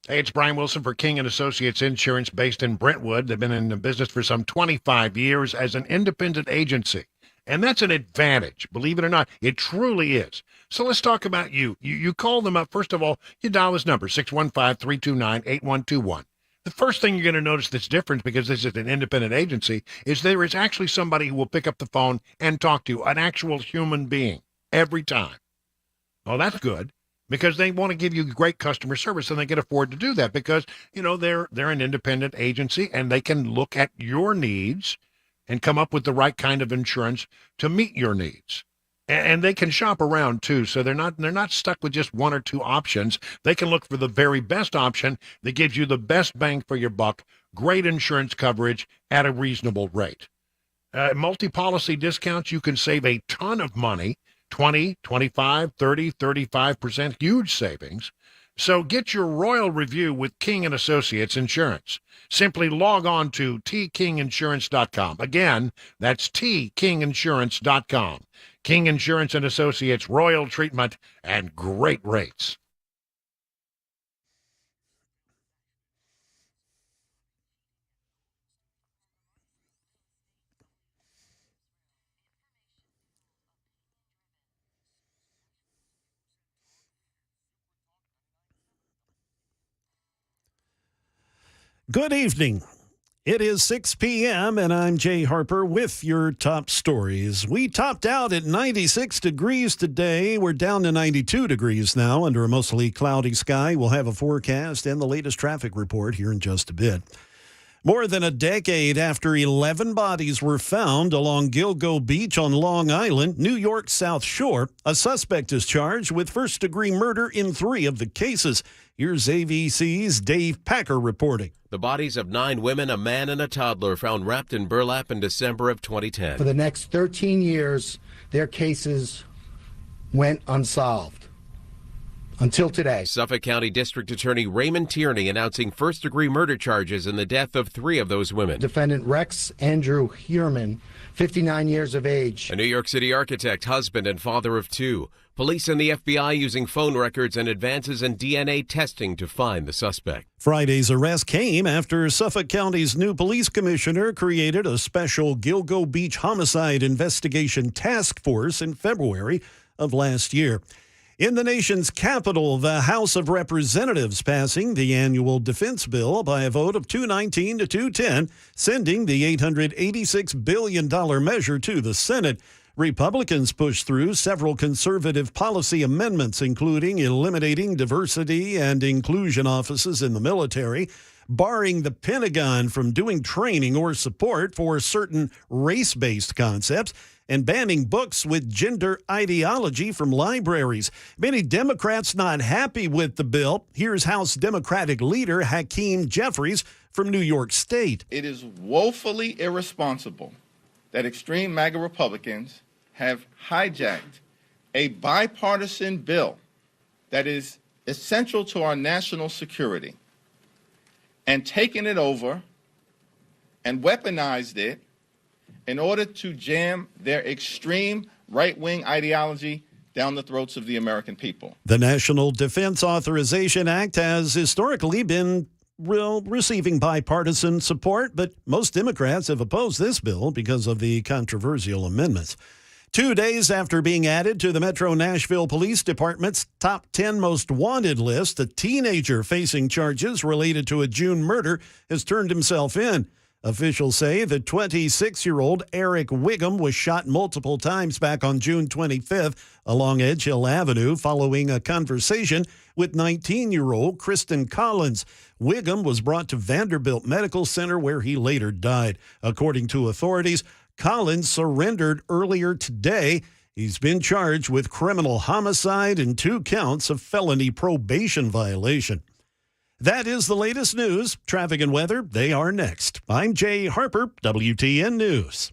Hey, it's Brian Wilson for King and Associates Insurance based in Brentwood. They've been in the business for some 25 years as an independent agency. And that's an advantage, believe it or not. It truly is. So let's talk about you. You call them up. First of all, you dial this number, 615-329-8121. The first thing you're going to notice that's different, because this is an independent agency, is there is actually somebody who will pick up the phone and talk to you, an actual human being, every time. Well, that's good, because they want to give you great customer service, and they can afford to do that because, they're an independent agency, and they can look at your needs and come up with the right kind of insurance to meet your needs. And they can shop around too, so they're not stuck with just one or two options. They can look for the very best option that gives you the best bang for your buck, great insurance coverage at a reasonable rate. Multi-policy discounts, you can save a ton of money, 20, 25, 30, 35%, huge savings. So get your royal review with King and Associates Insurance. Simply log on to tkinginsurance.com. Again, that's tkinginsurance.com. King Insurance and Associates, royal treatment and great rates. Good evening. It is 6 p.m., and I'm Jay Harper with your top stories. We topped out at 96 degrees today. We're down to 92 degrees now under a mostly cloudy sky. We'll have a forecast and the latest traffic report here in just a bit. More than a decade after 11 bodies were found along Gilgo Beach on Long Island, New York's South Shore, a suspect is charged with first-degree murder in 3 of the cases. Here's ABC's Dave Packer reporting. The bodies of 9 women, a man, and a toddler found wrapped in burlap in December of 2010. For the next 13 years, their cases went unsolved. Until today. Suffolk County District Attorney Raymond Tierney announcing first-degree murder charges in the death of 3 of those women. Defendant Rex Andrew Hierman, 59 years of age. A New York City architect, husband, and father of 2. Police and the FBI using phone records and advances in DNA testing to find the suspect. Friday's arrest came after Suffolk County's new police commissioner created a special Gilgo Beach homicide investigation task force in February of last year. In the nation's capital, the House of Representatives passing the annual defense bill by a vote of 219 to 210, sending the $886 billion measure to the Senate. Republicans pushed through several conservative policy amendments, including eliminating diversity and inclusion offices in the military, barring the Pentagon from doing training or support for certain race-based concepts, and banning books with gender ideology from libraries. Many Democrats not happy with the bill. Here's House Democratic leader Hakeem Jeffries from New York State. It is woefully irresponsible that extreme MAGA Republicans have hijacked a bipartisan bill that is essential to our national security and taken it over and weaponized it in order to jam their extreme right-wing ideology down the throats of the American people. The National Defense Authorization Act has historically been receiving bipartisan support, but most Democrats have opposed this bill because of the controversial amendments. 2 days after being added to the Metro Nashville Police Department's top 10 most wanted list, a teenager facing charges related to a June murder has turned himself in. Officials say the 26-year-old Eric Wiggum was shot multiple times back on June 25th along Edge Hill Avenue following a conversation with 19-year-old Kristen Collins. Wiggum was brought to Vanderbilt Medical Center where he later died. According to authorities, Collins surrendered earlier today. He's been charged with criminal homicide and 2 counts of felony probation violation. That is the latest news. Traffic and weather, they are next. I'm Jay Harper, WTN News.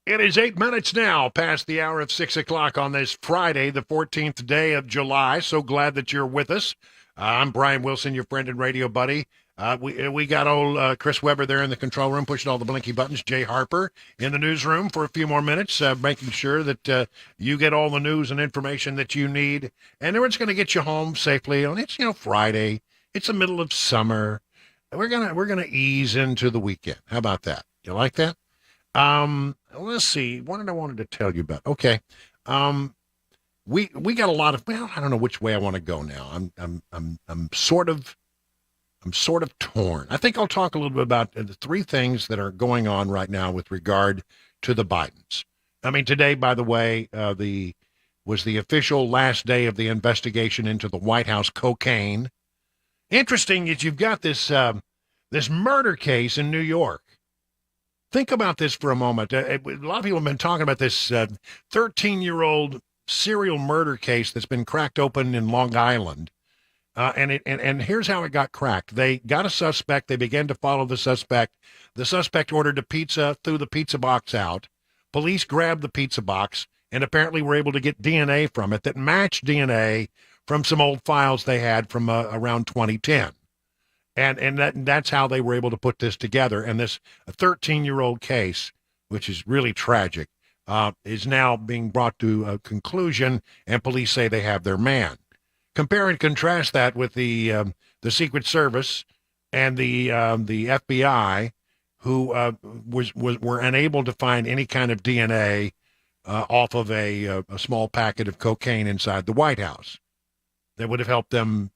It is 8 minutes now past the hour of 6 o'clock on this Friday, the 14th day of July. So glad that you're with us. I'm Brian Wilson, your friend and radio buddy. We got old Chris Weber there in the control room pushing all the blinky buttons. Jay Harper in the newsroom for a few more minutes, making sure that you get all the news and information that you need. And then it's going to get you home safely. And it's, Friday. It's the middle of summer. We're gonna ease into the weekend. How about that? You like that? Let's see. What did I wanted to tell you about? Okay. We got a lot of, I don't know which way I want to go now. I'm sort of torn. I think I'll talk a little bit about the three things that are going on right now with regard to the Bidens. I mean, today, by the way, was the official last day of the investigation into the White House cocaine. Interesting is you've got this murder case in New York. Think about this for a moment. A lot of people have been talking about this 13-year-old serial murder case that's been cracked open in Long Island. And here's how it got cracked. They got a suspect. They began to follow the suspect. The suspect ordered a pizza, threw the pizza box out. Police grabbed the pizza box and apparently were able to get DNA from it that matched DNA from some old files they had from around 2010. And that's how they were able to put this together. And this 13-year-old case, which is really tragic, is now being brought to a conclusion, and police say they have their man. Compare and contrast that with the Secret Service and the FBI, who were unable to find any kind of DNA off of a small packet of cocaine inside the White House that would have helped them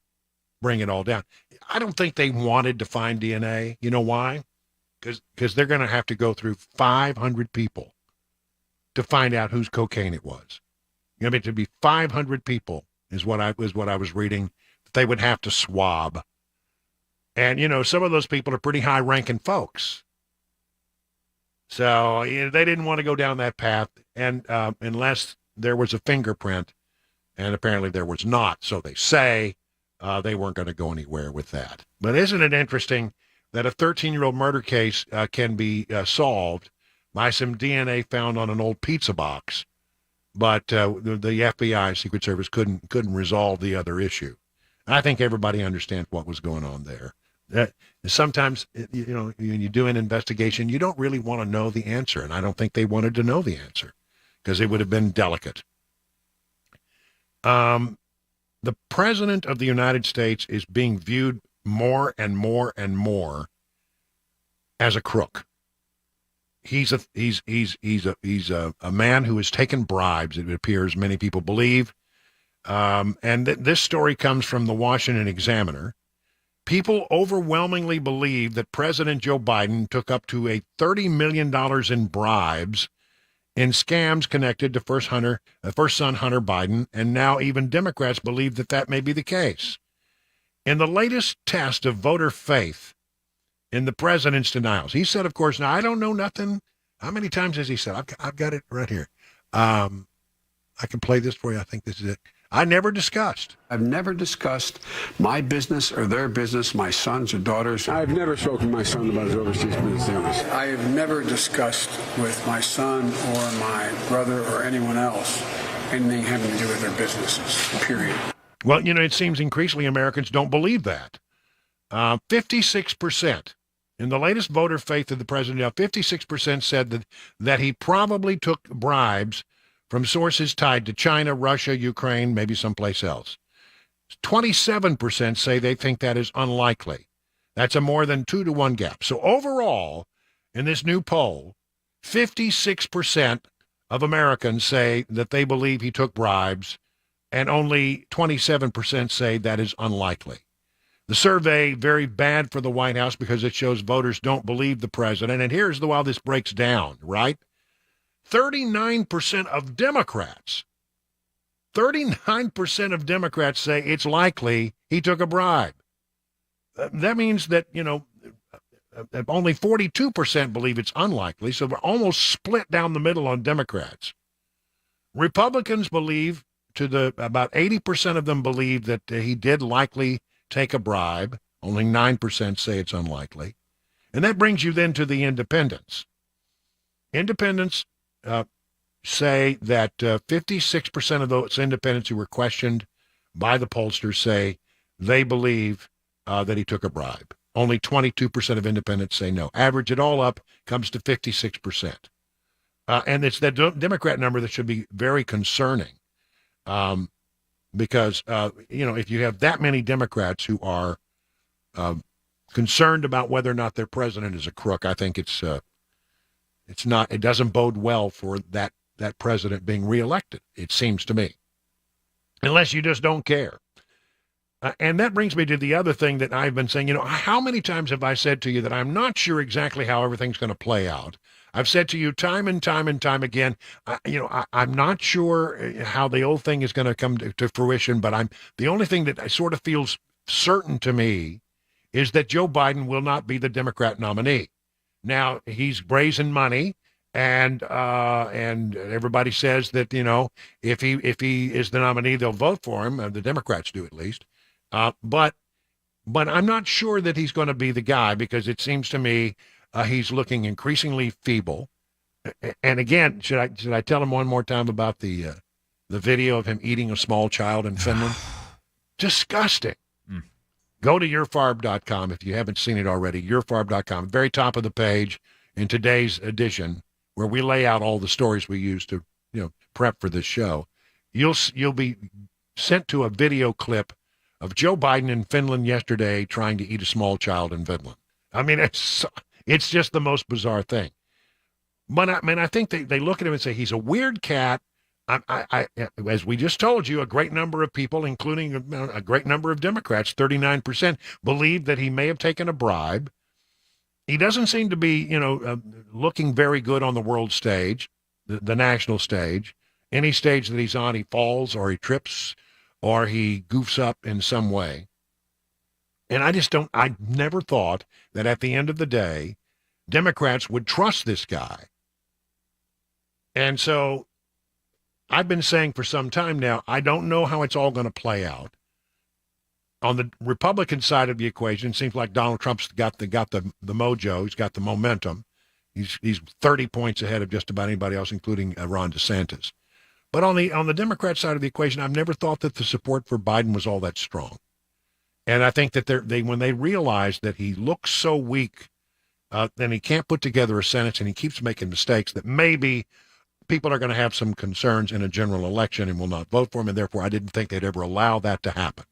bring it all down. I don't think they wanted to find DNA. You know why? Because they're going to have to go through 500 people to find out whose cocaine it was. I mean, to be 500 people is what I was reading that they would have to swab. And, some of those people are pretty high-ranking folks. So they didn't want to go down that path, and unless there was a fingerprint, and apparently there was not. So they say they weren't going to go anywhere with that. But isn't it interesting that a 13-year-old murder case can be solved by some DNA found on an old pizza box, but the FBI, Secret Service, couldn't resolve the other issue. I think everybody understands what was going on there. Sometimes, when you do an investigation, you don't really want to know the answer, and I don't think they wanted to know the answer because it would have been delicate. The President of the United States is being viewed more and more and more as a crook. He's a man who has taken bribes, it appears many people believe. And this story comes from the Washington Examiner. People overwhelmingly believe that President Joe Biden took up to $30 million in bribes in scams connected to first son Hunter Biden, and now even Democrats believe that may be the case. In the latest test of voter faith in the president's denials, he said, of course, now I don't know nothing. How many times has he said? I've got it right here. I can play this for you. I think this is it. I've never discussed my business or their business, my sons or daughters. I've never spoken to my son about his overseas business dealings. I have never discussed with my son or my brother or anyone else anything having to do with their businesses, period. Well, it seems increasingly Americans don't believe that. 56%. In the latest voter faith of the president, 56% said that he probably took bribes from sources tied to China, Russia, Ukraine, maybe someplace else. 27% say they think that is unlikely. That's a more than 2-to-1 gap. So overall, in this new poll, 56% of Americans say that they believe he took bribes, and only 27% say that is unlikely. The survey, very bad for the White House because it shows voters don't believe the president. And here's how this breaks down, right? 39% of Democrats say it's likely he took a bribe. That means that, only 42% believe it's unlikely, so we're almost split down the middle on Democrats. Republicans believe, about 80% of them believe that he did likely take a bribe. Only 9% say it's unlikely. And that brings you then to the independents. Independents say that 56% of those independents who were questioned by the pollsters say they believe that he took a bribe. Only 22% of independents say no. Average it all up comes to 56%. And it's that Democrat number that should be very concerning because, if you have that many Democrats who are concerned about whether or not their president is a crook, I think it doesn't bode well for that president being reelected, it seems to me, unless you just don't care. And that brings me to the other thing that I've been saying. How many times have I said to you that I'm not sure exactly how everything's going to play out? I've said to you time and time and time again, I'm not sure how the old thing is going to come to fruition, but the only thing that sort of feels certain to me is that Joe Biden will not be the Democrat nominee. Now, he's raising money, and everybody says that, if he is the nominee, they'll vote for him. The Democrats do, at least. But I'm not sure that he's going to be the guy, because it seems to me he's looking increasingly feeble. And again, should I tell him one more time about the video of him eating a small child in Finland? Disgusting. Go to yourfarb.com if you haven't seen it already. Yourfarb.com, very top of the page in today's edition, where we lay out all the stories we use to prep for this show. You'll be sent to a video clip of Joe Biden in Finland yesterday trying to eat a small child in Finland. I mean, it's just the most bizarre thing. But I think they look at him and say he's a weird cat. I as we just told you, a great number of people, including a great number of Democrats, 39%, believe that he may have taken a bribe. He doesn't seem to be, looking very good on the world stage, the national stage. Any stage that he's on, he falls or he trips or he goofs up in some way. And I never thought that at the end of the day, Democrats would trust this guy. And so I've been saying for some time now, I don't know how it's all going to play out. On the Republican side of the equation, it seems like Donald Trump's got the mojo. He's got the momentum. He's 30 points ahead of just about anybody else, including Ron DeSantis. But on the Democrat side of the equation, I've never thought that the support for Biden was all that strong. And I think that when they realize that he looks so weak, then he can't put together a sentence and he keeps making mistakes, that maybe people are going to have some concerns in a general election and will not vote for him, and therefore I didn't think they'd ever allow that to happen.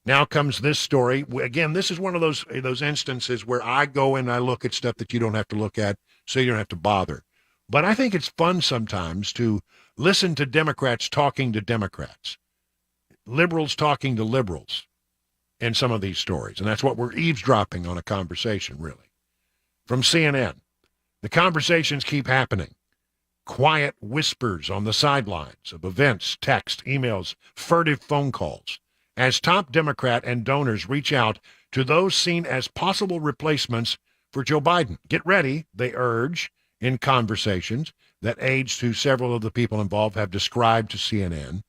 Now comes this story. Again, this is one of those instances where I go and I look at stuff that you don't have to look at, so you don't have to bother. But I think it's fun sometimes to listen to Democrats talking to Democrats, liberals talking to liberals in some of these stories. And that's what we're eavesdropping on, a conversation, really. From CNN, the conversations keep happening. Quiet whispers on the sidelines of events, text, emails, furtive phone calls, as top Democrat and donors reach out to those seen as possible replacements for Joe Biden. Get ready, they urge in conversations that aides to several of the people involved have described to CNN.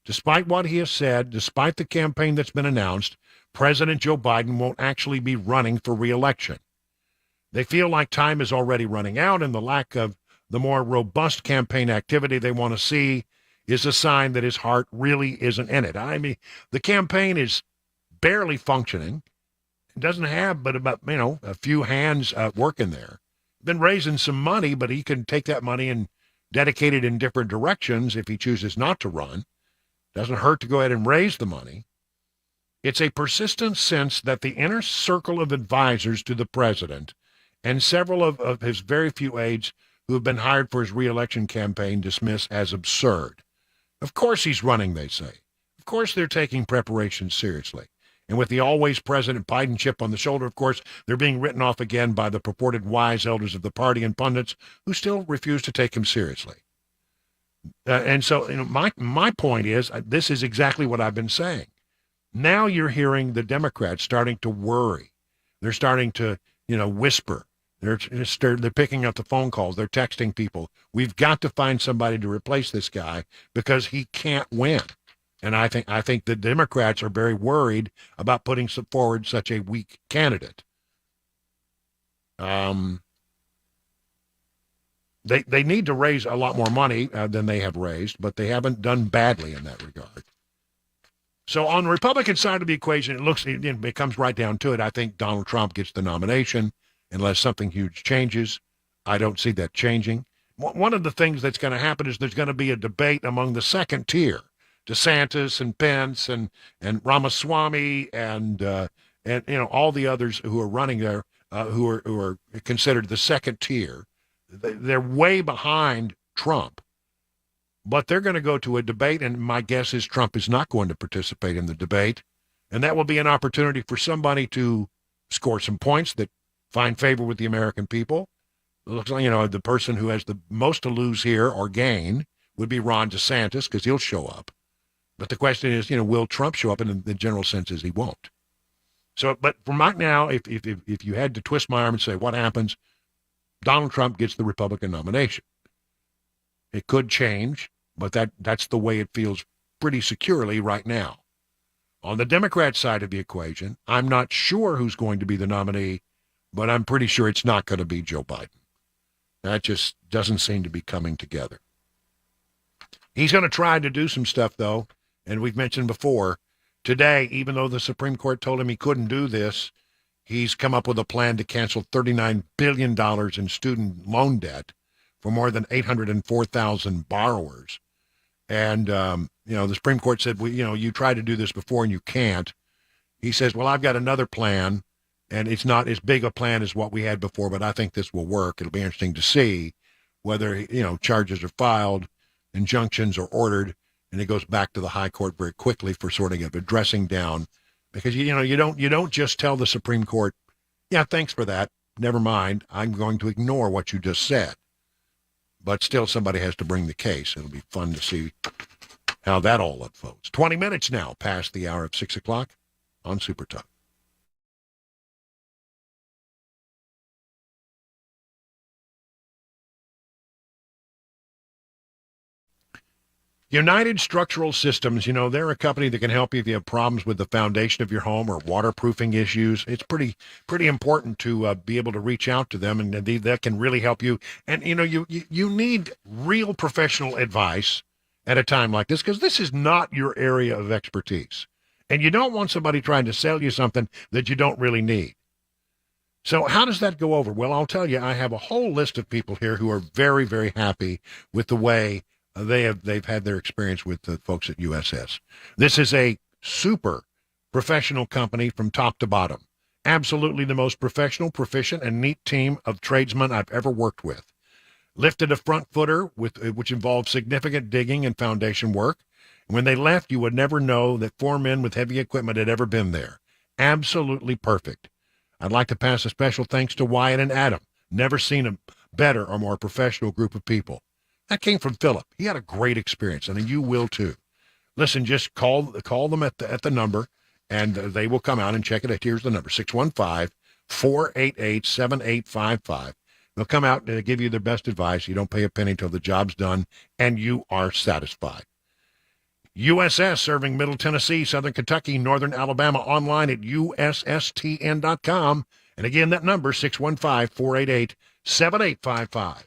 Despite what he has said, despite the campaign that's been announced, President Joe Biden won't actually be running for re-election. They feel like time is already running out, and the lack of the more robust campaign activity they want to see is a sign that his heart really isn't in it. I mean, the campaign is barely functioning. It doesn't have but about, a few hands working there. Been raising some money, but he can take that money and dedicate it in different directions if he chooses not to run. Doesn't hurt to go ahead and raise the money. It's a persistent sense that the inner circle of advisors to the president and several of his very few aides who have been hired for his re-election campaign dismiss as absurd. Of course he's running, they say. Of course they're taking preparation seriously. And with the always President Biden chip on the shoulder, of course, they're being written off again by the purported wise elders of the party and pundits who still refuse to take him seriously. And so, my point is, this is exactly what I've been saying. Now you're hearing the Democrats starting to worry. They're starting to, whisper. They're picking up the phone calls. They're texting people. We've got to find somebody to replace this guy because he can't win. And I think the Democrats are very worried about putting forward such a weak candidate. They need to raise a lot more money than they have raised, but they haven't done badly in that regard. So on the Republican side of the equation, it comes right down to it. I think Donald Trump gets the nomination unless something huge changes. I don't see that changing. One of the things that's going to happen is there's going to be a debate among the second tier, DeSantis and Pence and Ramaswamy and all the others who are running there, who are considered the second tier. They're way behind Trump, but they're going to go to a debate, and my guess is Trump is not going to participate in the debate, and that will be an opportunity for somebody to score some points that find favor with the American people. It looks like, the person who has the most to lose here or gain would be Ron DeSantis because he'll show up. But the question is, will Trump show up? And the general sense is he won't. So, but from right now, if you had to twist my arm and say what happens, Donald Trump gets the Republican nomination. It could change, but that's the way it feels pretty securely right now. On the Democrat side of the equation, I'm not sure who's going to be the nominee, but I'm pretty sure it's not going to be Joe Biden. That just doesn't seem to be coming together. He's going to try to do some stuff, though, and we've mentioned before, today, even though the Supreme Court told him he couldn't do this, he's come up with a plan to cancel $39 billion in student loan debt for more than 804,000 borrowers. And, the Supreme Court said, well, you tried to do this before and you can't. He says, well, I've got another plan, and it's not as big a plan as what we had before, but I think this will work. It'll be interesting to see whether, charges are filed, injunctions are ordered, and it goes back to the high court very quickly for sorting of a dressing down. Because, you don't just tell the Supreme Court, yeah, thanks for that. Never mind. I'm going to ignore what you just said. But still, somebody has to bring the case. It'll be fun to see how that all unfolds. 20 minutes now past the hour of 6 o'clock on Super Talk. United Structural Systems, they're a company that can help you if you have problems with the foundation of your home or waterproofing issues. It's pretty important to be able to reach out to them, and that can really help you. And, you need real professional advice at a time like this because this is not your area of expertise. And you don't want somebody trying to sell you something that you don't really need. So how does that go over? Well, I'll tell you, I have a whole list of people here who are very, very happy with the way they've had their experience with the folks at USS. This is a super professional company from top to bottom. Absolutely the most professional, proficient, and neat team of tradesmen I've ever worked with. Lifted a front footer which involved significant digging and foundation work. When they left, you would never know that 4 men with heavy equipment had ever been there. Absolutely perfect. I'd like to pass a special thanks to Wyatt and Adam. Never seen a better or more professional group of people. That came from Philip. He had a great experience, and you will too. Listen, just call them at the number, and they will come out and check it out. Here's the number, 615-488-7855. They'll come out and give you their best advice. You don't pay a penny until the job's done, and you are satisfied. USS serving Middle Tennessee, Southern Kentucky, Northern Alabama, online at USSTN.com. And again, that number, 615-488-7855.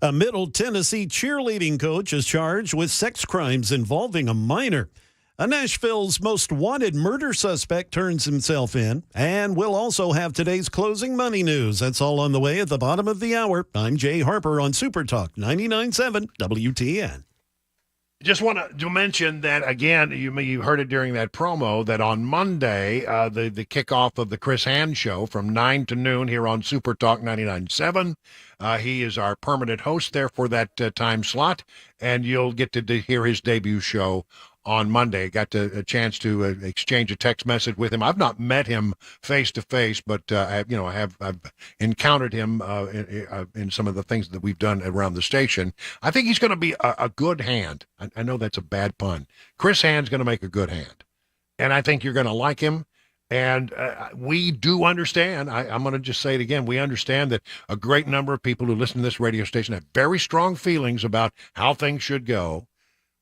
A Middle Tennessee cheerleading coach is charged with sex crimes involving a minor. A Nashville's most wanted murder suspect turns himself in, and we'll also have today's closing money news. That's all on the way at the bottom of the hour. I'm Jay Harper on Super Talk 99.7 WTN. Just want to mention that, again, you heard it during that promo, that on Monday, the kickoff of the Chris Hand Show from 9 to noon here on Super Talk 99.7. He is our permanent host there for that time slot, and you'll get to hear his debut show on Monday. Got a chance to exchange a text message with him. I've not met him face to face, but I've encountered him in some of the things that we've done around the station. I think he's going to be a good hand. I know that's a bad pun. Chris Hand's going to make a good hand, and I think you're going to like him. And we do understand, I'm going to just say it again, we understand that a great number of people who listen to this radio station have very strong feelings about how things should go.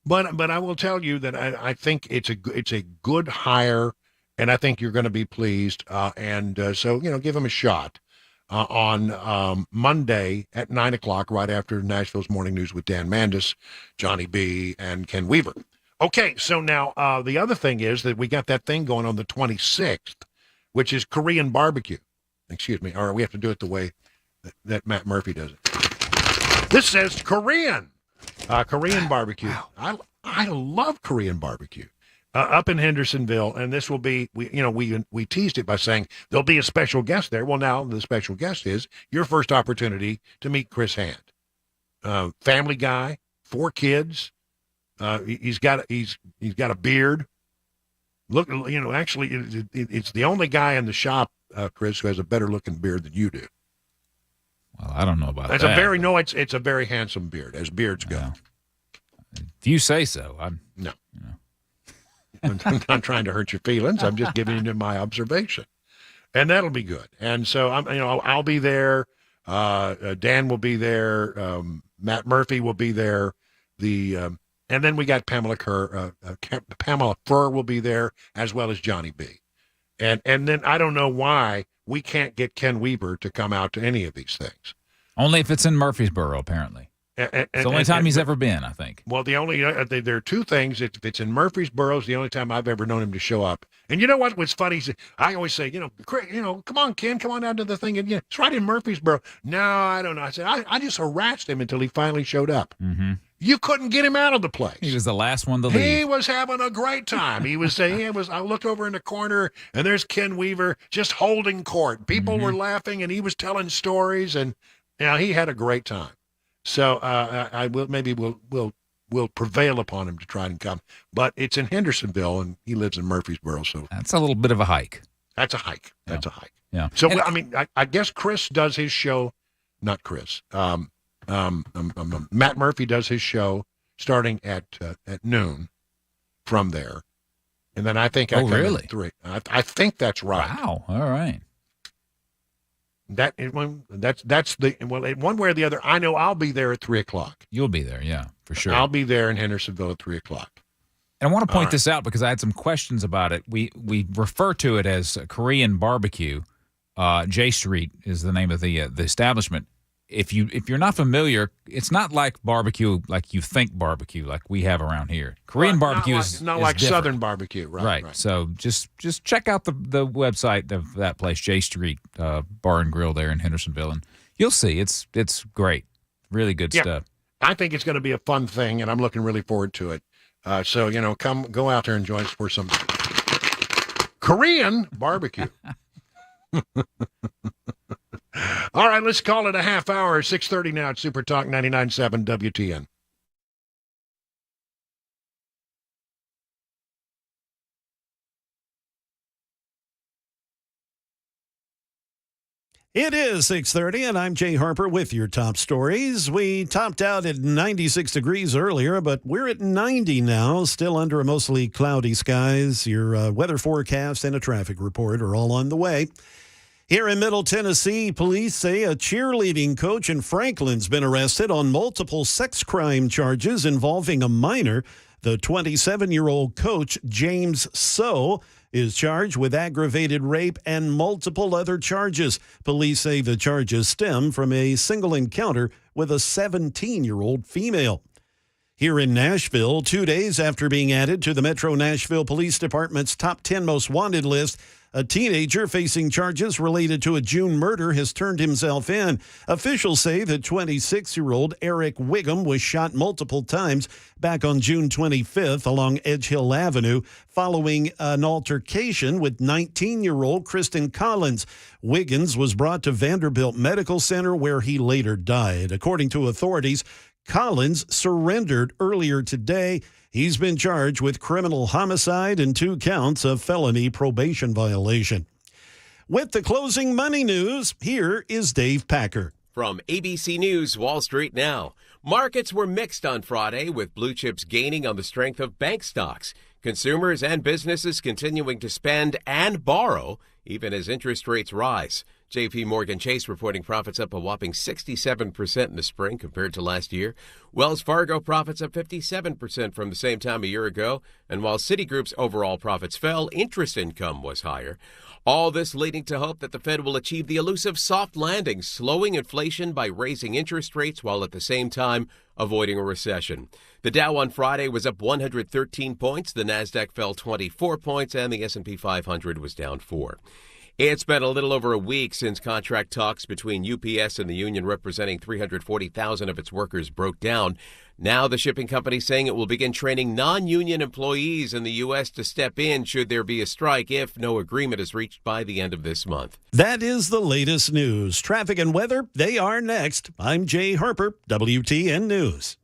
But I will tell you that I think it's a good hire, and I think you're going to be pleased. So give him a shot on Monday at 9 o'clock, right after Nashville's Morning News with Dan Mandis, Johnny B, and Ken Weaver. Okay, so now the other thing is that we got that thing going on the 26th, which is Korean barbecue. Excuse me, or we have to do it the way that Matt Murphy does it. This says Korean. Korean barbecue. Wow. I love Korean barbecue up in Hendersonville, and this will be we teased it by saying there'll be a special guest there. Well, now the special guest is your first opportunity to meet Chris Hand, family guy, 4 kids. He's got a beard. Look, actually, it's the only guy in the shop, Chris, who has a better looking beard than you do. Well, I don't know about that. It's a very handsome beard, as beards go. If you say so. No. I'm not trying to hurt your feelings. I'm just giving you my observation, and that'll be good. And so I'll be there. Dan will be there. Matt Murphy will be there. And then we got Pamela Furr will be there, as well as Johnny B. And then I don't know why we can't get Ken Weaver to come out to any of these things. Only if it's in Murfreesboro, apparently. It's the only time he's ever been, I think. Well, there are 2 things. If it's in Murfreesboro, it's the only time I've ever known him to show up. And you know what was funny? I always say, come on, Ken, come on down to the thing. And it's right in Murfreesboro. No, I don't know. I said, I just harassed him until he finally showed up. Mm-hmm. You couldn't get him out of the place. He was the last one to leave. He was having a great time. He was saying, I looked over in the corner, and there's Ken Weaver just holding court. People were laughing, and he was telling stories, and he had a great time. So we'll prevail upon him to try and come. But it's in Hendersonville, and he lives in Murfreesboro. So that's a little bit of a hike. That's a hike. That's a hike. Yeah. So, I guess Chris does his show, not Chris. Matt Murphy does his show starting at noon from there. And then I think I come in at 3. I think that's right. Wow. All right. That's one way or the other. I know I'll be there at 3 o'clock. You'll be there, yeah, for sure. I'll be there in Hendersonville at 3 o'clock. And I want to point this out because I had some questions about it. We refer to it as Korean barbecue. J Street is the name of the establishment. If you're not familiar, it's not like barbecue like you think barbecue like we have around here. Korean barbecue is not like different. Southern barbecue, right? So just check out the website of that place, J Street Bar and Grill there in Hendersonville, and you'll see it's great, really good stuff. I think it's going to be a fun thing, and I'm looking really forward to it. So go out there and join us for some Korean barbecue. All right, let's call it a half hour. 6:30 now at Super Talk 99.7 WTN. It is 6:30, and I'm Jay Harper with your top stories. We topped out at 96 degrees earlier, but we're at 90 now, still under a mostly cloudy skies. Your weather forecast and a traffic report are all on the way. Here in Middle Tennessee, police say a cheerleading coach in Franklin's been arrested on multiple sex crime charges involving a minor. The 27-year-old coach, James So, is charged with aggravated rape and multiple other charges. Police say the charges stem from a single encounter with a 17-year-old female. Here in Nashville, 2 days after being added to the Metro Nashville Police Department's top 10 most wanted list, a teenager facing charges related to a June murder has turned himself in. Officials say the 26-year-old Eric Wiggum was shot multiple times back on June 25th along Edge Hill Avenue following an altercation with 19-year-old Kristen Collins. Wiggins was brought to Vanderbilt Medical Center where he later died. According to authorities, Collins surrendered earlier today. He's been charged with criminal homicide and 2 counts of felony probation violation. With the closing money news, here is Dave Packer. From ABC News Wall Street Now. Markets were mixed on Friday, with blue chips gaining on the strength of bank stocks. Consumers and businesses continuing to spend and borrow, even as interest rates rise. J.P. Morgan Chase reporting profits up a whopping 67% in the spring compared to last year. Wells Fargo profits up 57% from the same time a year ago. And while Citigroup's overall profits fell, interest income was higher. All this leading to hope that the Fed will achieve the elusive soft landing, slowing inflation by raising interest rates while at the same time avoiding a recession. The Dow on Friday was up 113 points. The Nasdaq fell 24 points, and the S&P 500 was down 4. It's been a little over a week since contract talks between UPS and the union representing 340,000 of its workers broke down. Now the shipping company saying it will begin training non-union employees in the U.S. to step in should there be a strike if no agreement is reached by the end of this month. That is the latest news. Traffic and weather, they are next. I'm Jay Harper, WTN News.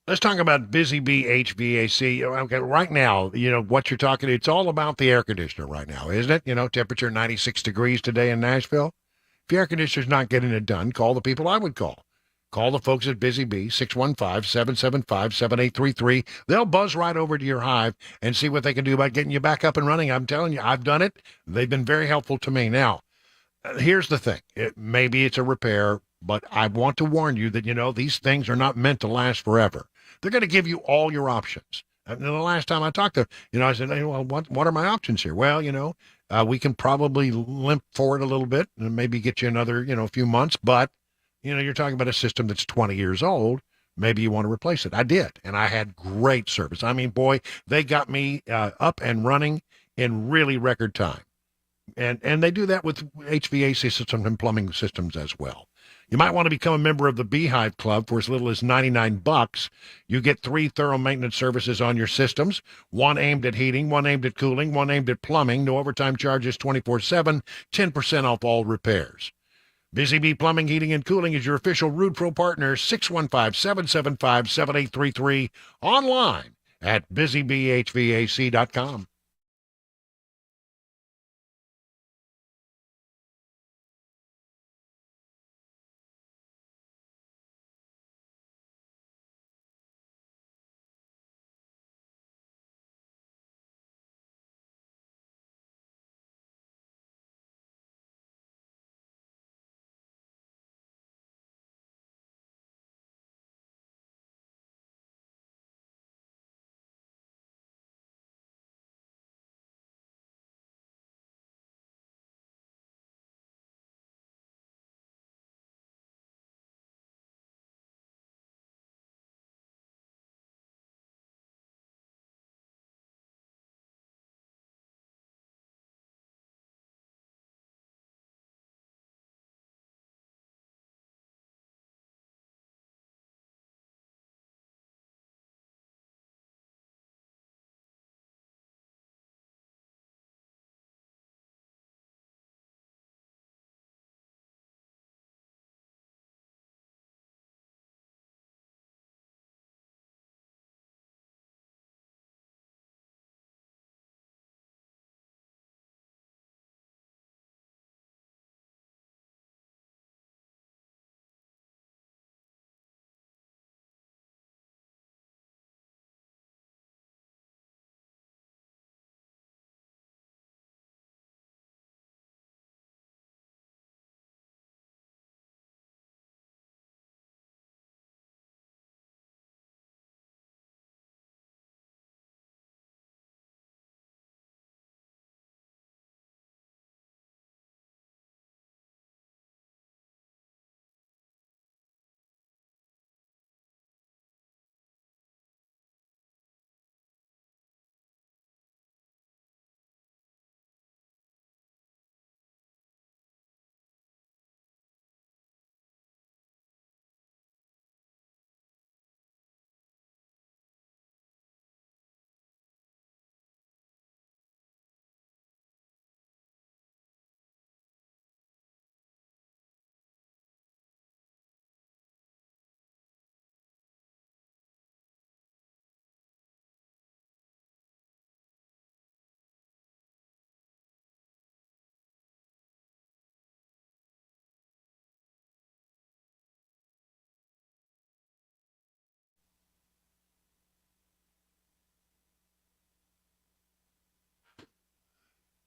Let's talk about Busy Bee HVAC. Okay, right now, what you're talking, it's all about the air conditioner right now, isn't it? Temperature 96 degrees today in Nashville. If your air conditioner's not getting it done, call the people I would call. Call the folks at Busy Bee, 615-775-7833. They'll buzz right over to your hive and see what they can do about getting you back up and running. I'm telling you, I've done it. They've been very helpful to me. Now, here's the thing. Maybe it's a repair, but I want to warn you that, these things are not meant to last forever. They're going to give you all your options. And the last time I talked to, I said, hey, well, what are my options here? Well, we can probably limp forward a little bit and maybe get you another, few months. But, you're talking about a system that's 20 years old. Maybe you want to replace it. I did. And I had great service. I mean, boy, they got me up and running in really record time. And they do that with HVAC systems and plumbing systems as well. You might want to become a member of the Beehive Club for as little as $99. You get 3 thorough maintenance services on your systems, one aimed at heating, one aimed at cooling, one aimed at plumbing. No overtime charges 24/7, 10% off all repairs. Busy Bee Plumbing, Heating, and Cooling is your official Root Pro partner, 615-775-7833, online at busybeehvac.com.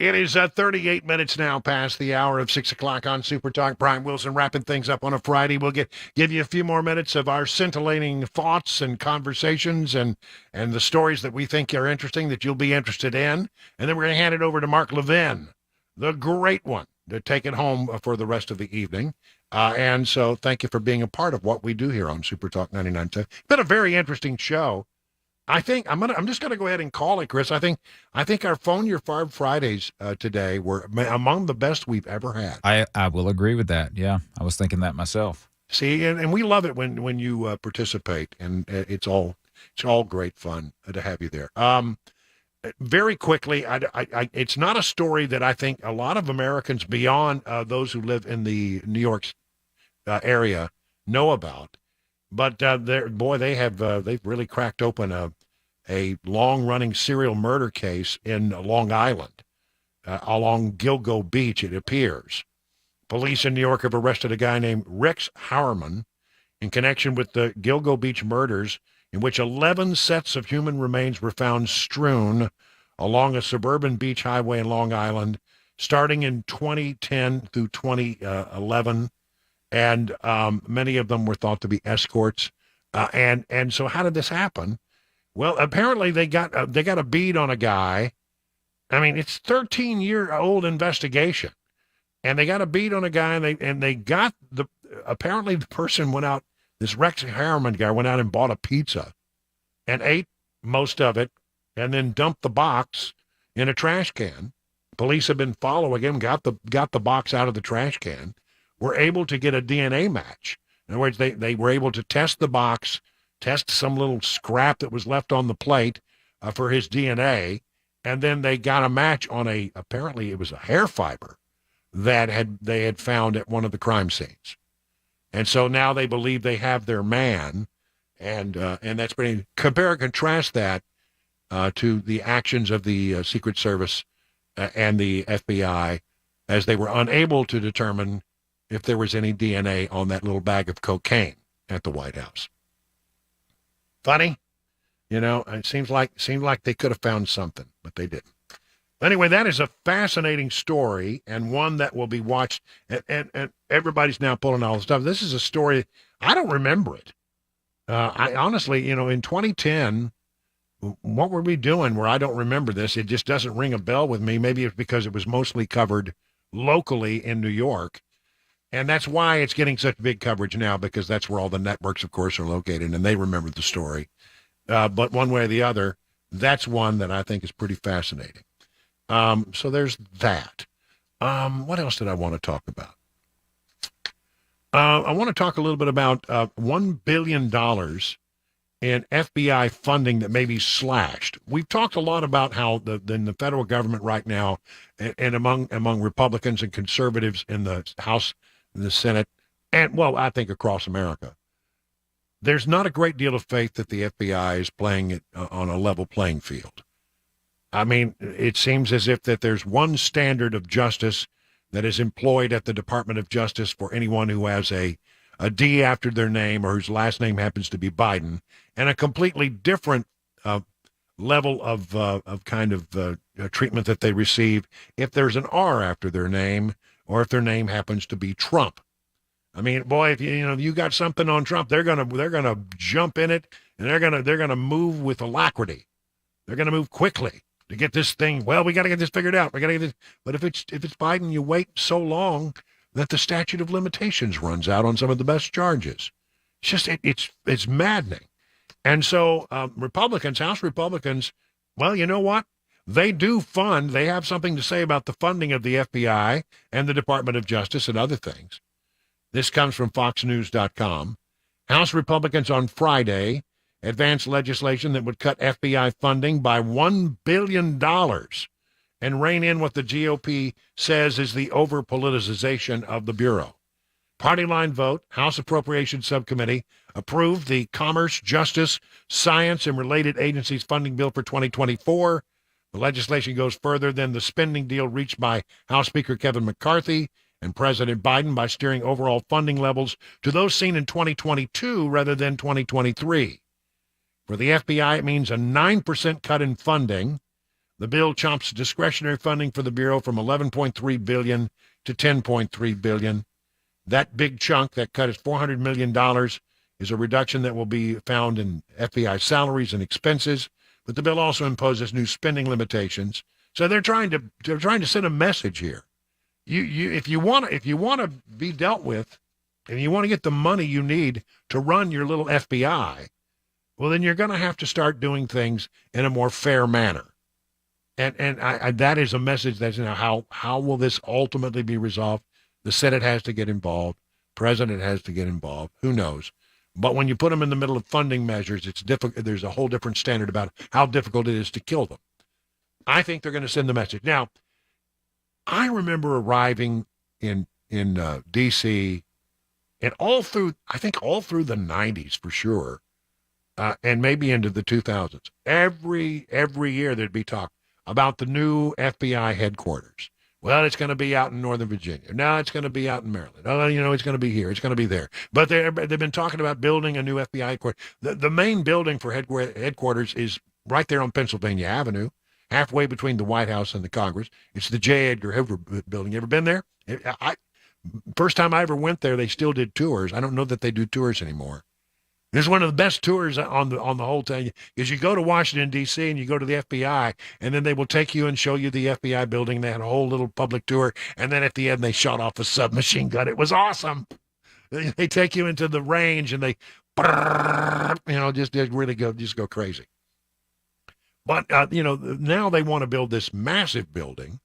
It is 38 minutes now past the hour of 6 o'clock on Super Talk. Brian Wilson wrapping things up on a Friday. We'll give you a few more minutes of our scintillating thoughts and conversations and the stories that we think are interesting that you'll be interested in. And then we're going to hand it over to Mark Levin, the great one, to take it home for the rest of the evening. And so thank you for being a part of what we do here on Super Talk 99.7. It's been a very interesting show. I think I'm just going to go ahead and call it, Chris. I think our Phone Your Farb Fridays today were among the best we've ever had. I will agree with that. Yeah, I was thinking that myself. See, and we love it when you participate, and it's all great fun to have you there. Very quickly, it's not a story that I think a lot of Americans beyond those who live in the New York area know about. But they've really cracked open a long-running serial murder case in Long Island, along Gilgo Beach, it appears. Police in New York have arrested a guy named Rex Howerman in connection with the Gilgo Beach murders, in which 11 sets of human remains were found strewn along a suburban beach highway in Long Island, starting in 2010 through 2011. And many of them were thought to be escorts. And so how did this happen? Well, apparently they got a bead on a guy. I mean, it's 13-year-old investigation. And they got a bead on a guy, and they got apparently the person went out, this Rex Harriman guy went out and bought a pizza and ate most of it and then dumped the box in a trash can. Police have been following him, got the box out of the trash can. Were able to get a DNA match. In other words, they were able to test the box, test some little scrap that was left on the plate for his DNA, and then they got a match on apparently it was a hair fiber that they had found at one of the crime scenes. And so now they believe they have their man, and that's pretty. Compare and contrast that to the actions of the Secret Service and the FBI as they were unable to determine if there was any DNA on that little bag of cocaine at the White House. Funny, it seems like they could have found something, but they didn't. Anyway, that is a fascinating story and one that will be watched, and everybody's now pulling all the stuff. This is a story, I don't remember it. I honestly, in 2010, what were we doing where I don't remember this? It just doesn't ring a bell with me. Maybe it's because it was mostly covered locally in New York. And that's why it's getting such big coverage now, because that's where all the networks, of course, are located, and they remember the story. But one way or the other, that's one that I think is pretty fascinating. So there's that. What else did I want to talk about? I want to talk a little bit about $1 billion in FBI funding that may be slashed. We've talked a lot about how in the federal government right now, and among Republicans and conservatives in the House, in the Senate, and, well, I think across America, there's not a great deal of faith that the FBI is playing it on a level playing field. I mean, it seems as if that there's one standard of justice that is employed at the Department of Justice for anyone who has a D after their name or whose last name happens to be Biden, and a completely different level of kind of treatment that they receive if there's an R after their name, or if their name happens to be Trump. I mean, boy, if you got something on Trump, they're gonna jump in it, and they're gonna move with alacrity. They're gonna move quickly to get this thing. Well, we got to get this figured out. We got to get this. But if it's Biden, you wait so long that the statute of limitations runs out on some of the best charges. It's just it's maddening. And so Republicans, House Republicans, well, you know what? They do fund. They have something to say about the funding of the FBI and the Department of Justice and other things. This comes from FoxNews.com. House Republicans on Friday advanced legislation that would cut FBI funding by $1 billion and rein in what the GOP says is the over-politicization of the Bureau. Party line vote, House Appropriations Subcommittee approved the Commerce, Justice, Science, and Related Agencies funding bill for 2024. The legislation goes further than the spending deal reached by House Speaker Kevin McCarthy and President Biden by steering overall funding levels to those seen in 2022 rather than 2023. For the FBI, it means a 9% cut in funding, The bill chomps discretionary funding for the Bureau from $11.3 billion to $10.3 billion. That big chunk, that cut is $400 million, is a reduction that will be found in FBI salaries and expenses. But the bill also imposes new spending limitations. So they're trying to send a message here. If you want to be dealt with, and you want to get the money you need to run your little FBI, well, then you're going to have to start doing things in a more fair manner. And I that is a message that's, how will this ultimately be resolved? The Senate has to get involved. President has to get involved. Who knows? But when you put them in the middle of funding measures, it's difficult. There's a whole different standard about how difficult it is to kill them. I think they're going to send the message. Now, I remember arriving in D.C. and all through the 90s for sure, and maybe into the 2000s. Every year there'd be talk about the new FBI headquarters. Well, it's going to be out in Northern Virginia. Now it's going to be out in Maryland. Oh, it's going to be here. It's going to be there. But they've been talking about building a new FBI headquarters. The main building for headquarters is right there on Pennsylvania Avenue, halfway between the White House and the Congress. It's the J. Edgar Hoover building. You ever been there? First time I ever went there, they still did tours. I don't know that they do tours anymore. This is one of the best tours on the whole thing, is you go to Washington, D.C., and you go to the FBI, and then they will take you and show you the FBI building. They had a whole little public tour, and then at the end, they shot off a submachine gun. It was awesome. They take you into the range, and they, just really go crazy. But, now they want to build this massive building,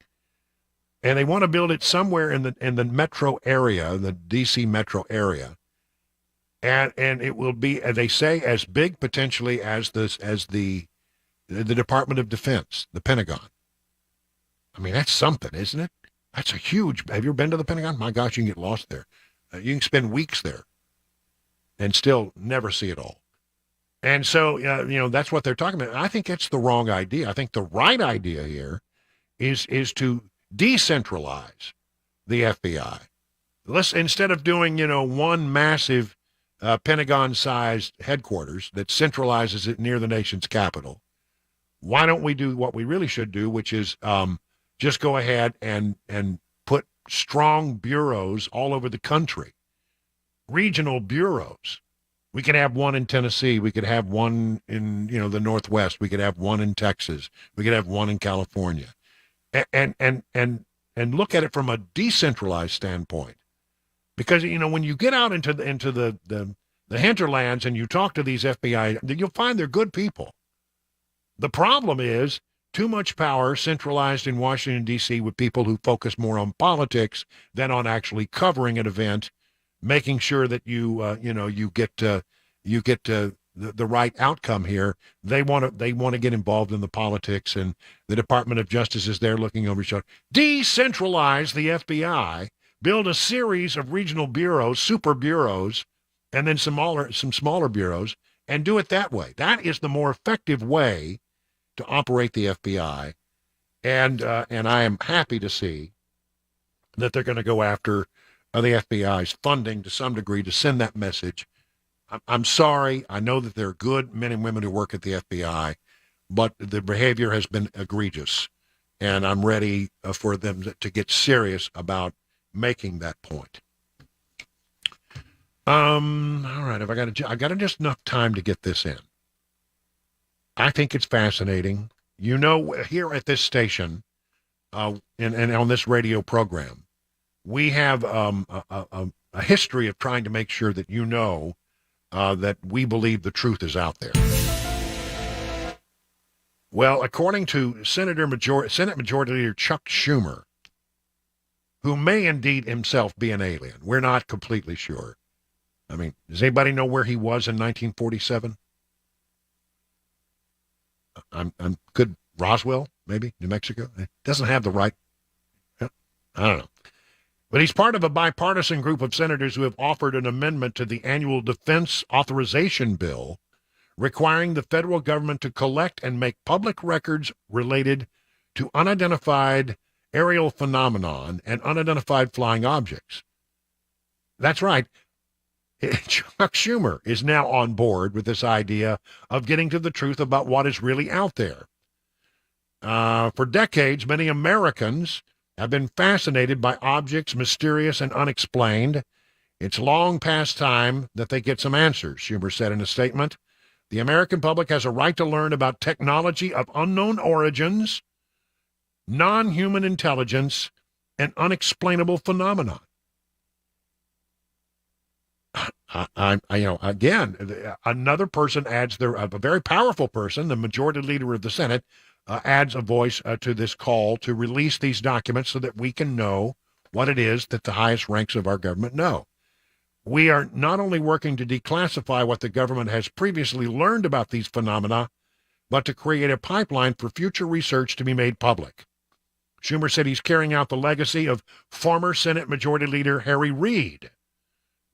and they want to build it somewhere in the metro area, the D.C. metro area. And it will be, as they say, as big potentially as the Department of Defense, the Pentagon. I mean, that's something, isn't it? That's a huge. Have you ever been to the Pentagon? My gosh, you can get lost there. You can spend weeks there and still never see it all. And so, that's what they're talking about. I think that's the wrong idea. I think the right idea here is to decentralize the FBI. Instead of doing, one massive Pentagon-sized headquarters that centralizes it near the nation's capital, why don't we do what we really should do, which is just go ahead and put strong bureaus all over the country, regional bureaus. We could have one in Tennessee. We could have one in, the Northwest. We could have one in Texas. We could have one in California, and look at it from a decentralized standpoint. Because, when you get out into the hinterlands and you talk to these FBI, you'll find they're good people. The problem is too much power centralized in Washington, D.C. with people who focus more on politics than on actually covering an event, making sure that you get the right outcome here. They want to get involved in the politics, and the Department of Justice is there looking over each other. Decentralize the FBI. Build a series of regional bureaus, super bureaus, and then some smaller bureaus, and do it that way. That is the more effective way to operate the FBI. And I am happy to see that they're going to go after the FBI's funding to some degree to send that message. I'm sorry. I know that there are good men and women who work at the FBI, but the behavior has been egregious, and I'm ready for them to get serious about making that point. All right. I got just enough time to get this in. I think it's fascinating. Here at this station, and on this radio program, we have a history of trying to make sure that that we believe the truth is out there. Well, according to Senate Majority Leader Chuck Schumer, who may indeed himself be an alien. We're not completely sure. I mean, does anybody know where he was in 1947? Could Roswell, maybe, New Mexico? It doesn't have the right. I don't know. But he's part of a bipartisan group of senators who have offered an amendment to the annual defense authorization bill requiring the federal government to collect and make public records related to unidentified aerial phenomenon and unidentified flying objects. That's right. Chuck Schumer is now on board with this idea of getting to the truth about what is really out there. For decades, many Americans have been fascinated by objects mysterious and unexplained. It's long past time that they get some answers, Schumer said in a statement. The American public has a right to learn about technology of unknown origins, non-human intelligence, and unexplainable phenomena. Again, another person adds a very powerful person, the majority leader of the Senate, adds a voice to this call to release these documents so that we can know what it is that the highest ranks of our government know. We are not only working to declassify what the government has previously learned about these phenomena, but to create a pipeline for future research to be made public. Schumer said he's carrying out the legacy of former Senate Majority Leader Harry Reid,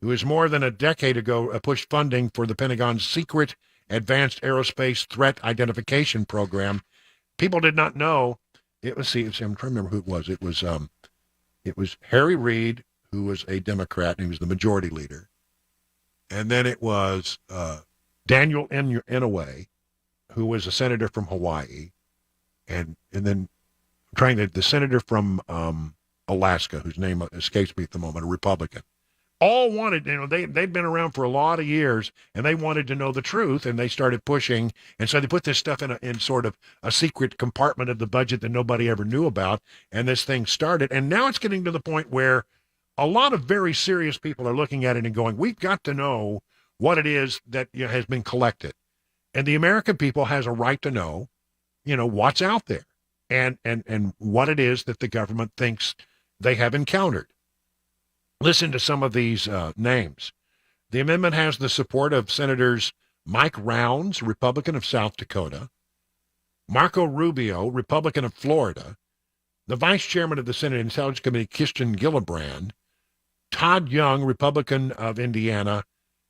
who is more than a decade ago pushed funding for the Pentagon's secret Advanced Aerospace Threat Identification Program. People did not know. I'm trying to remember who it was. It was Harry Reid, who was a Democrat, and he was the majority leader. And then it was Daniel Inouye, who was a senator from Hawaii, and then the senator from Alaska, whose name escapes me at the moment, a Republican. All wanted, they'd been around for a lot of years, and they wanted to know the truth, and they started pushing, and so they put this stuff in sort of a secret compartment of the budget that nobody ever knew about, and this thing started, and now it's getting to the point where a lot of very serious people are looking at it and going, we've got to know what it is that has been collected, and the American people has a right to know, what's out there, and what it is that the government thinks they have encountered. Listen to some of these names. The amendment has the support of Senators Mike Rounds, Republican of South Dakota, Marco Rubio, Republican of Florida, the Vice Chairman of the Senate Intelligence Committee, Kirsten Gillibrand, Todd Young, Republican of Indiana,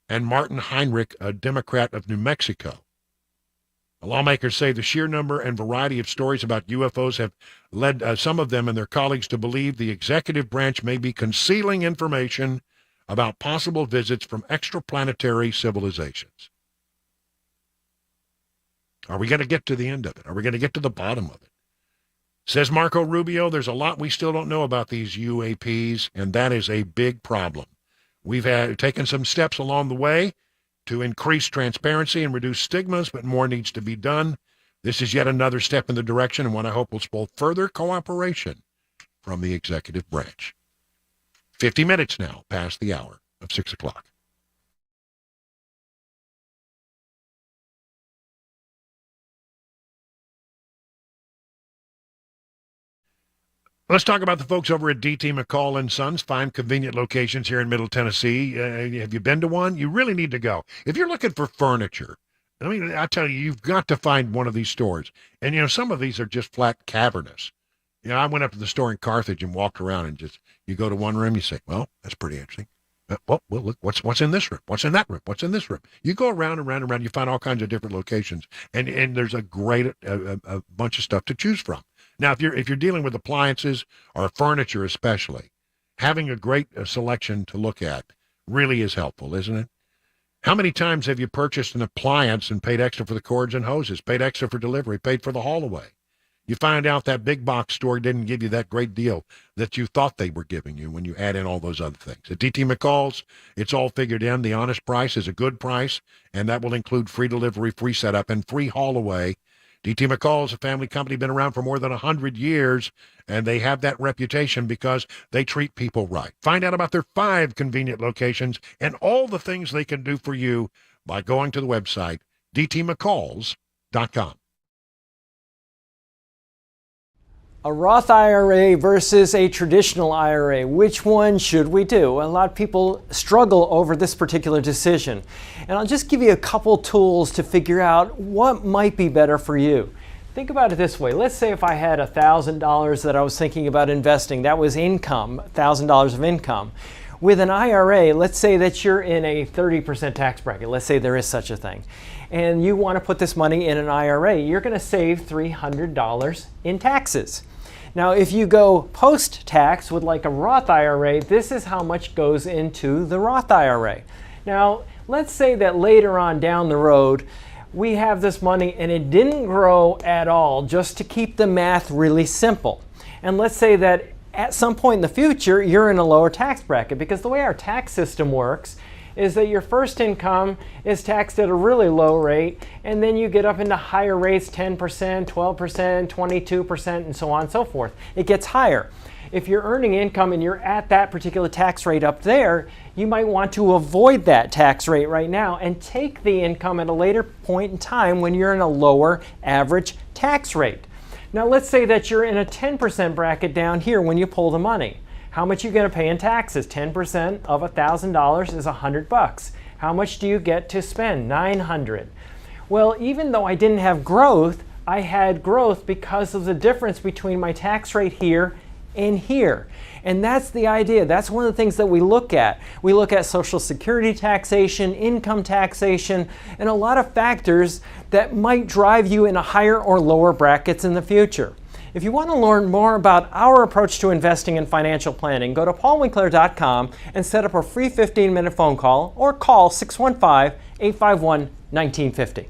and Martin Heinrich, a Democrat of New Mexico. The lawmakers say the sheer number and variety of stories about UFOs have led some of them and their colleagues to believe the executive branch may be concealing information about possible visits from extraplanetary civilizations. Are we going to get to the end of it? Are we going to get to the bottom of it? Says Marco Rubio, there's a lot we still don't know about these UAPs, and that is a big problem. We've taken some steps along the way to increase transparency and reduce stigmas, but more needs to be done. This is yet another step in the direction, and one I hope will spur further cooperation from the executive branch. 50 minutes now past the hour of 6 o'clock. Let's talk about the folks over at D.T. McCall & Sons, fine, convenient locations here in Middle Tennessee. Have you been to one? You really need to go. If you're looking for furniture, I tell you, you've got to find one of ththese stores. And, some of these are just flat cavernous. I went up to the store in Carthage and walked around and you go to one room, you say, well, that's pretty interesting. Well, look, what's in this room? What's in that room? What's in this room? You go around and around and around, you find all kinds of different locations. And there's a great a bunch of stuff to choose from. Now, if you're dealing with appliances or furniture especially, having a great selection to look at really is helpful, isn't it? How many times have you purchased an appliance and paid extra for the cords and hoses, paid extra for delivery, paid for the haul away? You find out that big box store didn't give you that great deal that you thought they were giving you when you add in all those other things. At D.T. McCall's, it's all figured in. The honest price is a good price, and that will include free delivery, free setup, and free haul away. D.T. McCall is a family company, been around for more than 100 years, and they have that reputation because they treat people right. Find out about their 5 convenient locations and all the things they can do for you by going to the website, dtmccalls.com. A Roth IRA versus a traditional IRA. Which one should we do? A lot of people struggle over this particular decision. And I'll just give you a couple tools to figure out what might be better for you. Think about it this way. Let's say if I had $1,000 that I was thinking about investing, that was income, $1,000 of income. With an IRA, let's say that you're in a 30% tax bracket. Let's say there is such a thing. And you want to put this money in an IRA. You're going to save $300 in taxes. Now, if you go post-tax with like a Roth IRA, this is how much goes into the Roth IRA. Now, let's say that later on down the road, we have this money and it didn't grow at all, just to keep the math really simple. And let's say that at some point in the future, you're in a lower tax bracket, because the way our tax system works is that your first income is taxed at a really low rate, and then you get up into higher rates, 10%, 12%, 22%, and so on and so forth. It gets higher. If you're earning income and you're at that particular tax rate up there, you might want to avoid that tax rate right now and take the income at a later point in time when you're in a lower average tax rate. Now let's say that you're in a 10% bracket down here when you pull the money. How much are you going to pay in taxes? 10% of $1,000 is $100. How much do you get to spend? $900. Well, even though I didn't have growth, I had growth because of the difference between my tax rate here and here. And that's the idea. That's one of the things that we look at. We look at Social Security taxation, income taxation, and a lot of factors that might drive you into higher or lower brackets in the future. If you want to learn more about our approach to investing and financial planning, go to paulwinkler.com and set up a free 15-minute phone call, or call 615-851-1950.